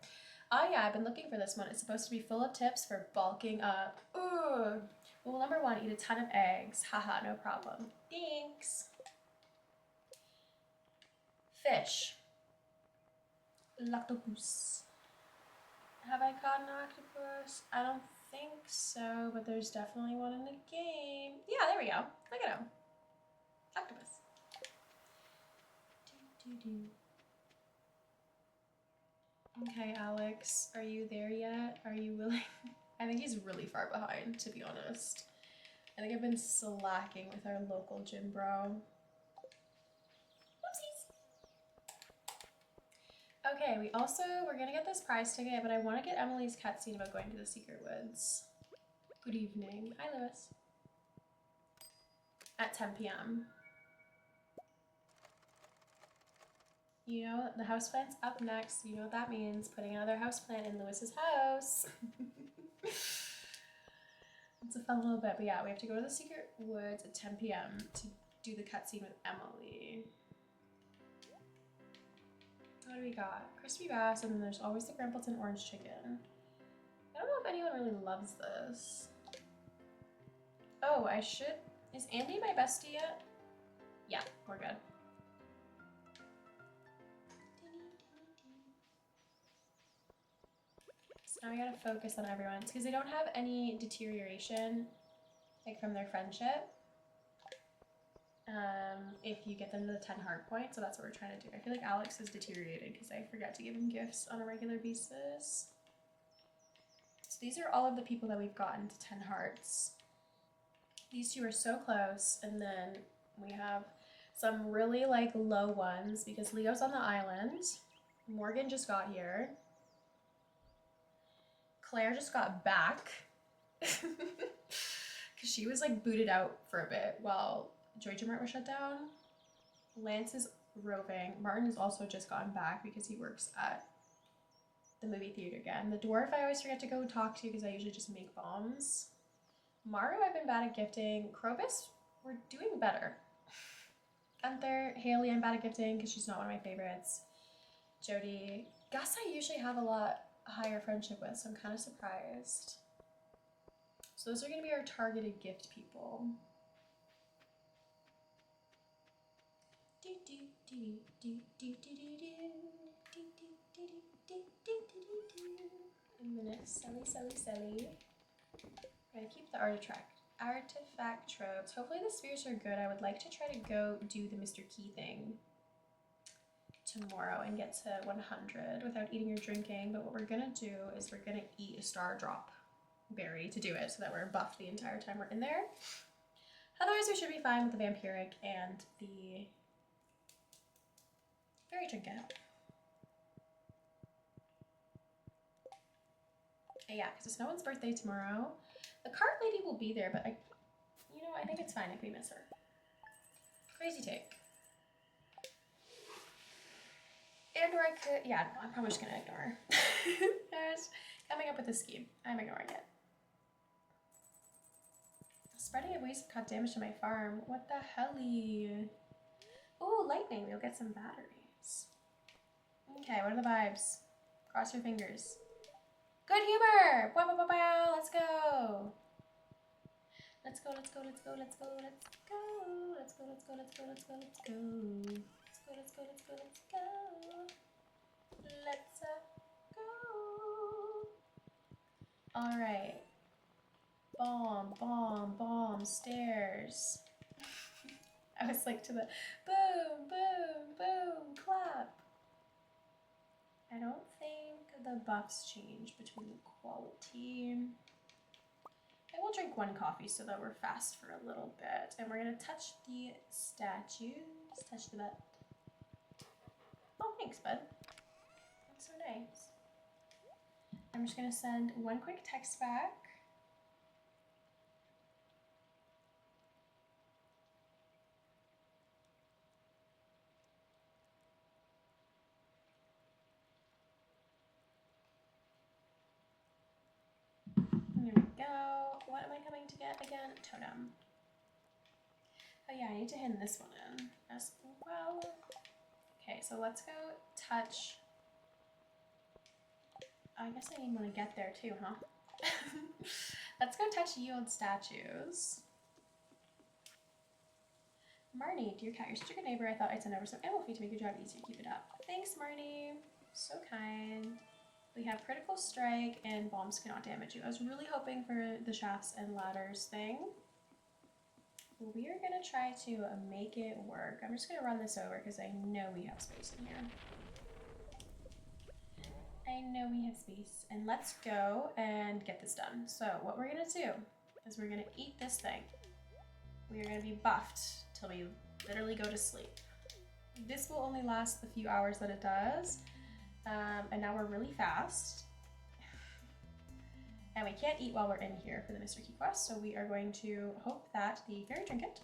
Oh yeah, I've been looking for this one. It's supposed to be full of tips for bulking up. Ooh. Rule number 1, eat a ton of eggs. Haha, no problem. Thanks. Fish. L'octopus. Have I caught an octopus? I don't think so, but there's definitely one in the game. Yeah, there we go. Look at him. Octopus. Okay, Alex, are you there yet? Are you willing? I think he's really far behind, to be honest. I think I've been slacking with our local gym bro. Oopsies. Okay, we're gonna get this prize ticket, but I want to get Emily's cutscene about going to the secret woods. Good evening. Hi, Lewis. At 10 p.m. You know, the houseplant's up next. You know what that means. Putting another houseplant in Lewis's house. It's a fun little bit, but yeah, we have to go to the secret woods at 10 p.m. to do the cutscene with Emily. What do we got? Crispy bass, and then there's always the Grumpleton orange chicken. I don't know if anyone really loves this. Oh, I should... Is Andy my bestie yet? Yeah, we're good. So now we gotta focus on everyone's, because they don't have any deterioration, like, from their friendship. If you get them to the 10 heart point, so that's what we're trying to do. I feel like Alex has deteriorated because I forget to give him gifts on a regular basis. So these are all of the people that we've gotten to 10 hearts. These two are so close, and then we have some really like low ones because Leo's on the island. Morgan just got here. Claire just got back. Because she was like booted out for a bit while Georgia Mart was shut down. Lance is roving. Martin has also just gotten back because he works at the movie theater again. The dwarf I always forget to go talk to because I usually just make bombs. Maru, I've been bad at gifting. Krobus, we're doing better. Gunther, Haley, I'm bad at gifting because she's not one of my favorites. Jody, Gus, I usually have a lot higher friendship with, so I'm kind of surprised. So those are going to be our targeted gift people. A minute, selly. I'm gonna keep the artifact tropes. Hopefully the spheres are good. I would like to try to go do the Mr. Key thing tomorrow and get to 100 without eating or drinking. But what we're gonna do is we're gonna eat a star drop berry to do it so that we're buffed the entire time we're in there. Otherwise we should be fine with the vampiric and the berry trinket. Yeah, because it's no one's birthday tomorrow. The cart lady will be there, but I think it's fine if we miss her. Crazy take. And or I could, yeah, no, I'm probably just gonna ignore her. There's coming up with a scheme. I'm ignoring it. Spreading of waves have caused damage to my farm. What the helly? Oh, lightning. We'll get some batteries. Okay, what are the vibes? Cross your fingers. Good humor! Wow, wow, wow, wow. Let's go! Let's go. Let's go. Let's go. All right. Bomb, stairs. I was like to the boom, clap. I don't think the buffs change between the quality. I will drink one coffee so that we're fast for a little bit. And we're gonna touch the statues. Touch the butt. Oh, thanks, bud. That's so nice. I'm just gonna send one quick text back. There we go. What am I coming to get again? Totem. Oh yeah, I need to hand this one in as well. Okay, so let's go touch. I guess I need one to get there too, huh? Let's go touch yield statues. Marnie, dear cat, you're such a good neighbor. I thought I'd send over some animal feed to make your job easier. Keep it up. Thanks, Marnie. So kind. We have critical strike and bombs cannot damage you. I was really hoping for the shafts and ladders thing. We are gonna try to make it work. I'm just gonna run this over because I know we have space in here. I know we have space. And let's go and get this done. So what we're gonna do is we're gonna eat this thing. We are gonna be buffed till we literally go to sleep. This will only last the few hours that it does. And now we're really fast. And we can't eat while we're in here for the Mr. Key quest, so we are going to hope that the fairy trinket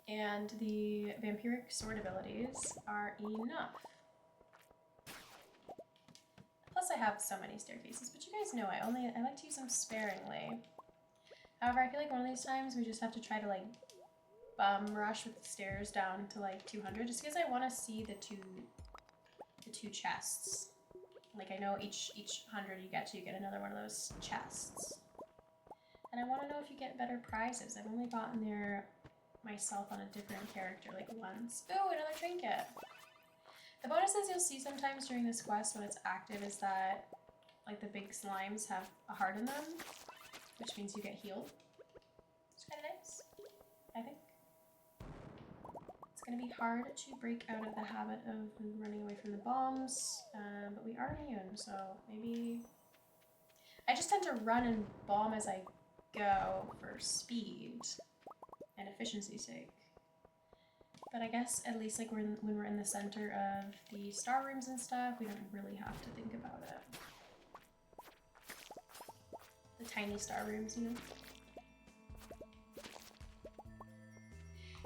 and the vampiric sword abilities are enough. Plus I have so many staircases, but you guys know I like to use them sparingly. However, I feel like one of these times we just have to try to like bum rush with the stairs down to like 200, just because I want to see the two chests. Like I know each 100 you get another one of those chests. And I want to know if you get better prizes. I've only gotten there myself on a different character like once. Oh, another trinket. The bonuses you'll see sometimes during this quest when it's active is that like the big slimes have a heart in them, which means you get healed. It's kind of nice, I think. It's going to be hard to break out of the habit of running away from the bombs, but we are immune, so maybe... I just tend to run and bomb as I go for speed and efficiency's sake. But I guess at least like when we're in the center of the star rooms and stuff, we don't really have to think about it. The tiny star rooms, you know.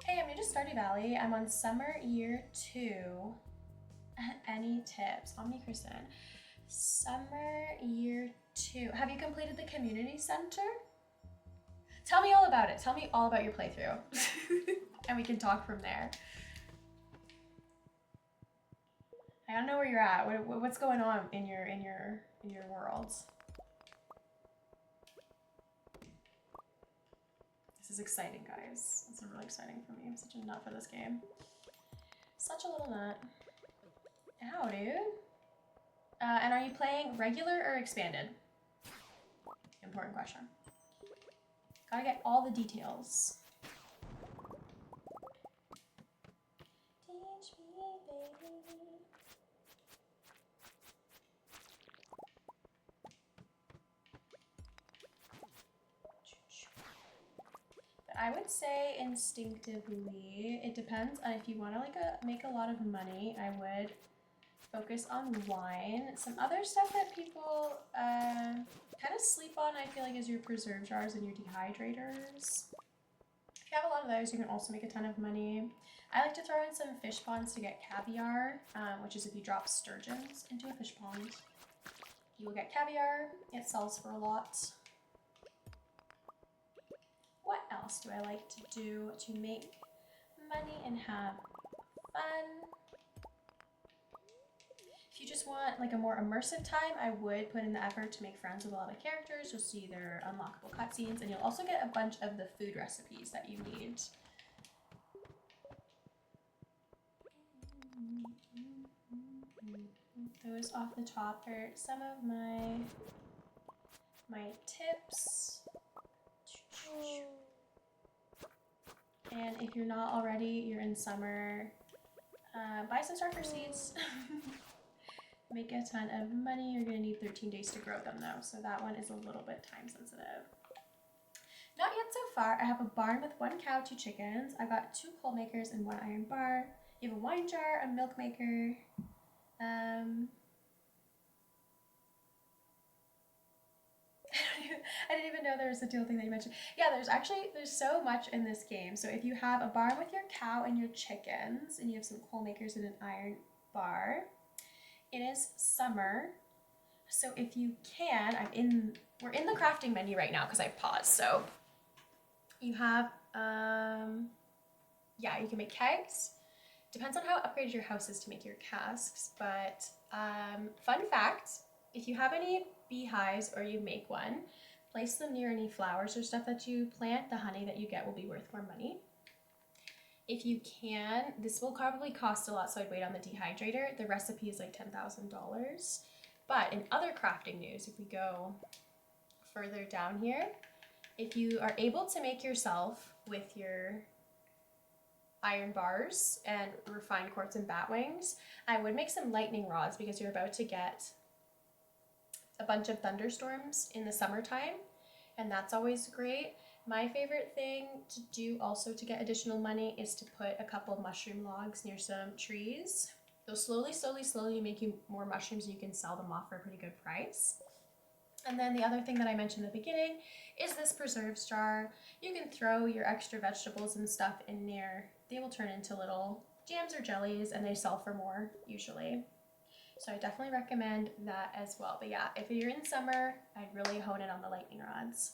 Hey, I'm new to Stardew Valley. I'm on summer year 2. Any tips? Omni Kristen. Summer year 2. Have you completed the community center? Tell me all about it. Tell me all about your playthrough. And we can talk from there. I don't know where you're at. What's going on in your world? This is exciting, guys. This is really exciting for me. I'm such a nut for this game. Such a little nut. Ow, dude. And are you playing regular or expanded? Important question. Gotta get all the details. Teach me, baby. But I would say instinctively, it depends on if you want to like make a lot of money. I would focus on wine. Some other stuff that people kind of sleep on, I feel like, is your preserve jars and your dehydrators. If you have a lot of those, you can also make a ton of money. I like to throw in some fish ponds to get caviar, which is if you drop sturgeons into a fish pond, you will get caviar. It sells for a lot. What else do I like to do to make money and have fun? If you just want like a more immersive time, I would put in the effort to make friends with a lot of characters. You'll see their unlockable cutscenes, and you'll also get a bunch of the food recipes that you need. Those off the top are some of my tips. And if you're not already, you're in summer, buy some Starfruit seeds. Make a ton of money. You're gonna need 13 days to grow them though, so that one is a little bit time sensitive. Not yet so far. I have a barn with 1 cow, 2 chickens. I got 2 coal makers and 1 iron bar. You have a wine jar, a milk maker. I didn't even know there was a deal thing that you mentioned. Yeah, there's so much in this game. So if you have a barn with your cow and your chickens, and you have some coal makers and an iron bar, it is summer. So if you can, we're in the crafting menu right now because I paused. So you have, yeah, you can make kegs. Depends on how upgraded your house is to make your casks. But fun fact, if you have any beehives or you make one, place them near any flowers or stuff that you plant. The honey that you get will be worth more money. If you can, this will probably cost a lot, so I'd wait on the dehydrator. The recipe is like $10,000. But in other crafting news, if we go further down here, if you are able to make yourself with your iron bars and refined quartz and bat wings, I would make some lightning rods because you're about to get a bunch of thunderstorms in the summertime, and that's always great. My favorite thing to do also to get additional money is to put a couple of mushroom logs near some trees. They'll slowly make you more mushrooms, and you can sell them off for a pretty good price. And then the other thing that I mentioned in the beginning is this preserves jar. You can throw your extra vegetables and stuff in there. They will turn into little jams or jellies, and they sell for more usually. So I definitely recommend that as well. But yeah, if you're in summer, I'd really hone in on the lightning rods.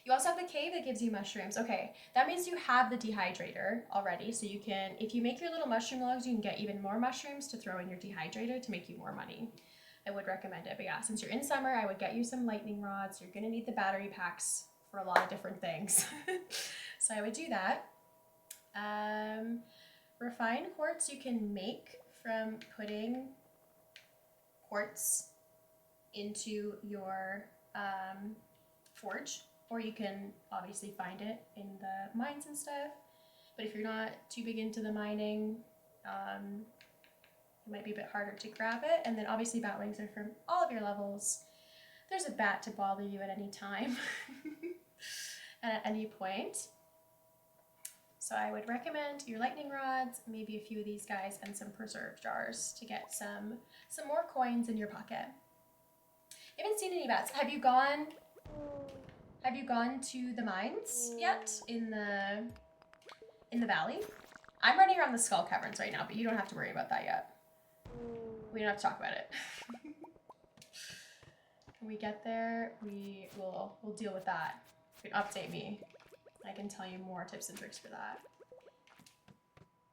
You also have the cave that gives you mushrooms. Okay, that means you have the dehydrator already. So you can, if you make your little mushroom logs, you can get even more mushrooms to throw in your dehydrator to make you more money. I would recommend it. But yeah, since you're in summer, I would get you some lightning rods. You're gonna need the battery packs for a lot of different things. So I would do that. Refined quartz you can make from putting quartz into your forge, or you can obviously find it in the mines and stuff. But if you're not too big into the mining, it might be a bit harder to grab it. And then obviously bat wings are from all of your levels. There's a bat to bother you at any time and at any point. So I would recommend your lightning rods, maybe a few of these guys, and some preserve jars to get some more coins in your pocket. You haven't seen any bats. Have you gone Have you gone to the mines yet in the valley? I'm running around the skull caverns right now, but you don't have to worry about that yet. We don't have to talk about it. When we get there, we'll deal with that. You can update me. I can tell you more tips and tricks for that.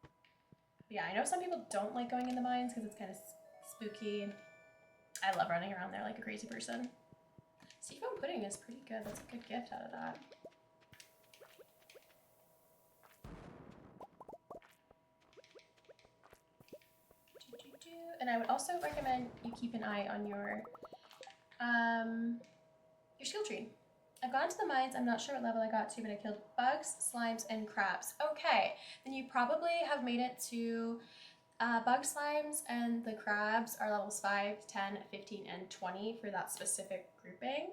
But yeah, I know some people don't like going in the mines because it's kind of spooky. I love running around there like a crazy person. Seafoam pudding is pretty good. That's a good gift out of that. And I would also recommend you keep an eye on your skill tree. I've gone to the mines. I'm not sure what level I got to, but I killed bugs, slimes, and crabs. Okay, then you probably have made it to bug slimes, and the crabs are levels 5, 10, 15, and 20 for that specific grouping.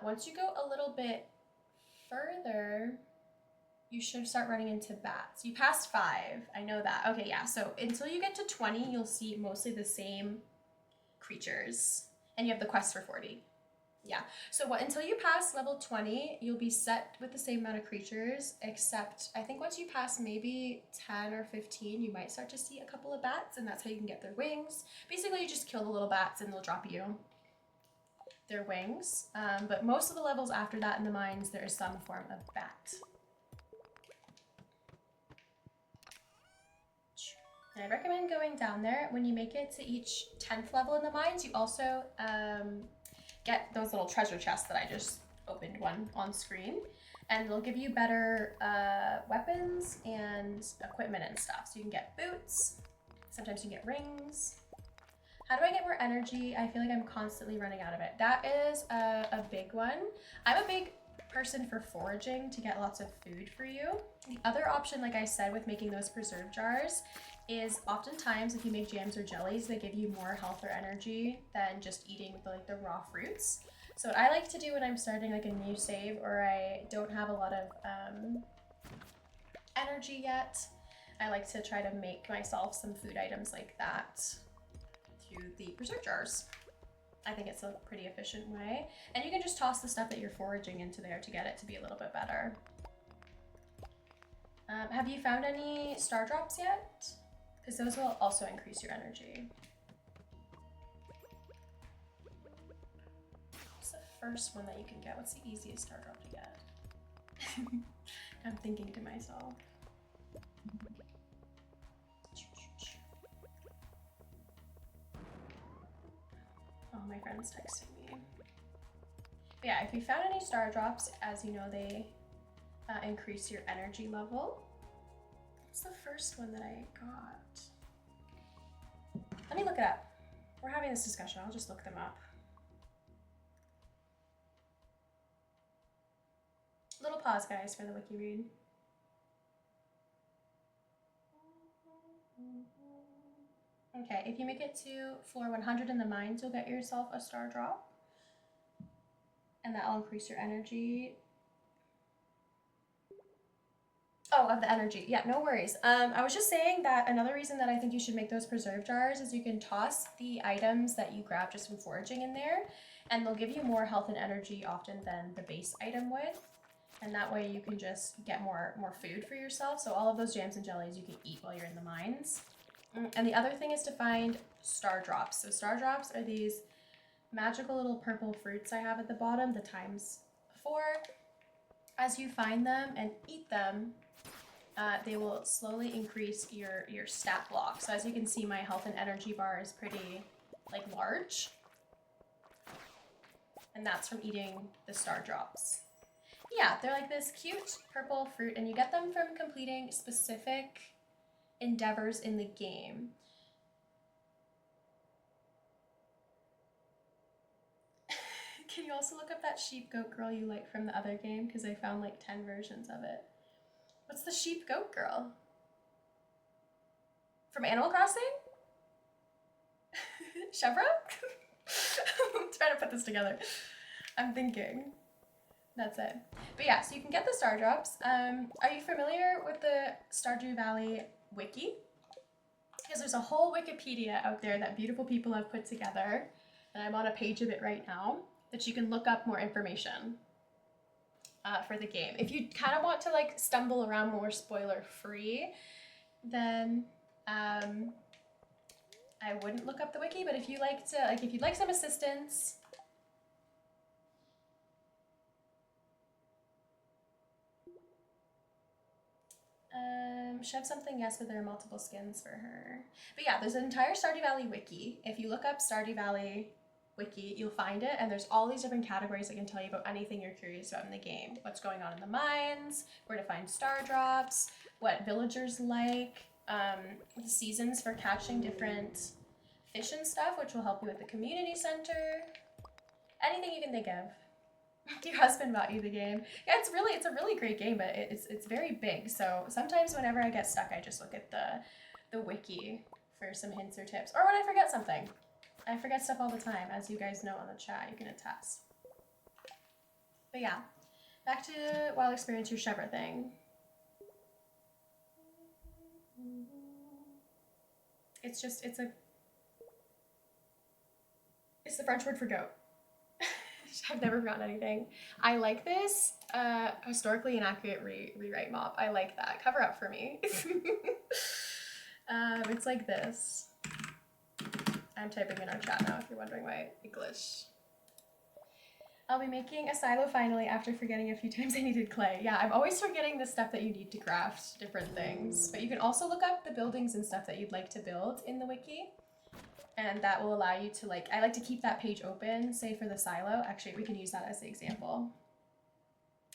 Once you go a little bit further, you should start running into bats. You passed 5, I know that. Okay, yeah, so until you get to 20, you'll see mostly the same creatures, and you have the quest for 40. Yeah, so until you pass level 20, you'll be set with the same amount of creatures, except I think once you pass maybe 10 or 15, you might start to see a couple of bats, and that's how you can get their wings. Basically, you just kill the little bats and they'll drop you their wings. But most of the levels after that in the mines, there is some form of bat. And I recommend going down there. When you make it to each 10th level in the mines, you also get those little treasure chests that I just opened one on screen, and they'll give you better weapons and equipment and stuff. So you can get boots, sometimes you can get rings. How do I get more energy? I feel like I'm constantly running out of it. That is a big one. I'm a big person for foraging to get lots of food for you. The other option, like I said, with making those preserve jars is oftentimes if you make jams or jellies, they give you more health or energy than just eating the raw fruits. So what I like to do when I'm starting like a new save or I don't have a lot of energy yet, I like to try to make myself some food items like that through the preserve jars. I think it's a pretty efficient way. And you can just toss the stuff that you're foraging into there to get it to be a little bit better. Have you found any star drops yet? Because those will also increase your energy. What's the first one that you can get? What's the easiest star drop to get? I'm thinking to myself. Oh, my friend's texting me. But yeah, if you found any star drops, as you know, they increase your energy level. What's the first one that I got? Let me look it up. We're having this discussion. I'll just look them up. Little pause, guys, for the wiki read. Okay, if you make it to floor 100 in the mines, you'll get yourself a star drop. And that'll increase your energy. Oh, of the energy. Yeah, no worries. I was just saying that another reason that I think you should make those preserve jars is you can toss the items that you grab just from foraging in there, and they'll give you more health and energy often than the base item would. And that way you can just get more food for yourself. So all of those jams and jellies you can eat while you're in the mines. And the other thing is to find star drops. So star drops are these magical little purple fruits I have at the bottom, the ×4. As you find them and eat them, they will slowly increase your stat block. So as you can see, my health and energy bar is pretty large. And that's from eating the star drops. Yeah, they're like this cute purple fruit, and you get them from completing specific endeavors in the game. Can you also look up that sheep goat girl you like from the other game? Because I found 10 versions of it. What's the sheep goat girl? From Animal Crossing? Chevra? I'm trying to put this together. I'm thinking. That's it. But yeah, so you can get the star drops. Are you familiar with the Stardew Valley wiki? Because there's a whole Wikipedia out there that beautiful people have put together, and I'm on a page of it right now. that you can look up more information for the game. If you kind of want to like stumble around more spoiler free, then I wouldn't look up the wiki. But if you like to, like, if you'd like some assistance, shove something, yes, but there are multiple skins for her. But yeah, there's an entire Stardew Valley wiki. If you look up Stardew Valley wiki, you'll find it, and there's all these different categories that can tell you about anything you're curious about in the game. What's going on in the mines, where to find star drops, what villagers like, the seasons for catching different fish and stuff, which will help you with the community center. Anything you can think of. Your husband bought you the game. Yeah, it's a really great game, but it's very big. So sometimes whenever I get stuck, I just look at the wiki for some hints or tips, or when I forget something. I forget stuff all the time, as you guys know on the chat. You can attest. But yeah, back to wild experience your Chevra thing. It's the French word for goat. I've never forgotten anything. I like this historically inaccurate rewrite mob. I like that. Cover up for me. It's like this. I'm typing in our chat now if you're wondering why English. I'll be making a silo finally after forgetting a few times I needed clay. Yeah, I'm always forgetting the stuff that you need to craft different things. But you can also look up the buildings and stuff that you'd like to build in the wiki. And that will allow you to, like, I like to keep that page open, say for the silo. Actually, we can use that as the example.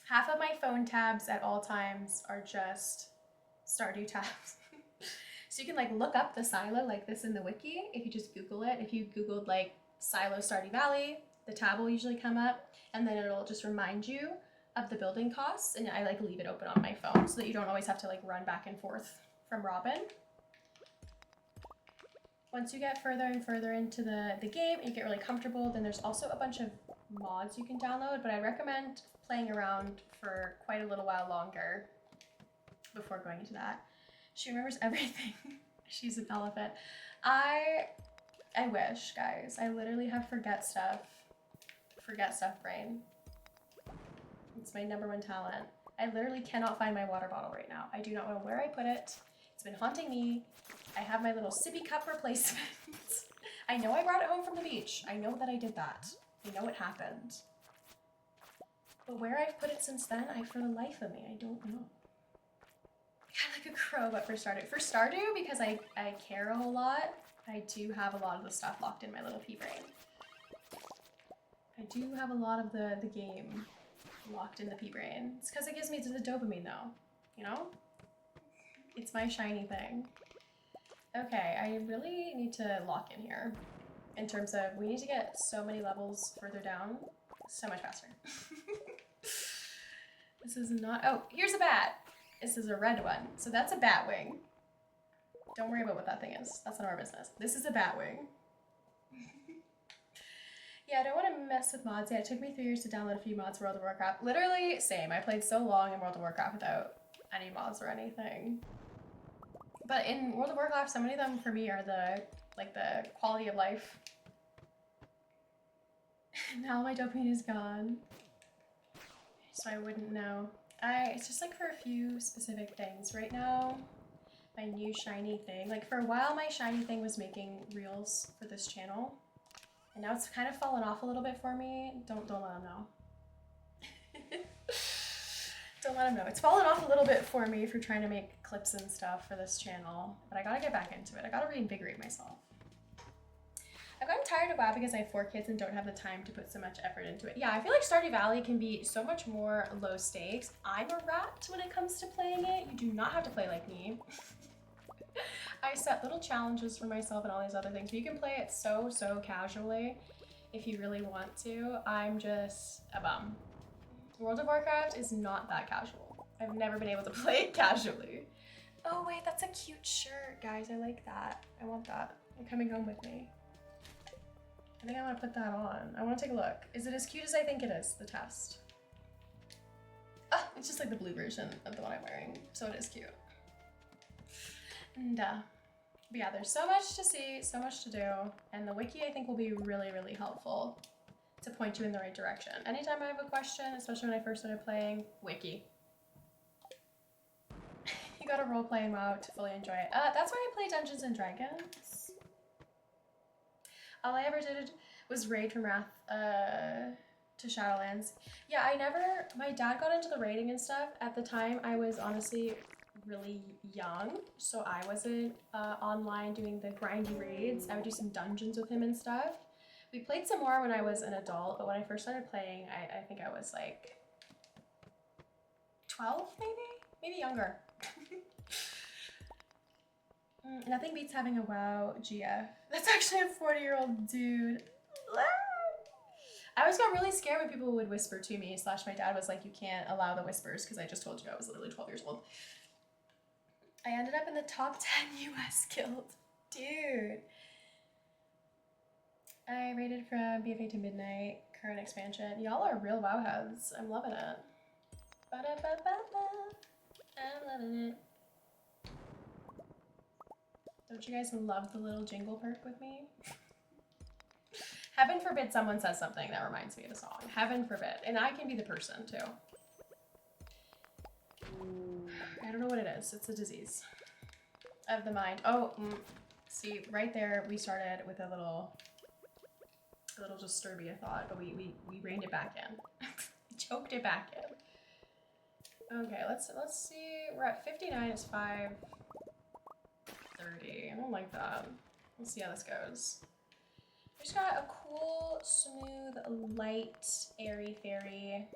Half of my phone tabs at all times are just Stardew tabs. So you can like look up the silo like this in the wiki if you just Google it. If you Googled like silo Stardew Valley, the tab will usually come up, and then it'll just remind you of the building costs, and I like leave it open on my phone so that you don't always have to like run back and forth from Robin. Once you get further and further into the game and you get really comfortable, then there's also a bunch of mods you can download, but I recommend playing around for quite a little while longer before going into that. She remembers everything. She's an elephant. I wish, guys. I literally have forget stuff brain. It's my #1 talent. I literally cannot find my water bottle right now. I do not know where I put it. It's been haunting me. I have my little sippy cup replacement. I know I brought it home from the beach. I know that I did that. I know it happened. But where I've put it since then, for the life of me, I don't know. Kind of like a crow, but for Stardew. For Stardew, because I care a whole lot, I do have a lot of the stuff locked in my little pea brain. I do have a lot of the game locked in the pea brain. It's because it gives me the dopamine though, you know? It's my shiny thing. Okay, I really need to lock in here. In terms of, we need to get so many levels further down, so much faster. This is not, oh, here's a bat. This is a red one. So that's a bat wing. Don't worry about what that thing is. That's not our business. This is a bat wing. Yeah, I don't want to mess with mods yet. It took me 3 years to download a few mods for World of Warcraft. Literally, same. I played so long in World of Warcraft without any mods or anything. But in World of Warcraft, so many of them for me are the quality of life. Now my dopamine is gone. So I wouldn't know. It's just like for a few specific things. Right now, my new shiny thing. Like for a while, my shiny thing was making reels for this channel. And now it's kind of fallen off a little bit for me. Don't let them know. Don't let them know. It's fallen off a little bit for me for trying to make clips and stuff for this channel. But I gotta get back into it. I gotta reinvigorate myself. I've gotten tired of WoW because I have 4 kids and don't have the time to put so much effort into it. Yeah, I feel like Stardew Valley can be so much more low stakes. I'm a rat when it comes to playing it. You do not have to play like me. I set little challenges for myself and all these other things, but you can play it so casually if you really want to. I'm just a bum. World of Warcraft is not that casual. I've never been able to play it casually. Oh wait, that's a cute shirt, guys. I like that. I want that. You're coming home with me. I think I want to put that on. I want to take a look. Is it as cute as I think it is, the test? Ah, it's just like the blue version of the one I'm wearing, so it is cute. And but yeah, there's so much to see, so much to do, and the wiki I think will be really helpful to point you in the right direction. Anytime I have a question, especially when I first started playing, wiki. You gotta role-play in WoW to fully enjoy it. That's why I play Dungeons and Dragons. All I ever did was raid from Wrath to Shadowlands. Yeah, my dad got into the raiding and stuff. At the time, I was honestly really young, so I wasn't online doing the grindy raids. I would do some dungeons with him and stuff. We played some more when I was an adult, but when I first started playing, I think I was like 12 maybe younger. Nothing beats having a WoW GF. That's actually a 40-year-old dude. I always got really scared when people would whisper to me, / my dad was like, you can't allow the whispers, because I just told you I was literally 12 years old. I ended up in the top 10 US guild. Dude. I rated from BFA to Midnight, current expansion. Y'all are real WoW heads. I'm loving it. I'm loving it. Don't you guys love the little jingle perk with me? Heaven forbid someone says something that reminds me of a song. Heaven forbid. And I can be the person too. I don't know what it is. It's a disease of the mind. Oh, see, right there we started with a little disturbia thought, but we reined it back in. Choked it back in. Okay, let's see. We're at 59. It's 5:30. I don't like that. We'll see how this goes. We just got a cool, smooth, light, airy-fairy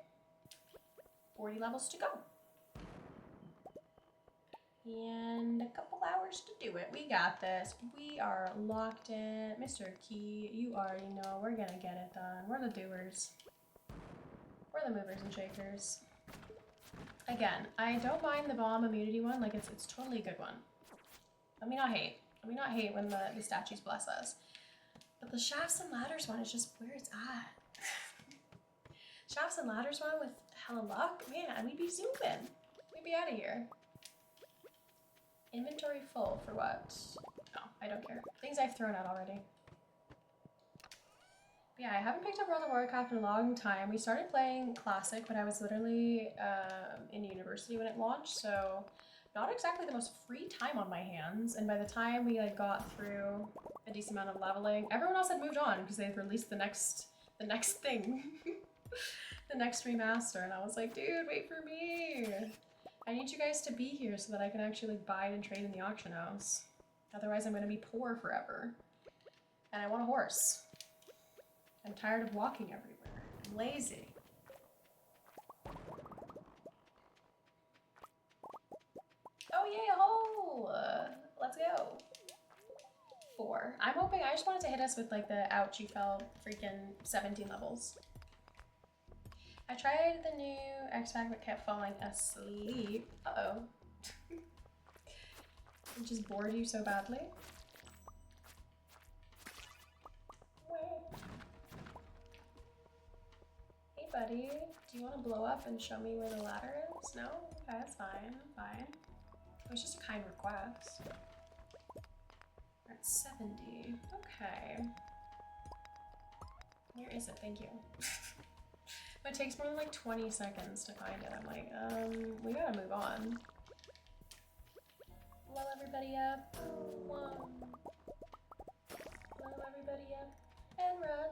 40 levels to go. And a couple hours to do it. We got this. We are locked in. Mr. Key, you already know we're gonna get it done. We're the doers. We're the movers and shakers. Again, I don't mind the bomb immunity one. Like, it's totally a good one. Let me not hate. Let me not hate when the statues bless us. But the Shafts and Ladders one is just where it's at. Shafts and Ladders one with hella luck? Man, we'd be zooming. We'd be out of here. Inventory full for what? No, I don't care. Things I've thrown out already. Yeah, I haven't picked up World of Warcraft in a long time. We started playing Classic when I was literally in university when it launched, so not exactly the most free time on my hands. And by the time we like got through a decent amount of leveling, everyone else had moved on because they had released the next thing, the next remaster. And I was like, dude, wait for me. I need you guys to be here so that I can actually buy and trade in the auction house. Otherwise, I'm going to be poor forever. And I want a horse. I'm tired of walking everywhere. I'm lazy. Oh yay, a hole! Let's go. 4. I'm hoping, I just wanted to hit us with like the ouch, you fell freaking 17 levels. I tried the new X-Pack but kept falling asleep. Uh-oh. It just bored you so badly. Hey buddy, do you want to blow up and show me where the ladder is? No? Okay, that's fine, I'm fine. It was just a kind request. We're at 70. Okay. Where is it? Thank you. But it takes more than like 20 seconds to find it. I'm like, we gotta move on. Blow everybody up. One. Blow everybody up and run.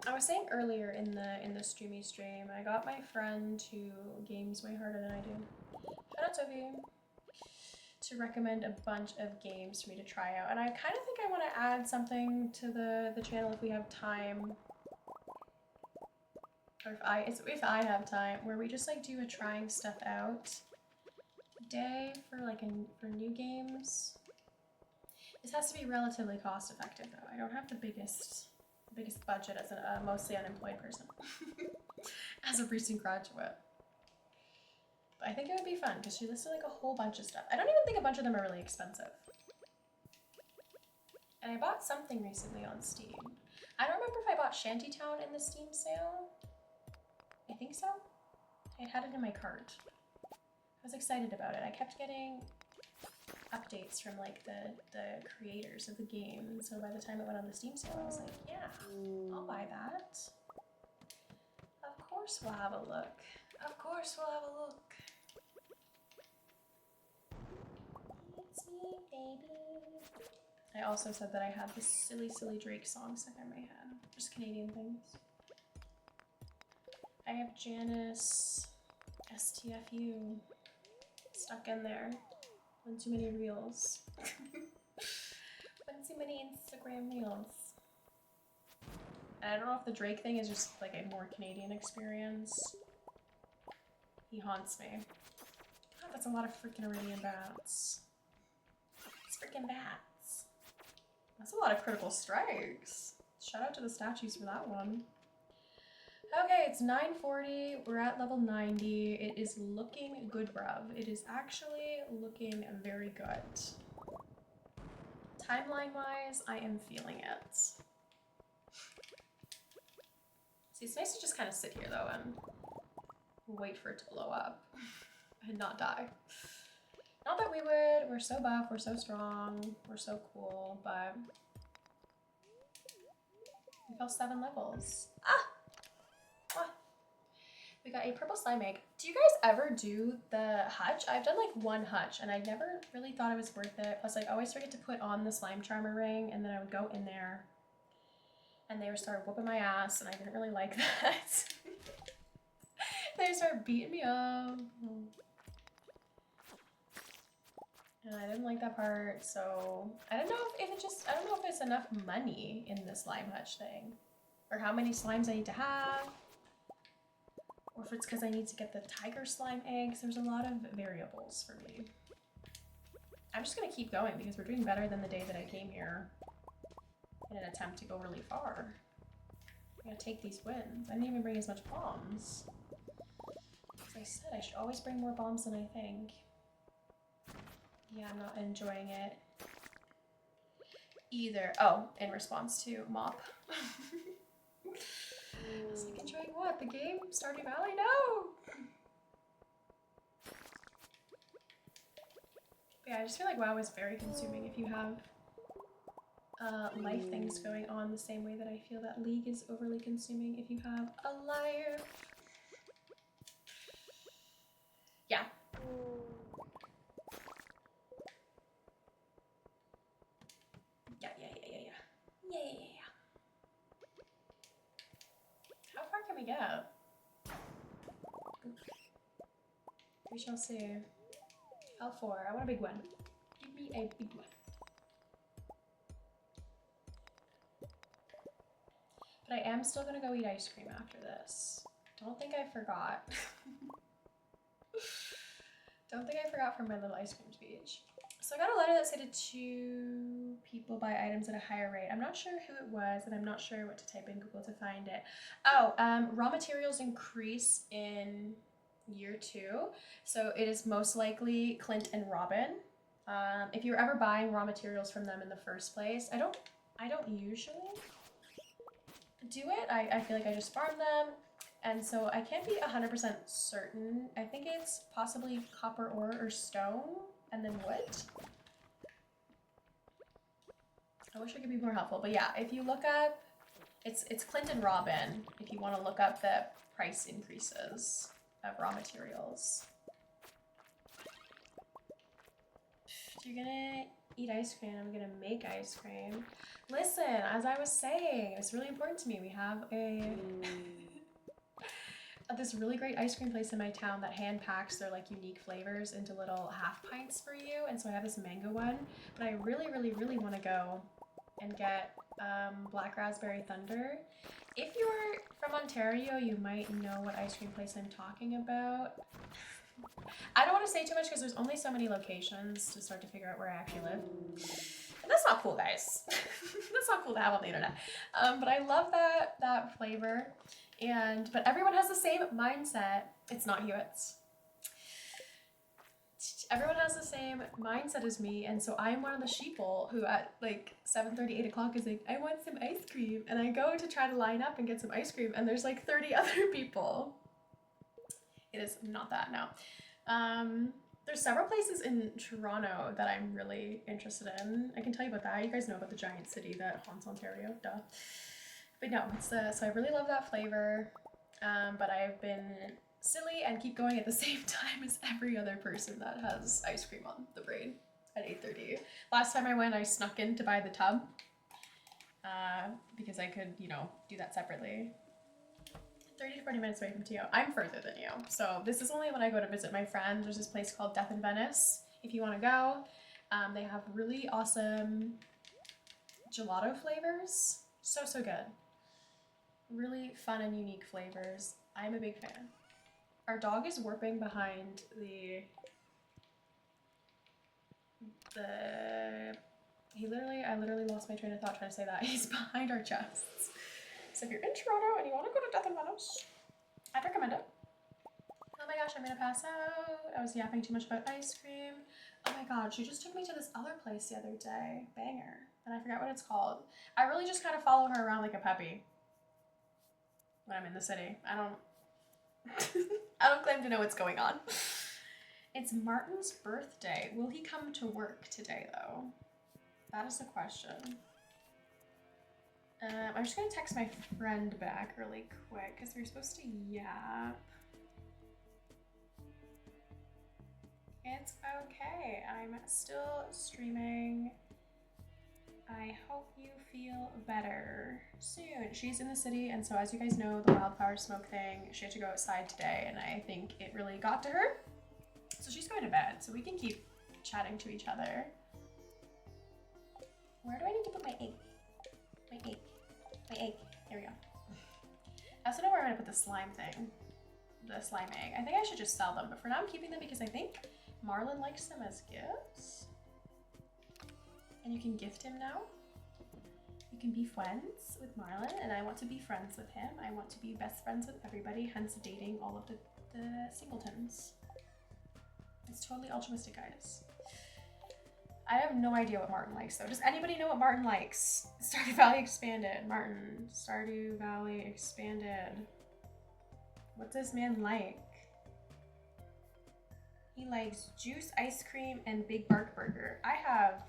I was saying earlier in the stream, I got my friend who games way harder than I do. Shout out Sophie. To recommend a bunch of games for me to try out, and I kind of think I want to add something to the channel if we have time, or if I have time, where we just like do a trying stuff out day for like for new games. This has to be relatively cost effective though. I don't have the biggest budget as a mostly unemployed person, as a recent graduate. But I think it would be fun because she listed like a whole bunch of stuff. I don't even think a bunch of them are really expensive. And I bought something recently on Steam. I don't remember if I bought Shantytown in the Steam sale. I think so. I had it in my cart. I was excited about it. I kept getting updates from like the creators of the game. And so by the time it went on the Steam sale, I was like, yeah, I'll buy that. Of course we'll have a look. Of course we'll have a look. It's me, baby. I also said that I had this silly Drake song stuck in my head. Just Canadian things. I have Janice STFU stuck in there. One too many reels. One too many Instagram reels. And I don't know if the Drake thing is just like a more Canadian experience. He haunts me. God, that's a lot of freaking Iridian bats. It's freaking bats. That's a lot of critical strikes. Shout out to the statues for that one. Okay, it's 9:40. We're at level 90. It is looking good, bruv. It is actually looking very good. Timeline-wise, I am feeling it. See, it's nice to just kind of sit here, though, and wait for it to blow up and not die. Not that we would. We're so buff. We're so strong. We're so cool, but we fell 7 levels. Ah! We got a purple slime egg. Do you guys ever do the hutch? I've done like 1 hutch and I never really thought it was worth it. Plus I always forget to put on the slime charmer ring and then I would go in there and they would start whooping my ass and I didn't really like that. They would start beating me up. And I didn't like that part, so I don't know if I don't know if it's enough money in the slime hutch thing. Or how many slimes I need to have. Or if it's because I need to get the tiger slime eggs. There's a lot of variables for me. I'm just gonna keep going because we're doing better than the day that I came here in an attempt to go really far. I'm gonna take these wins. I didn't even bring as much bombs. As I said, I should always bring more bombs than I think. Yeah, I'm not enjoying it either. Oh, in response to Mop. I was like, enjoying what? The game? Stardew Valley? No! But yeah, I just feel like WoW is very consuming if you have life things going on the same way that I feel that League is overly consuming if you have a life. Yeah. Yeah. How far can we go? We shall see. L4. I want a big one. Give me a big one. But I am still gonna go eat ice cream after this. Don't think I forgot. Don't think I forgot from my little ice cream speech. So I got a letter that said to people buy items at a higher rate. I'm not sure who it was, and I'm not sure what to type in Google to find it. Oh, raw materials increase in year 2. So it is most likely Clint and Robin. If you're ever buying raw materials from them in the first place, I don't usually do it. I feel like I just farm them. And so I can't be 100% certain. I think it's possibly copper ore or stone and then wood. I wish I could be more helpful, but yeah, if you look up, it's Clint and Robin if you want to look up the price increases of raw materials. If you're gonna eat ice cream, I'm gonna make ice cream. Listen, as I was saying, it's really important to me. We have this really great ice cream place in my town that hand packs their like unique flavors into little half pints for you, and so I have this mango one, but I really want to go and get Black Raspberry Thunder. If you're from Ontario, you might know what ice cream place I'm talking about. I don't want to say too much because there's only so many locations to start to figure out where I actually live. And that's not cool, guys. That's not cool to have on the internet. But I love that flavor. But everyone has the same mindset. It's not Hewitt's. Everyone has the same mindset as me, and so I'm one of the sheeple who at like 7:30, 8 o'clock is like, I want some ice cream. And I go to try to line up and get some ice cream, and there's like 30 other people. It is not that, no. There's several places in Toronto that I'm really interested in. I can tell you about that. You guys know about the giant city that haunts Ontario, duh. But no, it's so I really love that flavor. But I've been silly and keep going at the same time as every other person that has ice cream on the brain at 8:30. Last time I went, I snuck in to buy the tub because I could, you know, do that separately. 30 to 40 minutes away from TO. I'm further than you. So this is only when I go to visit my friend. There's this place called Death in Venice. If you want to go, they have really awesome gelato flavors. So good. Really fun and unique flavors. I'm a big fan. Our dog is warping behind I literally lost my train of thought trying to say that. He's behind our chests. So if you're in Toronto and you want to go to Death in Venice, I'd recommend it. Oh my gosh, I'm gonna pass out. I was yapping too much about ice cream. Oh my god, she just took me to this other place the other day. Banger. And I forgot what it's called. I really just kind of follow her around like a puppy when I'm in the city. I don't claim to know what's going on. It's Martin's birthday. Will he come to work today though? That is the question. I'm just gonna text my friend back really quick because we're supposed to yap. It's okay. I'm still streaming. I hope you feel better soon. She's in the city, and so as you guys know, the wildflower smoke thing, she had to go outside today, and I think it really got to her. So she's going to bed, so we can keep chatting to each other. Where do I need to put my egg? My egg. My egg. There we go. I also know where I'm gonna put the slime thing. The slime egg. I think I should just sell them, but for now I'm keeping them because I think Marlon likes them as gifts. And you can gift him now. You can be friends with Marlon, and I want to be friends with him. I want to be best friends with everybody, hence dating all of the singletons. It's totally altruistic, guys. I have no idea what Martin likes though. Does anybody know what Martin likes? Stardew Valley Expanded. Martin, Stardew Valley Expanded. What does man like? He likes juice, ice cream, and Big Bark Burger. I have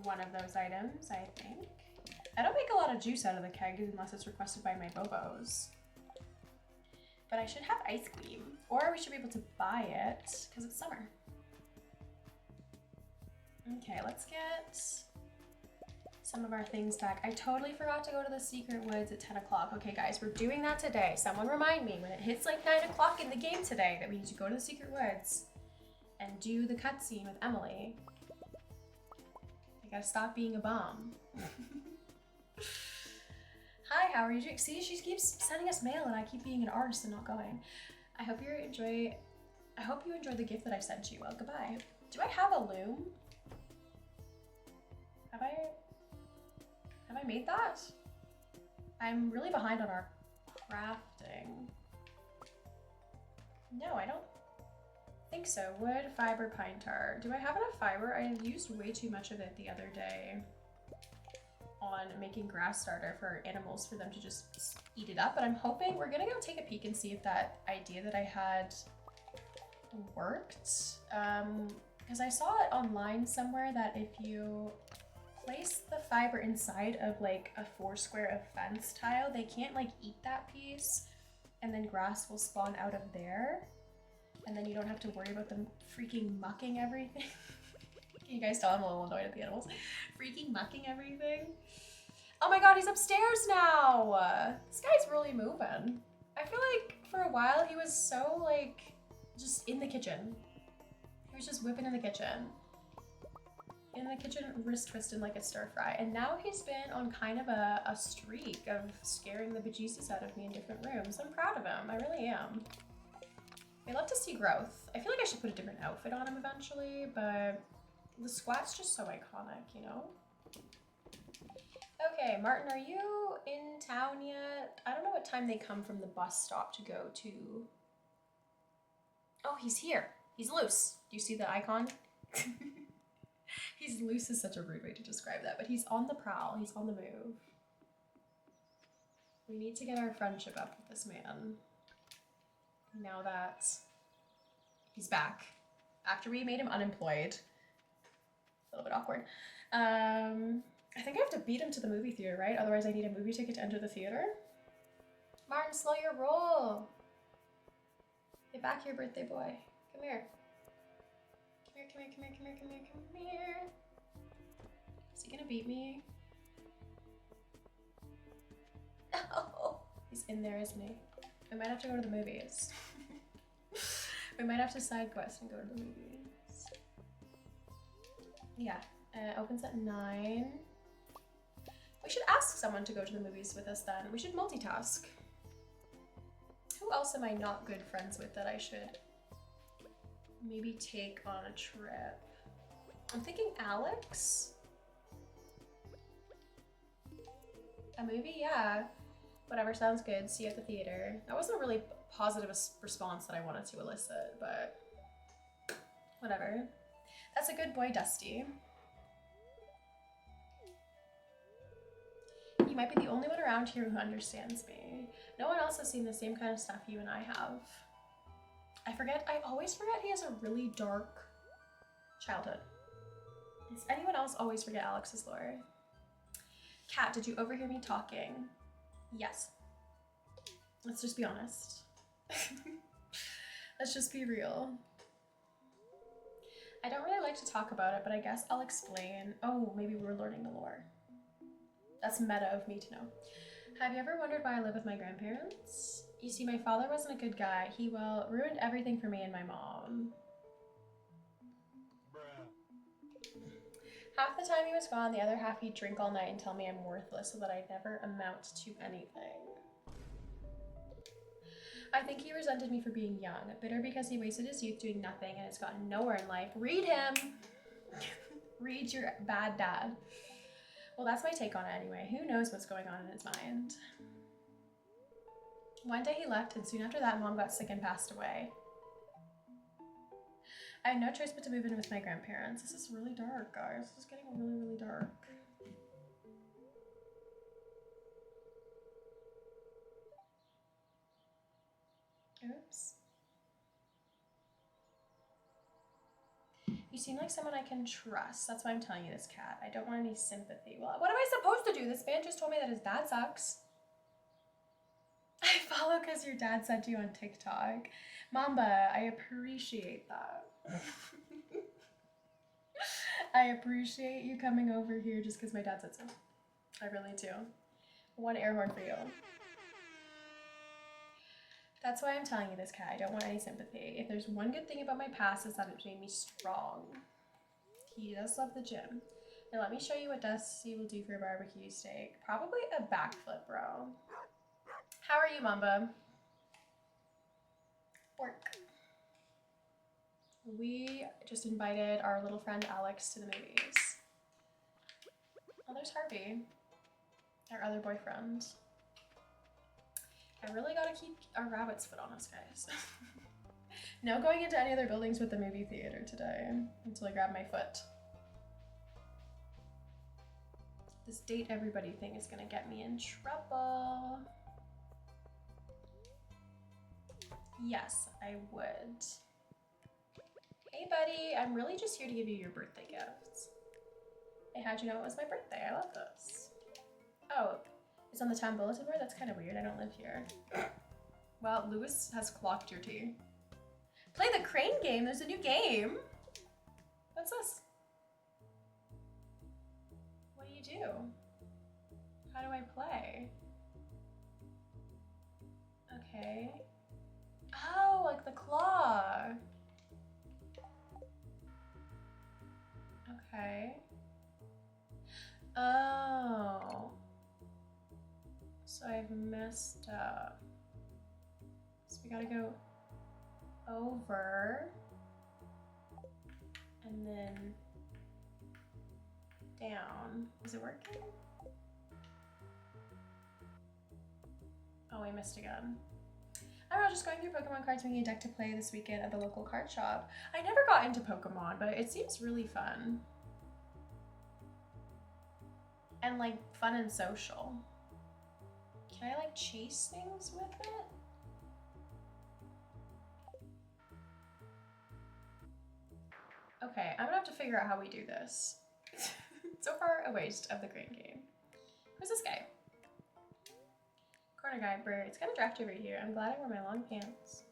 one of those items, I think. I don't make a lot of juice out of the keg unless it's requested by my bobos. But I should have ice cream. Or we should be able to buy it, because it's summer. Okay, let's get some of our things back. I totally forgot to go to the secret woods at 10 o'clock. Okay guys, we're doing that today. Someone remind me when it hits like 9 o'clock in the game today that we need to go to the secret woods and do the cutscene with Emily. I gotta stop being a bum. Hi, how are you doing? See, she keeps sending us mail and I keep being an artist and not going. I hope you enjoy the gift that I sent you. Well, goodbye. Do I have a loom? Have I made that? I'm really behind on our crafting. No, I don't think so. Wood, fiber, pine tar. Do I have enough fiber? I used way too much of it the other day on making grass starter for animals for them to just eat it up, but I'm hoping we're gonna go take a peek and see if that idea that I had worked. Because I saw it online somewhere that if you place the fiber inside of like a 4 square of fence tile, they can't like eat that piece, and then grass will spawn out of there, and then you don't have to worry about them freaking mucking everything. Can you guys tell I'm a little annoyed at the animals? Freaking mucking everything. Oh my god, he's upstairs now! This guy's really moving. I feel like for a while he was so like just in the kitchen. He was just whipping in the kitchen. Wrist twisted like a stir fry, and now he's been on kind of a streak of scaring the bejesus out of me in different rooms. I'm proud of him, I really am. I love to see growth. I feel like I should put a different outfit on him eventually, but the squat's just so iconic, you know? Okay, Martin, are you in town yet? I don't know what time they come from the bus stop to go to. Oh, he's here. He's loose. Do you see the icon? He's loose is such a rude way to describe that, but he's on the prowl. He's on the move. We need to get our friendship up with this man now that he's back after we made him unemployed. A little bit awkward. I think I have to beat him to the movie theater, right? Otherwise I need a movie ticket to enter the theater. Martin, slow your roll. Get back here, birthday boy. Come here. Come here, come here, come here, come here, come here, come here. Is he gonna beat me? Oh, he's in there, isn't he? We might have to go to the movies. We might have to side quest and go to the movies. Yeah, opens at 9. We should ask someone to go to the movies with us then. We should multitask. Who else am I not good friends with that I should maybe take on a trip? I'm thinking Alex. A movie? Yeah. Whatever, sounds good. See you at the theater. That wasn't a really positive response that I wanted to elicit, but whatever. That's a good boy, Dusty. You might be the only one around here who understands me. No one else has seen the same kind of stuff you and I have. I always forget he has a really dark childhood. Does anyone else always forget Alex's lore? Kat, did you overhear me talking? Yes. Let's just be honest. Let's just be real. I don't really like to talk about it, but I guess I'll explain. Oh, maybe we're learning the lore. That's meta of me to know. Have you ever wondered why I live with my grandparents? You see, my father wasn't a good guy. He, well, ruined everything for me and my mom. Half the time he was gone, the other half he'd drink all night and tell me I'm worthless so that I'd never amount to anything. I think he resented me for being young, bitter because he wasted his youth doing nothing and has gotten nowhere in life. Read him! Read your bad dad. Well, that's my take on it anyway. Who knows what's going on in his mind? One day he left, and soon after that, Mom got sick and passed away. I had no choice but to move in with my grandparents. This is really dark, guys. This is getting really, really dark. Oops. You seem like someone I can trust. That's why I'm telling you this, Kat. I don't want any sympathy. Well, what am I supposed to do? This man just told me that his dad sucks. I follow because your dad sent you on TikTok. Mamba, I appreciate that. I appreciate you coming over here just because my dad said so. I really do. One air horn for you. That's why I'm telling you this, Kat. I don't want any sympathy. If there's one good thing about my past, is that it made me strong. He does love the gym. Now let me show you what Dusty will do for a barbecue steak. Probably a backflip, bro. How are you, Mamba? Work. We just invited our little friend Alex to the movies. Oh, there's Harvey, our other boyfriend. I really gotta keep our rabbit's foot on us, guys. No going into any other buildings with the movie theater today until I grab my foot. This date everybody thing is gonna get me in trouble. Yes, I would. Hey buddy, I'm really just here to give you your birthday gifts. Hey, how'd you know it was my birthday? I love this. Oh, it's on the town bulletin board? That's kind of weird, I don't live here. Well, Lewis has clocked your tea. Play the crane game, there's a new game. What's this? What do you do? How do I play? Okay. Oh, like the claw. Okay. Oh. So I've messed up. So we gotta go over and then down. Is it working? Oh, we missed again. I don't know, just going through Pokemon cards, making a deck to play this weekend at the local card shop. I never got into Pokemon, but it seems really fun. And like fun and social. Can I like chase things with it? Okay, I'm gonna have to figure out how we do this. So far, a waste of the green game. Who's this guy? Corner guy, bird. It's kind of drafty over here. I'm glad I wore my long pants.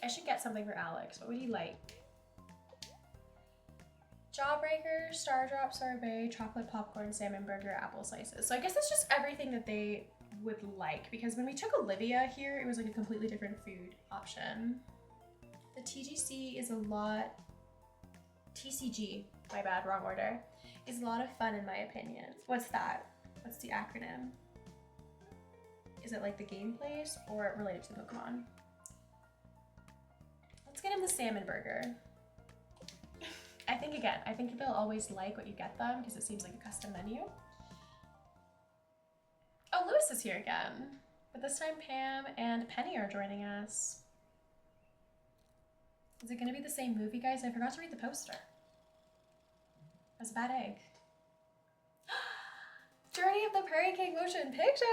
I should get something for Alex. What would he like? Jawbreaker, Star Drop Sorbet, chocolate popcorn, salmon burger, apple slices. So I guess that's just everything that they would like, because when we took Olivia here, it was like a completely different food option. The TGC is a lot, TCG, my bad, wrong order, is a lot of fun in my opinion. What's that? What's the acronym? Is it like the gameplays or related to the Pokemon? Let's get him the salmon burger. I think they'll always like what you get them because it seems like a custom menu. Oh, Lewis is here again. But this time Pam and Penny are joining us. Is it gonna be the same movie, guys? I forgot to read the poster. That's a bad egg. Journey of the Prairie King motion picture!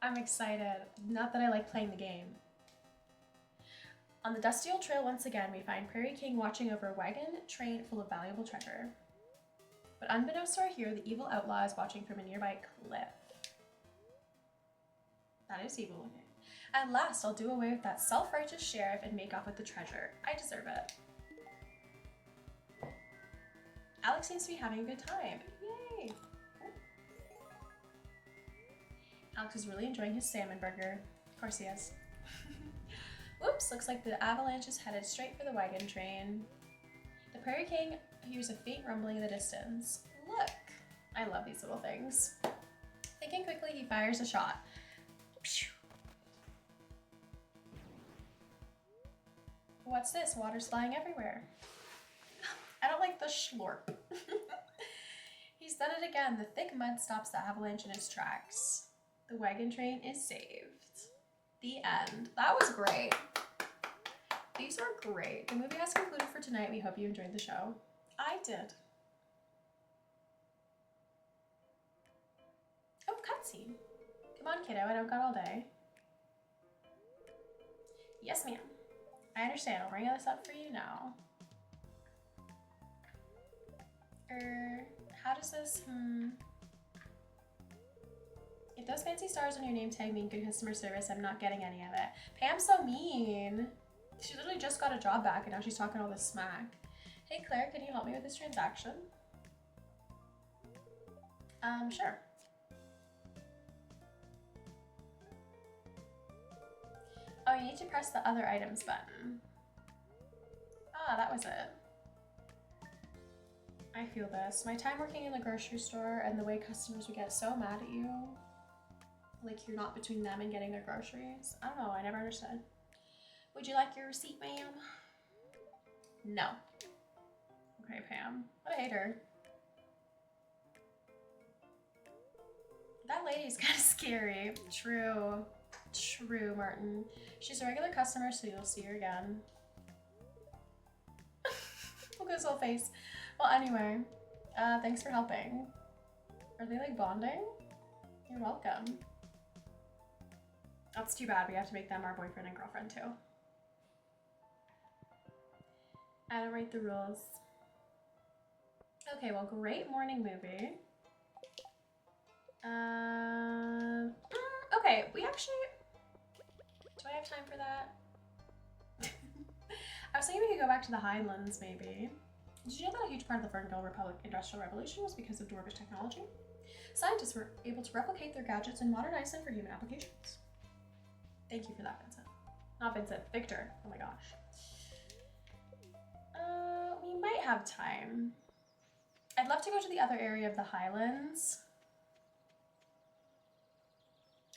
I'm excited. Not that I like playing the game. On the dusty old trail once again, we find Prairie King watching over a wagon train full of valuable treasure. But unbeknownst to our hero, the evil outlaw is watching from a nearby cliff. That is evil looking. At last, I'll do away with that self-righteous sheriff and make off with the treasure. I deserve it. Alex seems to be having a good time. Yay! Alex is really enjoying his salmon burger. Of course he is. Whoops, looks like the avalanche is headed straight for the wagon train. The Prairie King hears a faint rumbling in the distance. Look! I love these little things. Thinking quickly, he fires a shot. What's this? Water's flying everywhere. I don't like the schlorp. He's done it again. The thick mud stops the avalanche in its tracks. The wagon train is saved. The end. That was great. These are great. The movie has concluded for tonight. We hope you enjoyed the show. I did. Oh, cutscene. Come on, kiddo. I don't got all day. Yes, ma'am. I understand. I'll bring this up for you now. How does this, If those fancy stars on your name tag mean good customer service, I'm not getting any of it. Pam's so mean. She literally just got a job back and now she's talking all this smack. Hey Claire, can you help me with this transaction? Sure. Oh, you need to press the other items button. Ah, that was it. I feel this. My time working in the grocery store and the way customers would get so mad at you. Like you're not between them and getting their groceries. I don't know, I never understood. Would you like your receipt, ma'am? No. Okay, Pam. What a hater. That lady's kind of scary. True. True, Martin. She's a regular customer, so you'll see her again. Look at his whole face. Well, anyway, thanks for helping. Are they like bonding? You're welcome. That's too bad. We have to make them our boyfriend and girlfriend too. I don't write the rules. Okay, well, great morning movie. Okay, we actually, do I have time for that? I was thinking we could go back to the Highlands, maybe. Did you know that a huge part of the Fernville Republic Industrial Revolution was because of dwarvish technology? Scientists were able to replicate their gadgets and modernize them for human applications. Thank you for that, Vincent. Not Vincent, Victor. Oh my gosh. We might have time. I'd love to go to the other area of the Highlands.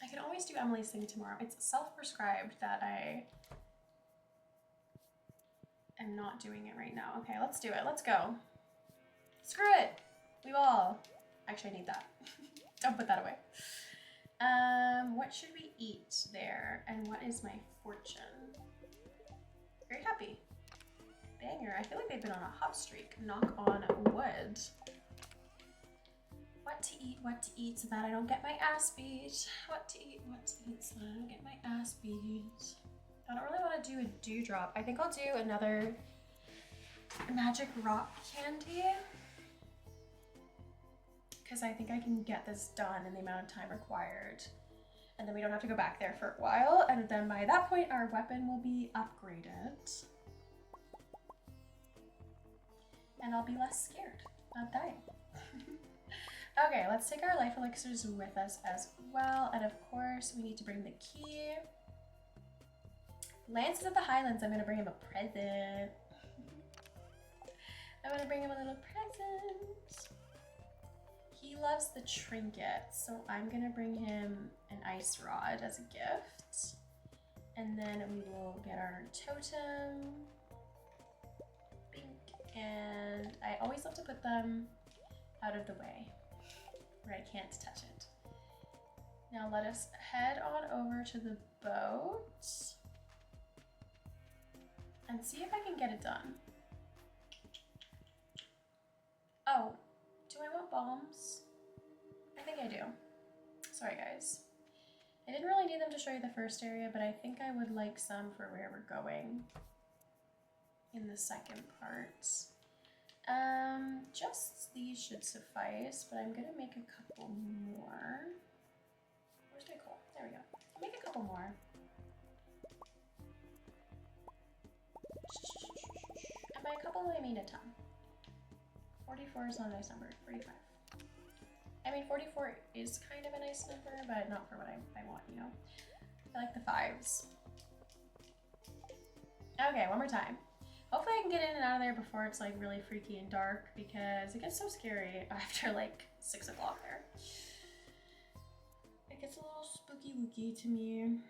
I can always do Emily's thing tomorrow. It's self-prescribed that I am not doing it right now. Okay, let's do it. Let's go. Screw it. We will. Actually, I need that. Don't put that away. What should we eat there? And what is my fortune? Very happy. Banger. I feel like they've been on a hot streak. Knock on wood. What to eat so that I don't get my ass beat. What to eat so that I don't get my ass beat. I don't really want to do a dewdrop. I think I'll do another magic rock candy, because I think I can get this done in the amount of time required. And then we don't have to go back there for a while. And then by that point, our weapon will be upgraded. And I'll be less scared of dying. Okay, let's take our life elixirs with us as well. And of course, we need to bring the key. Lance is at the Highlands. I'm gonna bring him a present. I'm gonna bring him a little present. He loves the trinket, so I'm gonna bring him an ice rod as a gift. And then we will get our totem. Bink. And I always love to put them out of the way, where I can't touch it. Now let us head on over to the boat and see if I can get it done. Oh, do I want bombs? I think I do. Sorry guys. I didn't really need them to show you the first area, but I think I would like some for where we're going in the second part. Just these should suffice, but I'm gonna make a couple more. Where's my coal? There we go. Make a couple more. And by a couple, I mean a ton. 44 is not a nice number. 45. I mean, 44 is kind of a nice number, but not for what I want, you know? I like the 5s. Okay, one more time. Hopefully I can get in and out of there before it's like really freaky and dark, because it gets so scary after like 6 o'clock there. It gets a little spooky wooky to me.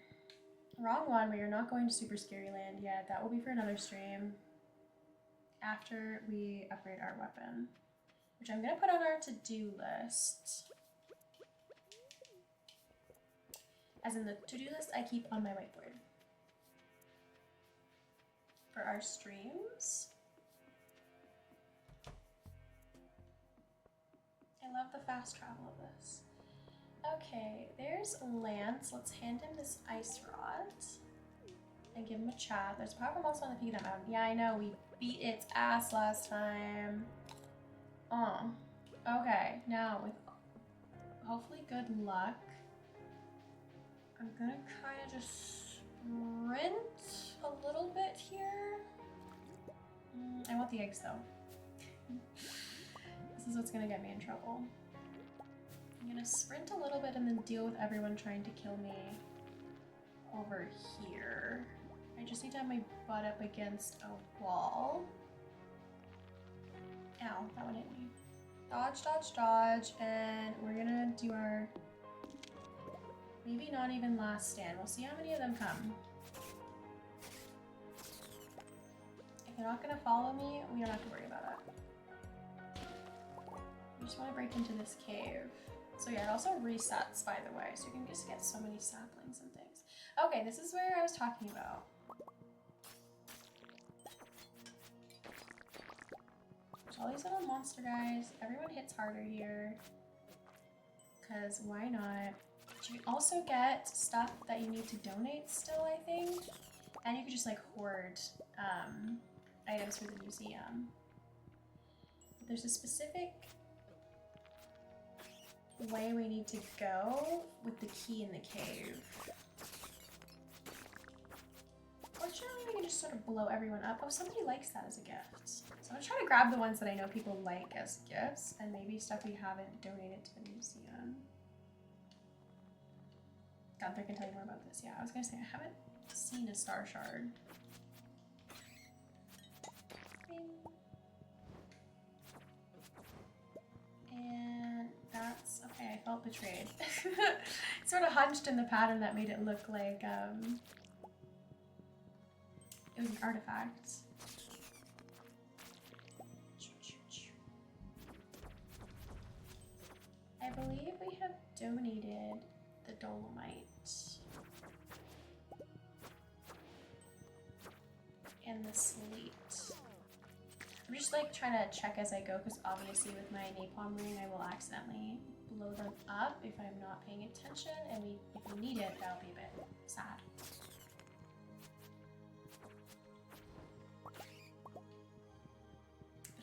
Wrong one, but you're not going to Super Scary Land yet. That will be for another stream after we upgrade our weapon, which I'm gonna put on our to-do list. As in the to-do list I keep on my whiteboard for our streams. I love the fast travel of this. Okay, there's Lance. Let's hand him this ice rod and give him a chat. There's a power also on the peak of that mountain. Yeah, I know, we beat its ass last time. Okay, now with hopefully good luck, I'm gonna kind of just sprint a little bit here. I want the eggs though. This is what's gonna get me in trouble. I'm gonna sprint a little bit and then deal with everyone trying to kill me over here. I just need to have my butt up against a wall. Ow, that one hit me. Dodge, dodge, dodge, and we're gonna do our maybe not even last stand. We'll see how many of them come. If they're not gonna follow me, we don't have to worry about it. We just want to break into this cave. So yeah, it also resets, by the way, so you can just get so many saplings and things. Okay, this is where I was talking about. There's all these little monster guys. Everyone hits harder here, because why not? You can also get stuff that you need to donate still, I think. And you can just like hoard items for the museum. But there's a specific way we need to go with the key in the cave. Fortunately, we can just sort of blow everyone up. Oh, somebody likes that as a gift. So I'm gonna try to grab the ones that I know people like as gifts, and maybe stuff we haven't donated to the museum. Gunther can tell you more about this. Yeah, I was gonna say, I haven't seen a star shard. And that's, okay, I felt betrayed. Sort of hunched in the pattern that made it look like it was an artifact. I believe we have donated the dolomite and the slate. I'm just like trying to check as I go, because obviously with my napalm ring I will accidentally blow them up if I'm not paying attention, and if we need it, that'll be a bit sad.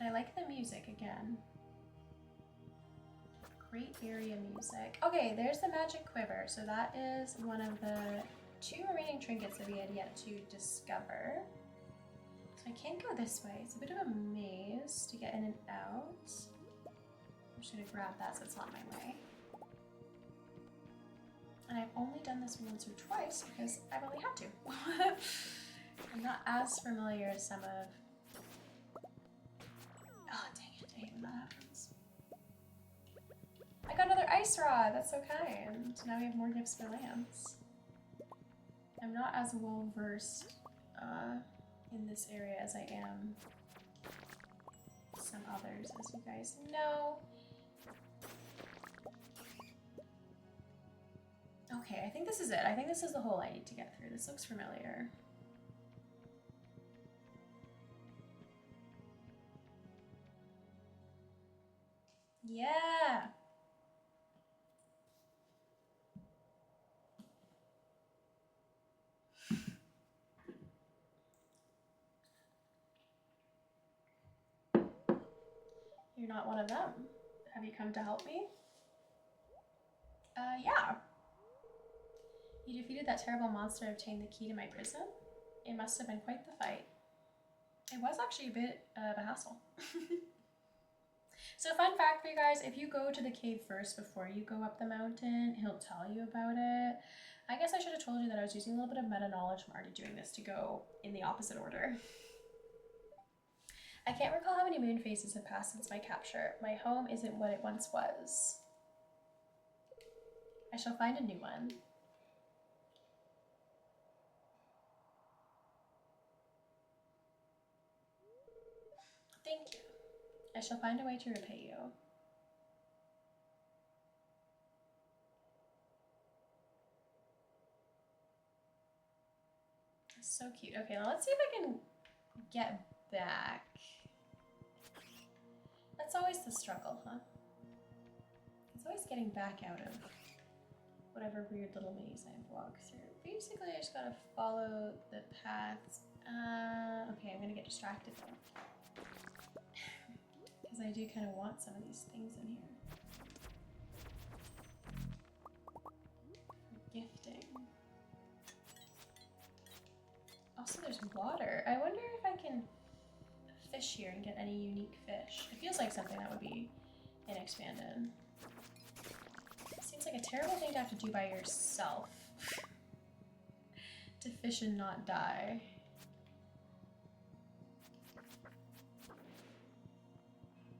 I like the music again. Great area music. Okay, there's the magic quiver. So that is one of the 2 remaining trinkets that we had yet to discover. So I can't go this way. It's a bit of a maze to get in and out. I'm just gonna grab that so it's not in my way. And I've only done this once or twice because I've only had to. I'm not as familiar as some of... Oh, dang it. I hate when that happens. I got another ice rod! That's so kind. Now we have more gifts for Lance. I'm not as well versed in this area as I am some others, as you guys know. Okay, I think this is it. I think this is the hole I need to get through. This looks familiar. Yeah! You're not one of them. Have you come to help me? Yeah. You defeated that terrible monster and obtained the key to my prison? It must have been quite the fight. It was actually a bit of a hassle. So fun fact for you guys, if you go to the cave first before you go up the mountain, he'll tell you about it. I guess I should have told you that I was using a little bit of meta knowledge from already doing this to go in the opposite order. I can't recall how many moon phases have passed since my capture. My home isn't what it once was. I shall find a new one. Thank you. I shall find a way to repay you. That's so cute. Okay, now let's see if I can get back. That's always the struggle, huh? It's always getting back out of whatever weird little maze I've walked through. Basically, I just gotta follow the paths. Okay, I'm gonna get distracted though. Because I do kind of want some of these things in here. Gifting. Also, there's water. I wonder if I can fish here and get any unique fish. It feels like something that would be in Expanded. Seems like a terrible thing to have to do by yourself. To fish and not die.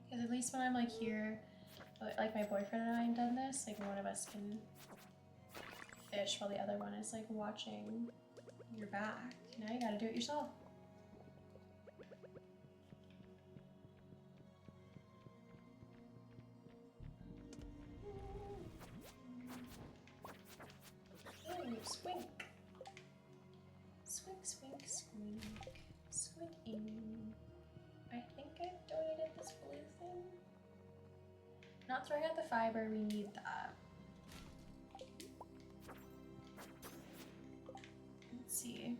Because at least when I'm like here, like my boyfriend and I have done this, like one of us can fish while the other one is like watching your back. Now you gotta do it yourself. Ooh, swink. Swink, swink, swink. Swinking. I think I've donated this blue thing. Not throwing out the fiber, we need that. Let's see.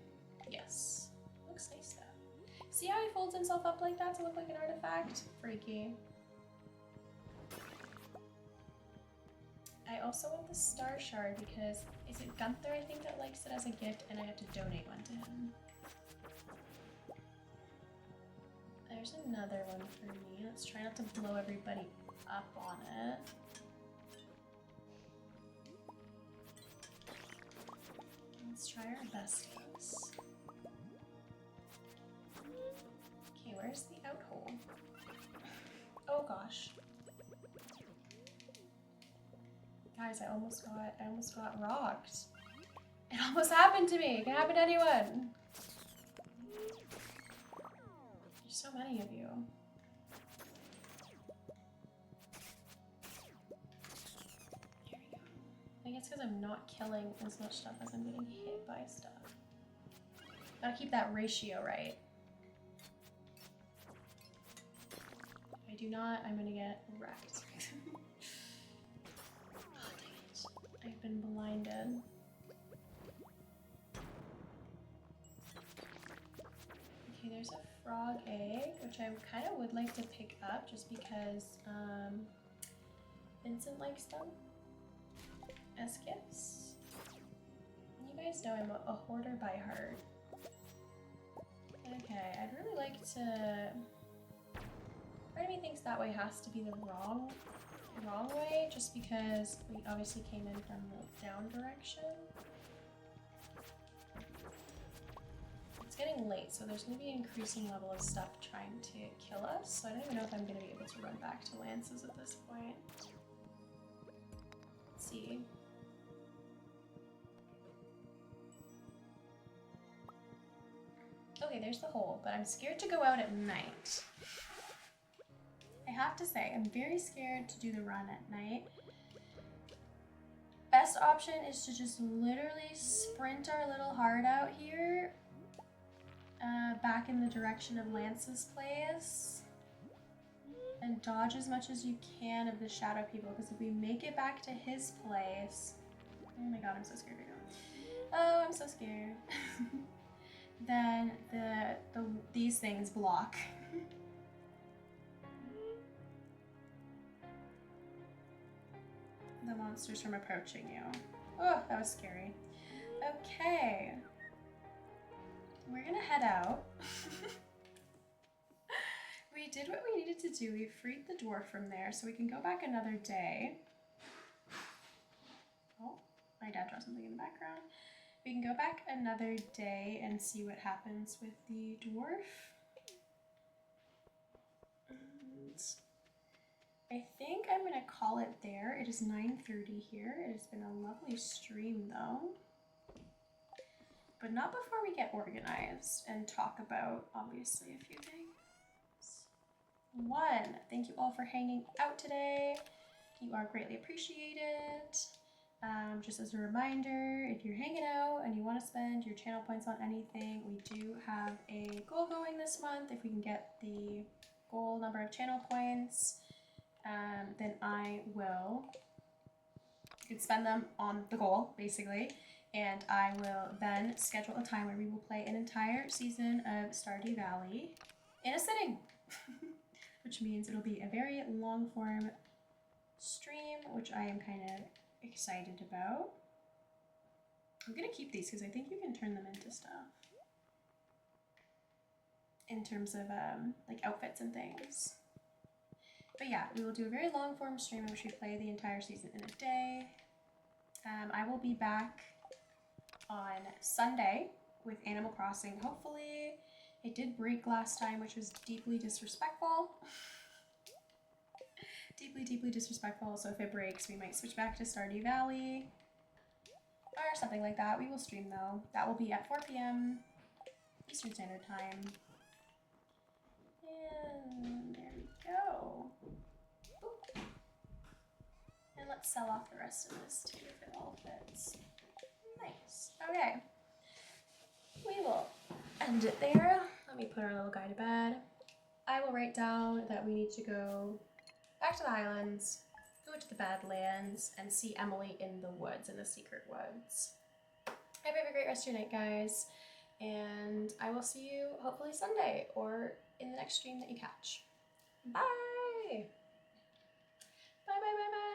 Yes. Looks nice though. See how he folds himself up like that to look like an artifact? Freaky. I also want the star shard because is it Gunther I think that likes it as a gift and I have to donate one to him. There's another one for me. Let's try not to blow everybody up on it. Let's try our best for this. Okay, where's the out hole? Oh gosh. Guys, I almost got rocked. It almost happened to me. It can happen to anyone. There's so many of you. Here we go. I think it's because I'm not killing as much stuff as I'm getting hit by stuff. Gotta keep that ratio right. If I do not, I'm gonna get wrecked. I've been blinded. Okay, there's a frog egg, which I kind of would like to pick up just because Vincent likes them as gifts. And you guys know I'm a hoarder by heart. Okay, I'd really like to... Part of me thinks that way has to be the wrong way, just because we obviously came in from the down direction. It's getting late, so there's going to be an increasing level of stuff trying to kill us, so I don't even know if I'm going to be able to run back to Lance's at this point. Let's see. Okay, there's the hole, but I'm scared to go out at night. I have to say, I'm very scared to do the run at night. Best option is to just literally sprint our little heart out here, back in the direction of Lance's place, and dodge as much as you can of the shadow people, because if we make it back to his place, oh my god, I'm so scared right now. Oh, I'm so scared. Then these things block. The monsters from approaching you. Oh, that was scary. Okay. We're gonna head out. We did what we needed to do. We freed the dwarf from there, so we can go back another day. Oh, my dad draws something in the background. We can go back another day and see what happens with the dwarf. And I think I'm gonna call it there. It is 9:30 here. It has been a lovely stream though. But not before we get organized and talk about, obviously, a few things. One, thank you all for hanging out today. You are greatly appreciated. Just as a reminder, if you're hanging out and you want to spend your channel points on anything, we do have a goal going this month. If we can get the goal number of channel points, then I will, you can spend them on the goal, basically, and I will then schedule a time where we will play an entire season of Stardew Valley in a sitting, which means it'll be a very long form stream, which I am kind of excited about. I'm gonna keep these because I think you can turn them into stuff in terms of like outfits and things. But yeah, we will do a very long form stream in which we play the entire season in a day. I will be back on Sunday with Animal Crossing. Hopefully, it did break last time, which was deeply disrespectful. Deeply disrespectful. So if it breaks, we might switch back to Stardew Valley or something like that. We will stream though. That will be at 4 p.m. Eastern Standard Time. And there we go. Boop. And let's sell off the rest of this too if it all fits. Nice. Okay. We will end it there. Let me put our little guy to bed. I will write down that we need to go back to the Highlands, go to the Badlands, and see Emily in the woods, in the secret woods. Have a great rest of your night, guys. And I will see you hopefully Sunday or in the next stream that you catch. Bye! Bye, bye, bye, bye!